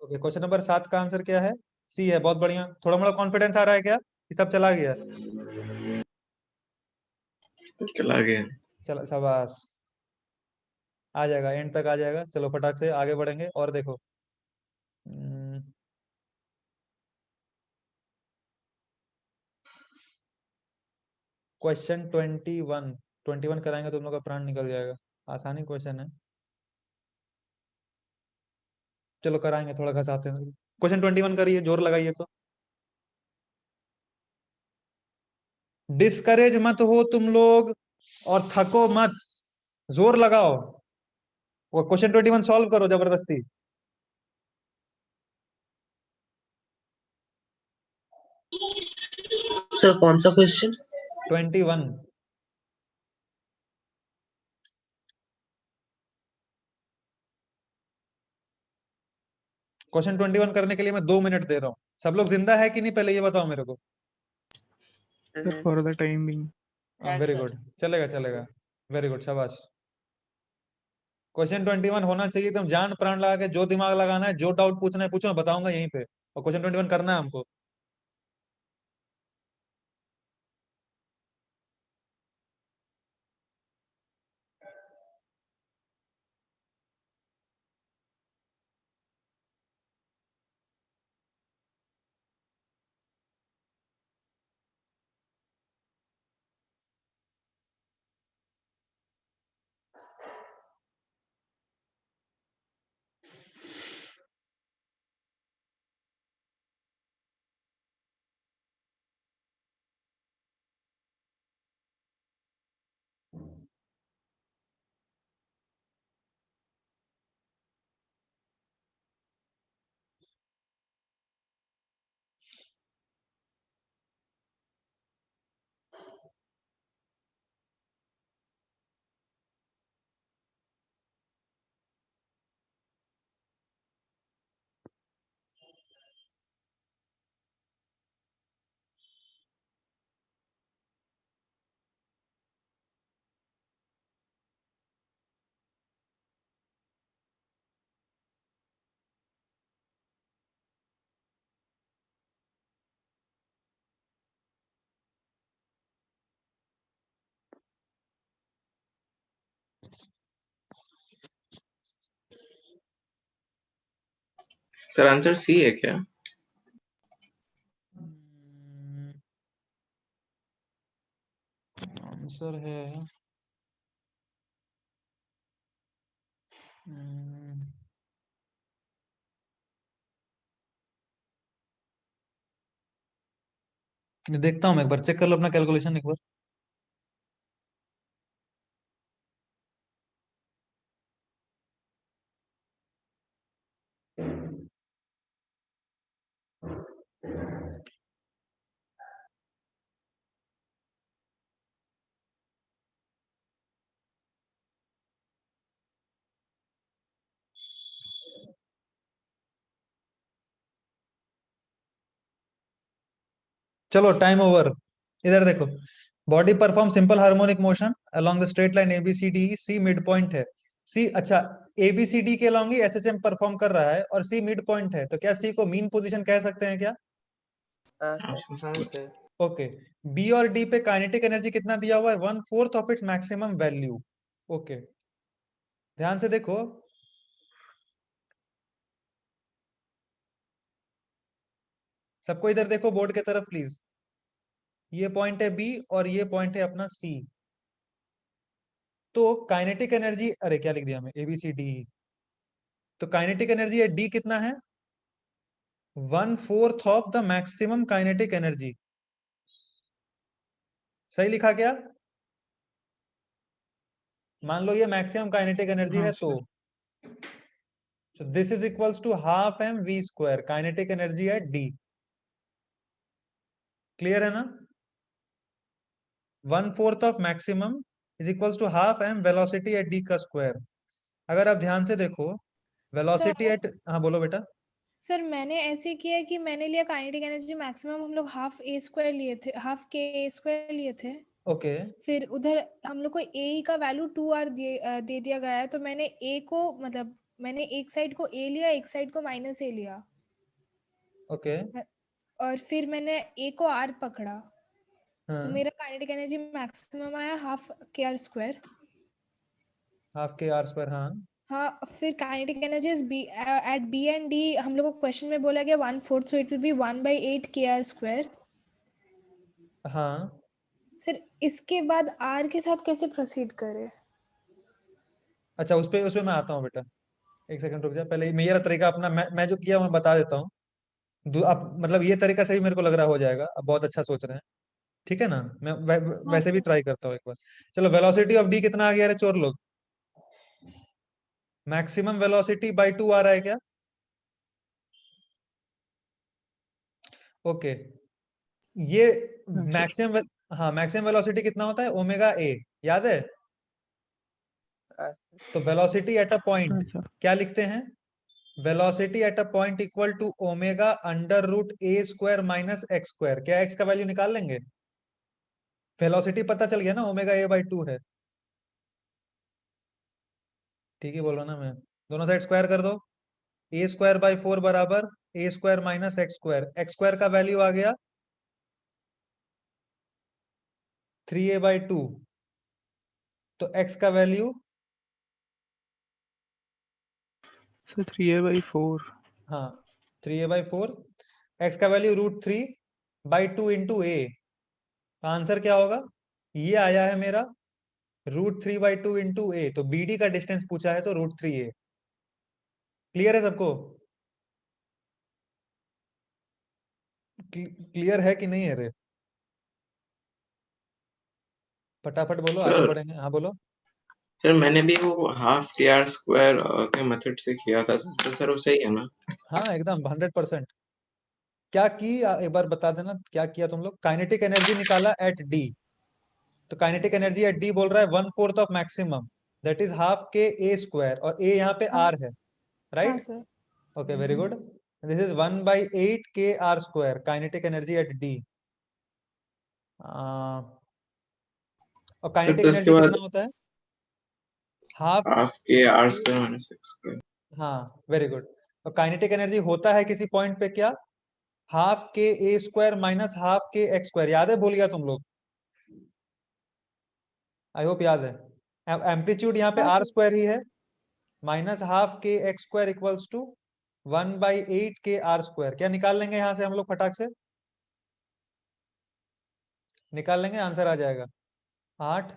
ओके, क्वेश्चन नंबर 7 का आंसर क्या है? सी है। बहुत बढ़िया। थोड़ा मोड़ा कॉन्फिडेंस आ रहा है क्या कि सब चला गया? चला गया। चला, शाबाश। आ जाएगा, एंड तक आ जाएगा। चलो फटाक से आगे बढ़ेंगे और देखो। क्वेश्चन 21 कराएंगे तो तुम लोग का प्राण निकल जाएगा। आसानी क्वेश्चन है, चलो कराएंगे, थोड़ा घसाते हैं। क्वेश्चन 21 करिए, जोर लगाइए तो। डिस्करेज मत हो तुम लोग और थको मत, जोर लगाओ। वो क्वेश्चन 21 सॉल्व करो जबरदस्ती। सर कौन सा क्वेश्चन? 21। क्वेश्चन 21 करने के लिए मैं 2 मिनट दे रहा हूँ। सब लोग जिंदा है कि नहीं पहले ये बताओ मेरे को। Sir for the time being. Very good, चलेगा चलेगा, वेरी गुड, शाबाश। क्वेश्चन 21 होना चाहिए, तुम जान प्राण लगा के जो दिमाग लगाना है, जो डाउट पूछना है पूछो, मैं बताऊंगा यहीं पे। और क्वेश्चन 21 करना है हमको। सर आंसर सी है क्या? आंसर है हम्म, देखता हूँ मैं एक बार, चेक कर लो अपना कैलकुलेशन एक बार। चलो टाइम ओवर। इधर देखो, body perform simple harmonic motion along the straight line ABCD, C mid point है। सी, अच्छा, ABCD के अलोंग ही SHM परफॉर्म कर रहा है और सी मिड पॉइंट है, तो क्या सी को मीन पोजीशन कह सकते हैं क्या? हाँ हाँ सर। सर। हाँ सर। ओके, बी और डी पे काइनेटिक एनर्जी कितना दिया हुआ है? 1/4 of its maximum value. Okay, ध्यान से देखो, सबको इधर देखो बोर्ड के तरफ प्लीज। ये पॉइंट है बी और ये पॉइंट है अपना सी। तो काइनेटिक एनर्जी, अरे क्या लिख दिया मैं, ABCD, तो काइनेटिक एनर्जी है डी कितना है? 1/4 of the maximum kinetic energy. सही लिखा क्या? मान लो ये मैक्सिमम काइनेटिक एनर्जी हाँ है, सर। तो this is equals to half m v square, kinetic energy है डी। क्लियर है ना? 1/4 of maximum is equals to half m velocity at D का स्क्वायर। अगर आप ध्यान से देखो, वेलोसिटी सर एट, हाँ बोलो बेटा। सर मैंने ऐसे किया है कि मैंने लिया काइनेटिक एनर्जी मैक्सिमम, हम लोग हाफ ए स्क्वायर लिए थे, हाफ के ए स्क्वायर लिए थे। ओके, फिर उधर हम लोग को ए का वैल्यू 2r दे दिया गया है, तो मैंने ए को मतलब मैंने एक साइड को ए लिया, एक साइड को माइनस ए लिया, ओके, और फिर मैंने ए को आर पकड़ा, तो हाँ, मेरा काइनेटिक एनर्जी मैक्सिमम आया half k r square. Half k r square, हाँ, हाँ, फिर kinetic energy is be at B and D, हम लोग को क्वेश्चन में बोला गया 1/4, so it will be 1/8 k r square. हाँ। सर इसके बाद आर के साथ कैसे प्रोसीड करें? अच्छा, उस पे मैं आता हूँ बेटा, एक सेकंड रुक जा, पहले मेरा तरीका अपना, मैं जो किया मैं बता देता हूँ। अब मतलब ये तरीका सही मेरे को लग रहा हो जाएगा, अब बहुत अच्छा सोच रहे हैं, ठीक है ना? मैं हाँ वैसे भी सर। ट्राई करता हूँ एक बार। चलो, वेलोसिटी ऑफ डी कितना आ गया रे चोर लोग? मैक्सिमम वेलोसिटी बाई 2 आ रहा है क्या? ओके, ये हाँ सर। मैक्सिमम, हाँ, मैक्सिमम वेलोसिटी कितना होता है? ओमेगा ए, याद है? हाँ तो वेलोसिटी एट अ हाँ पॉइंट सर। क्या लिखते हैं? Velocity at a point equal to omega under root a square minus x square. क्या एक्स का वैल्यू निकाल लेंगे? वेलोसिटी पता चल गया ना, ओमेगा ए बाई 2 है। ठीक ही बोल रहा ना मैं? दोनों साइड स्क्वायर कर दो, ए स्क्वायर बाई 4 बराबर A square minus x square. X square का वैल्यू आ गया 3a/2, तो एक्स का वैल्यू, सर 3a/4। हाँ, 3a/4, एक्स का वैल्यू √3/2 इंटू ए। आंसर क्या होगा? ये आया है मेरा √3/2 इंटू ए, तो BD का डिस्टेंस पूछा है तो √3a। क्लियर है सबको? क्लियर है कि नहीं है रे? फटाफट बोलो, आगे सर बढ़ेंगे। हाँ बोलो। सर मैंने भी वो हाफ के आर स्क्वायर के मेथड से किया था, तो सर वो सही है ना? हाँ, एकदम 100%। क्या की, एक बार बता देना क्या किया तुम लोग? काइनेटिक एनर्जी निकाला एट डी, तो काइनेटिक एनर्जी एट डी बोल रहा है 1/4 of maximum, that is half k A square, और ए यहाँ पे हाँ आर है, हाँ right? Sir. Okay, very good. This is 1/8 k r square, kinetic energy at D. और सर काइनेटिक तो इसके एनर्जी बाद कितना होता है? Half half k r k, square minus x square. हाँ, वेरी गुड। और काइनेटिक एनर्जी होता है किसी पॉइंट पे क्या? हाफ के ए square minus half k x square. याद है? भूल गया तुम लोग? आई होप याद है। एम्पलीट्यूड यहाँ पे हाँ आर सर। स्क्वायर ही है, minus half k x square equals to 1/8 k r square. क्या निकाल लेंगे यहाँ से हम लोग फटाक से? निकाल लेंगे, आंसर आ जाएगा 8।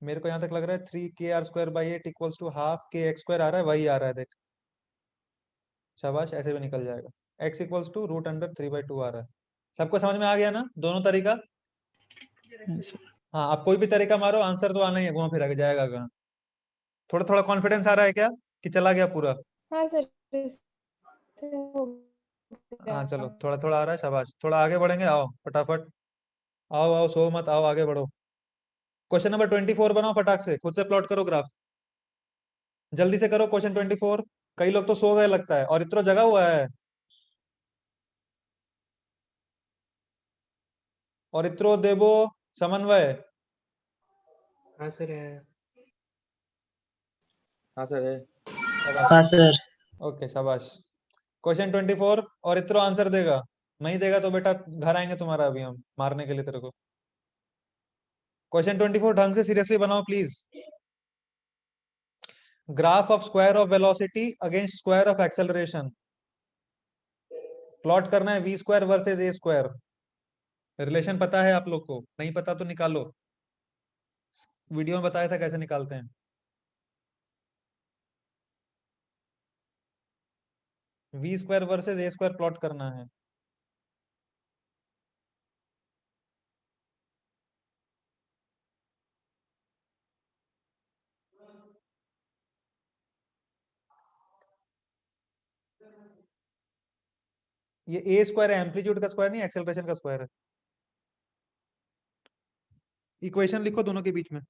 मेरे को यहाँ तक लग रहा है 3 के are स्क्वायर/8 equals to half k x square आ रहा है, वही आ रहा है, देख। शाबाश, ऐसे भी निकल जाएगा। x इक्वल्स टू √3/2 आ रहा है। सबको समझ में आ गया ना दोनों तरीका? हाँ सर। हाँ, आप कोई भी तरीका मारो, आंसर तो आना ही है, घुमा फिरा के जाएगा कहाँ? थोड़ा थोड़ा कॉन्फिडेंस आ रहा है क्या, कि चला गया पूरा? हाँ सर, इससे हो हाँ, गया। चलो, थोड़ा थोड़ा आ रहा है, शाबाश। थोड़ा आगे बढ़ेंगे, आओ फटाफट, आओ आओ, सो मत, आओ आगे बढ़ो। क्वेश्चन नंबर 24 बनाओ फटाक से, खुद से प्लॉट करो ग्राफ, जल्दी से करो क्वेश्चन 24। कई लोग तो सो गए लगता है, और इतना जगा हुआ है। और इत्रो देबो समन्वय। हाँ सर है। हाँ सर है। शाबाश। हाँ सर। ओके शाबाश। क्वेश्चन 24 और इत्रो आंसर देगा, नहीं देगा तो बेटा घर आएंगे तुम्हारा अभी हम मारने के लिए तेरे को। क्वेश्चन 24 ढंग से सीरियसली बनाओ please. Graph of square of velocity against square of acceleration plot करना है, v square versus a square. Relation पता है आप लोग को, नहीं पता तो निकालो, वीडियो में बताया था कैसे निकालते हैं। V square versus a square plot करना है। ये ए स्क्वायर है, एम्पलीट्यूड का स्क्वायर नहीं, एक्सेलरेशन का स्क्वायर है। इक्वेशन लिखो दोनों के बीच में।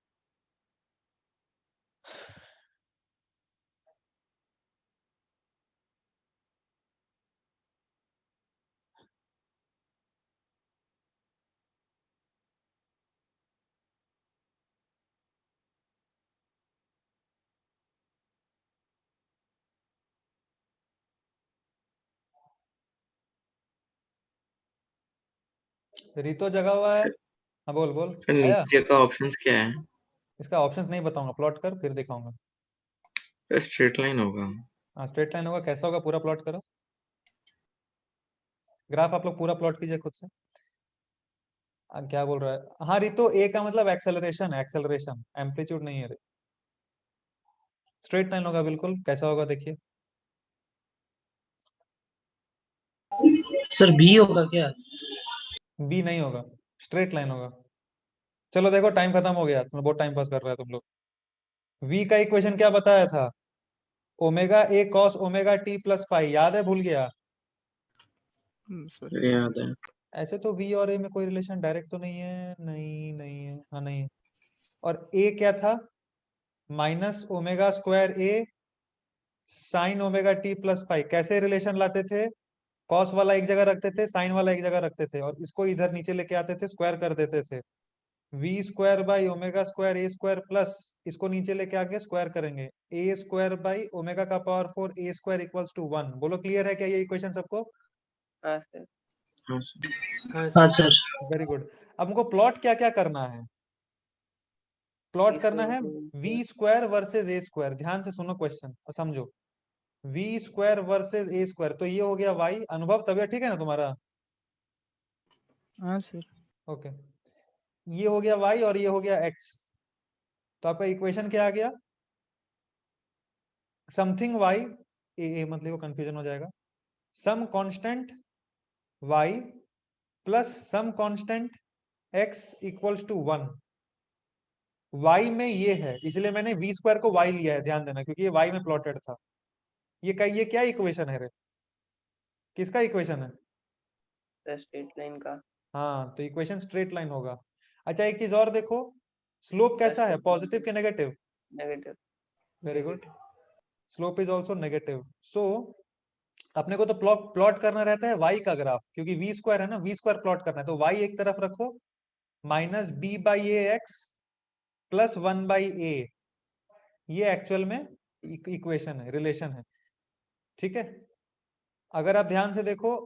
रितो जगा हुआ है। हाँ बोल बोल। सर आया नीचे का ऑप्शंस क्या है? इसका ऑप्शंस नहीं बताऊंगा, प्लॉट कर फिर दिखाऊंगा। सर स्ट्रेट लाइन होगा। हाँ स्ट्रेट लाइन होगा, कैसा होगा पूरा प्लॉट करो। ग्राफ आप लोग पूरा प्लॉट कीजिए खुद से। क्या बोल रहा है? हाँ रितो, ए का मतलब एक्सेलरेशन है, एक्सेलरेशन, एम्पलीट्यूड नहीं है। स्ट्रेट लाइन होगा बिल्कुल, कैसा होगा देखिए। सर बी होगा क्या? बी नहीं होगा, स्ट्रेट लाइन होगा। चलो देखो टाइम खत्म हो गया, तुम बहुत टाइम पास कर रहे हो तुम लोग। वी का इक्वेशन क्या बताया था? Omega a cos omega T plus phi, याद है भूल गया? सर सर याद है। ऐसे तो वी और ए में कोई रिलेशन डायरेक्ट तो नहीं है, नहीं नहीं है, हाँ नहीं है। और ए क्या था? Minus omega square A sine omega T plus five. कैसे रिलेशन लाते थे? कॉस वाला एक जगह रखते थे, साइन वाला एक जगह रखते थे, और इसको इधर नीचे लेके आते थे, स्क्वायर कर देते थे। V square by omega square A square plus इसको नीचे लेके आके स्क्वायर करेंगे, ए स्क्वायर बाई ओमेगा का power 4 a square equals to 1। बोलो क्लियर है क्या ये इक्वेशन सबको? हाँ सर। हाँ सर। हाँ हाँ सर। सर। Very good. अब हमको प्लॉट क्या क्या करना है? प्लॉट वी करना है square v square versus a square. ध्यान से सुनो क्वेश्चन और समझो। V square versus a square, तो ये हो गया वाई। अनुभव तबियत ठीक है ना तुम्हारा? हाँ सर। ओके, ये हो गया वाई और ये हो गया एक्स। तो आपका इक्वेशन क्या आ गया? समथिंग वाई, ए मत लिखो कंफ्यूजन हो जाएगा। Some constant y plus some constant x equals to 1। y में ये है, इसलिए मैंने v स्क्वायर को y लिया है, ध्यान देना, क्योंकि ये y में प्लॉटेड था। ये क्या इक्वेशन है रे? किसका इक्वेशन है? सर स्ट्रेट लाइन का। हाँ तो इक्वेशन स्ट्रेट लाइन होगा। अच्छा एक चीज और देखो, स्लोप कैसा है, पॉजिटिव के negative? Negative. Very good, slope is also negative. So अपने को तो प्लॉट करना रहता है y का ग्राफ, क्योंकि v स्क्वायर है ना, v स्क्वायर प्लॉट करना है, तो y एक तरफ रखो, minus b by a x plus 1 by a. ये एक्चुअल में इक्वेशन है, रिलेशन है, ठीक है। अगर आप ध्यान से देखो,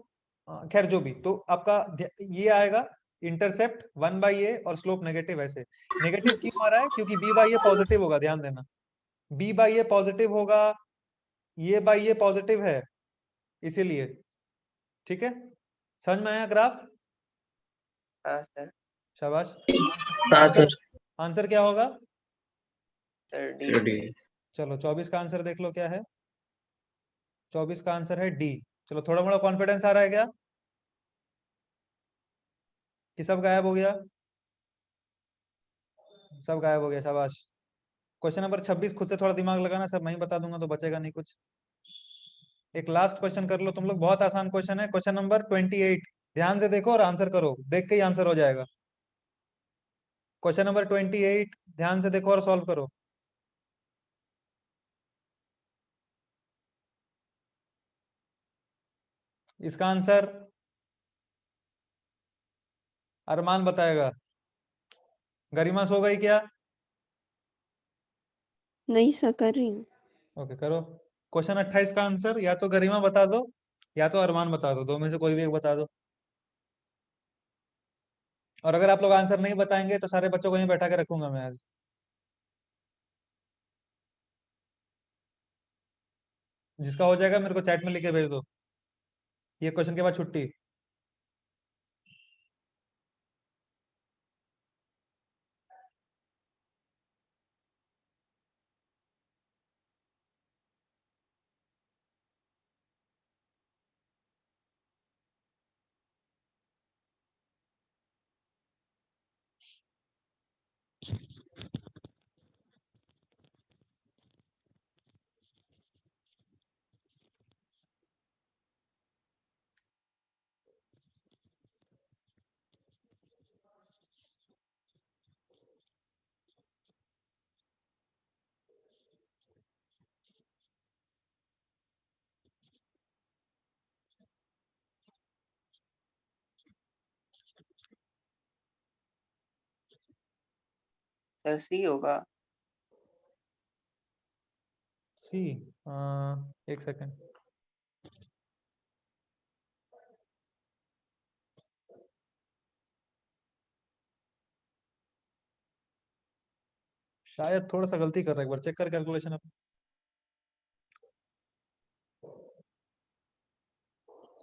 खैर जो भी, तो आपका ये आएगा इंटरसेप्ट 1 बाई ए और स्लोप नेगेटिव। ऐसे नेगेटिव क्यों आ रहा है? क्योंकि b बाई ए पॉजिटिव होगा, ध्यान देना, b बाई ए पॉजिटिव होगा, ये बाई ए पॉजिटिव है, इसीलिए। ठीक है, समझ में आया ग्राफ? हाँ सर। शाबाश। हाँ आंसर सर। आंसर क्या होगा? Sir D. Sir D. चलो 24 का आंसर देख लो क्या है। 24 का आंसर है डी। चलो थोड़ा मोड़ा कॉन्फिडेंस आ रहा है क्या, कि सब गायब हो गया? सब गायब हो गया, शाबाश। क्वेश्चन नंबर 26 खुद से थोड़ा दिमाग लगाना, सब मैं ही बता दूंगा तो बचेगा नहीं कुछ। एक लास्ट क्वेश्चन कर लो तुम लोग, बहुत आसान क्वेश्चन है, क्वेश्चन नंबर 28। ध्यान से देखो और आंसर करो, देख के ही आंसर हो जाएगा। क्वेश्चन नंबर 28, ध्यान से देखो और सॉल्व करो। इसका आंसर अरमान बताएगा। गरिमा सो गई क्या? नहीं सर, कर रही हूँ। ओके करो। क्वेश्चन 28 का आंसर या तो गरिमा बता दो या तो अरमान बता दो, दो में से कोई भी एक बता दो। और अगर आप लोग आंसर नहीं बताएंगे तो सारे बच्चों को यहीं बैठा के रखूंगा मैं आज। जिसका हो जाएगा मेरे को चैट में लिख के भेज दो, ये क्वेश्चन के बाद छुट्टी। सर सी होगा। सी। एक सेकेंड। शायद थोड़ा सा गलती कर रहा है, एक बार चेक कर कैलकुलेशन अपनी।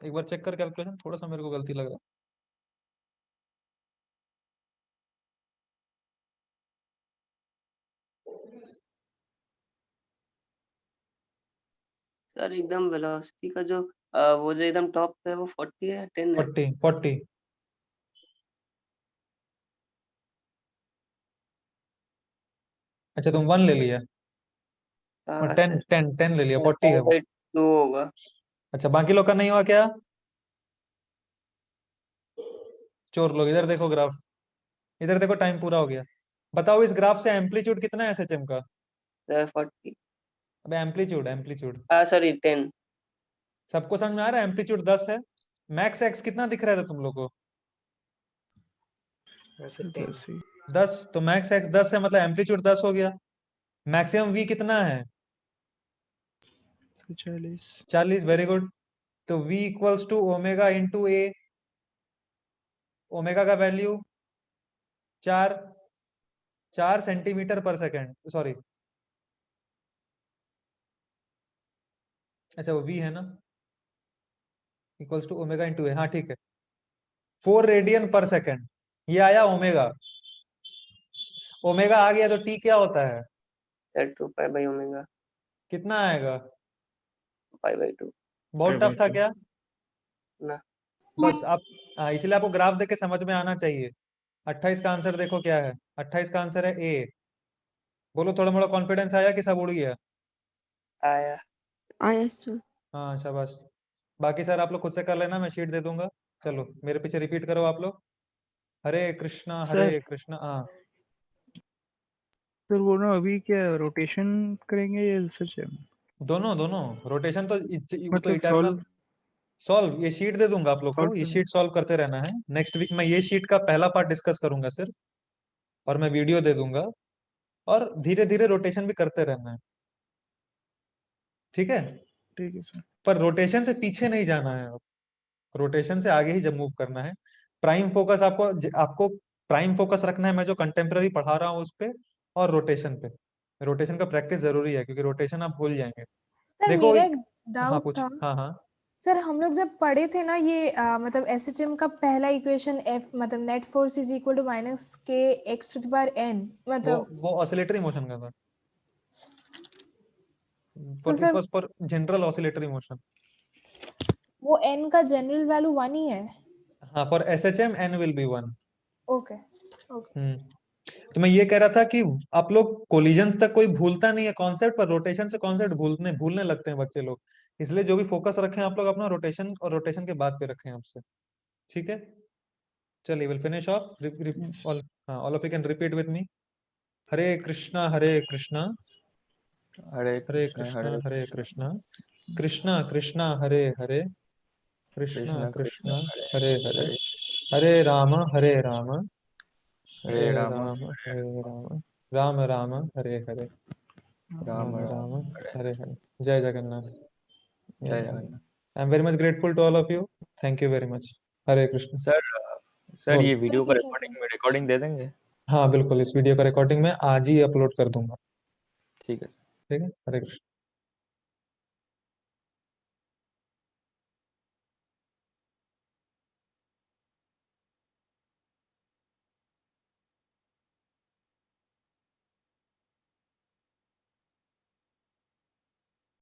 एक बार चेक कर कैलकुलेशन, थोड़ा सा मेरे को गलती लग रहा है। सर एकदम वेलोसिटी का जो वो जो एकदम टॉप पे है वो 40 है 10 है। 40। अच्छा तुम 1 ले लिया और 10 सर 10 10 ले लिया, 40 है वो। 5/2 होगा। अच्छा बाकी लोग का नहीं हुआ क्या? चोर लोग इधर देखो ग्राफ, इधर देखो टाइम पूरा हो गया। बताओ इस ग्राफ से एम्पलीट्यूड कितना है एसएचएम का? सर 40। अबे एम्पलीट्यूड एम्पलीट्यूड सॉरी 10। सबको समझ में आ रहा है? एम्पलीट्यूड 10 है। मैक्स एक्स कितना दिख रहा है तुम लोग को? वैसे सर 10। 10 ही। 10, तो मैक्स एक्स 10 है मतलब एम्पलीट्यूड 10 हो गया। मैक्सिमम वी कितना है? सर 40। 40, very good. तो v equals to omega into a. Omega का value 4 centimetre per second, sorry अच्छा वो v है ना, equals to omega into a, हाँ ठीक है। 4 रेडियन पर सेकेंड, ये आया ओमेगा। ओमेगा आ गया तो t क्या होता है? Sir 2 pi by omega. कितना आएगा? Pi by 2। बहुत टफ था क्या? ना। बस आप इसलिए आपको ग्राफ देख के समझ में आना चाहिए। 28 का आंसर देखो क्या है। 28 का आंसर है ए। बोलो थोड़ा मोड़ा कॉन्फिडेंस आया कि सब उड़ गया? आया। आया सर। हाँ शाबाश। बाकी सर आप लोग खुद से कर लेना, मैं शीट दे दूंगा। चलो मेरे पीछे रिपीट करो आप लोग। हरे कृष्णा सर हाँ। सर वो ना अभी क्या रोटेशन करेंगे या सच है? दोनों दोनों रोटेशन तो वो तो मतलब इटर्नल। सॉल्व ये शीट दे दूंगा आप लोग को, सॉल्व ये करना। शीट सॉल्व करते रहना है। नेक्स्ट वीक मैं ये शीट का पहला पार्ट डिस्कस करूंगा सिर्फ, और मैं वीडियो दे दूंगा। और धीरे धीरे रोटेशन भी करते रहना है, ठीक है? ठीक है सर। पर रोटेशन से पीछे नहीं जाना है, रोटेशन से आगे ही जब मूव करना है। प्राइम फोकस आपको प्राइम फोकस रखना है, मैं जो कंटेम्प्रेरी पढ़ा रहा हूँ उस पे, और रोटेशन पे। रोटेशन का प्रैक्टिस जरूरी है क्योंकि रोटेशन आप भूल जाएंगे। सर देखो मेरा एक हाँ डाउट पूछ, था। हाँ हाँ। सर हम लोग जब पढ़े थे ना ये मतलब एसएचएम का पहला इक्वेशन एफ मतलब net force is equal to minus k x to the power n, मतलब वो ऑसिलेटरी मोशन का था, तो it sir was for general oscillatory motion. वो एन का जनरल वैल्यू 1 ही है? हाँ for SHM n will be 1। Okay okay. तो मैं ये कह रहा था कि आप लोग कोलिजन्स तक कोई भूलता नहीं है कॉन्सेप्ट, पर रोटेशन से कॉन्सेप्ट भूलने लगते हैं बच्चे लोग। इसलिए जो भी फोकस रखें आप लोग अपना रोटेशन और रोटेशन के बाद पे रखें आपसे, ठीक है? चलिए will finish off Yes. All. हाँ all of you can repeat with me. Hare Krishna Hare Krishna Hare Hare Krishna Krishna Hare Krishna Krishna Krishna Hare Hare Krishna Krishna Krishna Krishna Hare Hare Hare Hare Hare Ram Hare Ram Hare Hare Ram Ram Hare Ram Ram Ram Hare Hare Ram Ram Ram Ram Hare Hare Hare जय जगन्नाथ जय Jagannath. I am very much grateful to all of you thank you very much Hare Krishna sir sir बोल ये हरे वीडियो का कृष्णा सर। रिकॉर्डिंग दे देंगे? हाँ बिल्कुल इस वीडियो का रिकॉर्डिंग मैं आज ही अपलोड कर दूंगा ठीक है सर। ठीक है हरे कृष्ण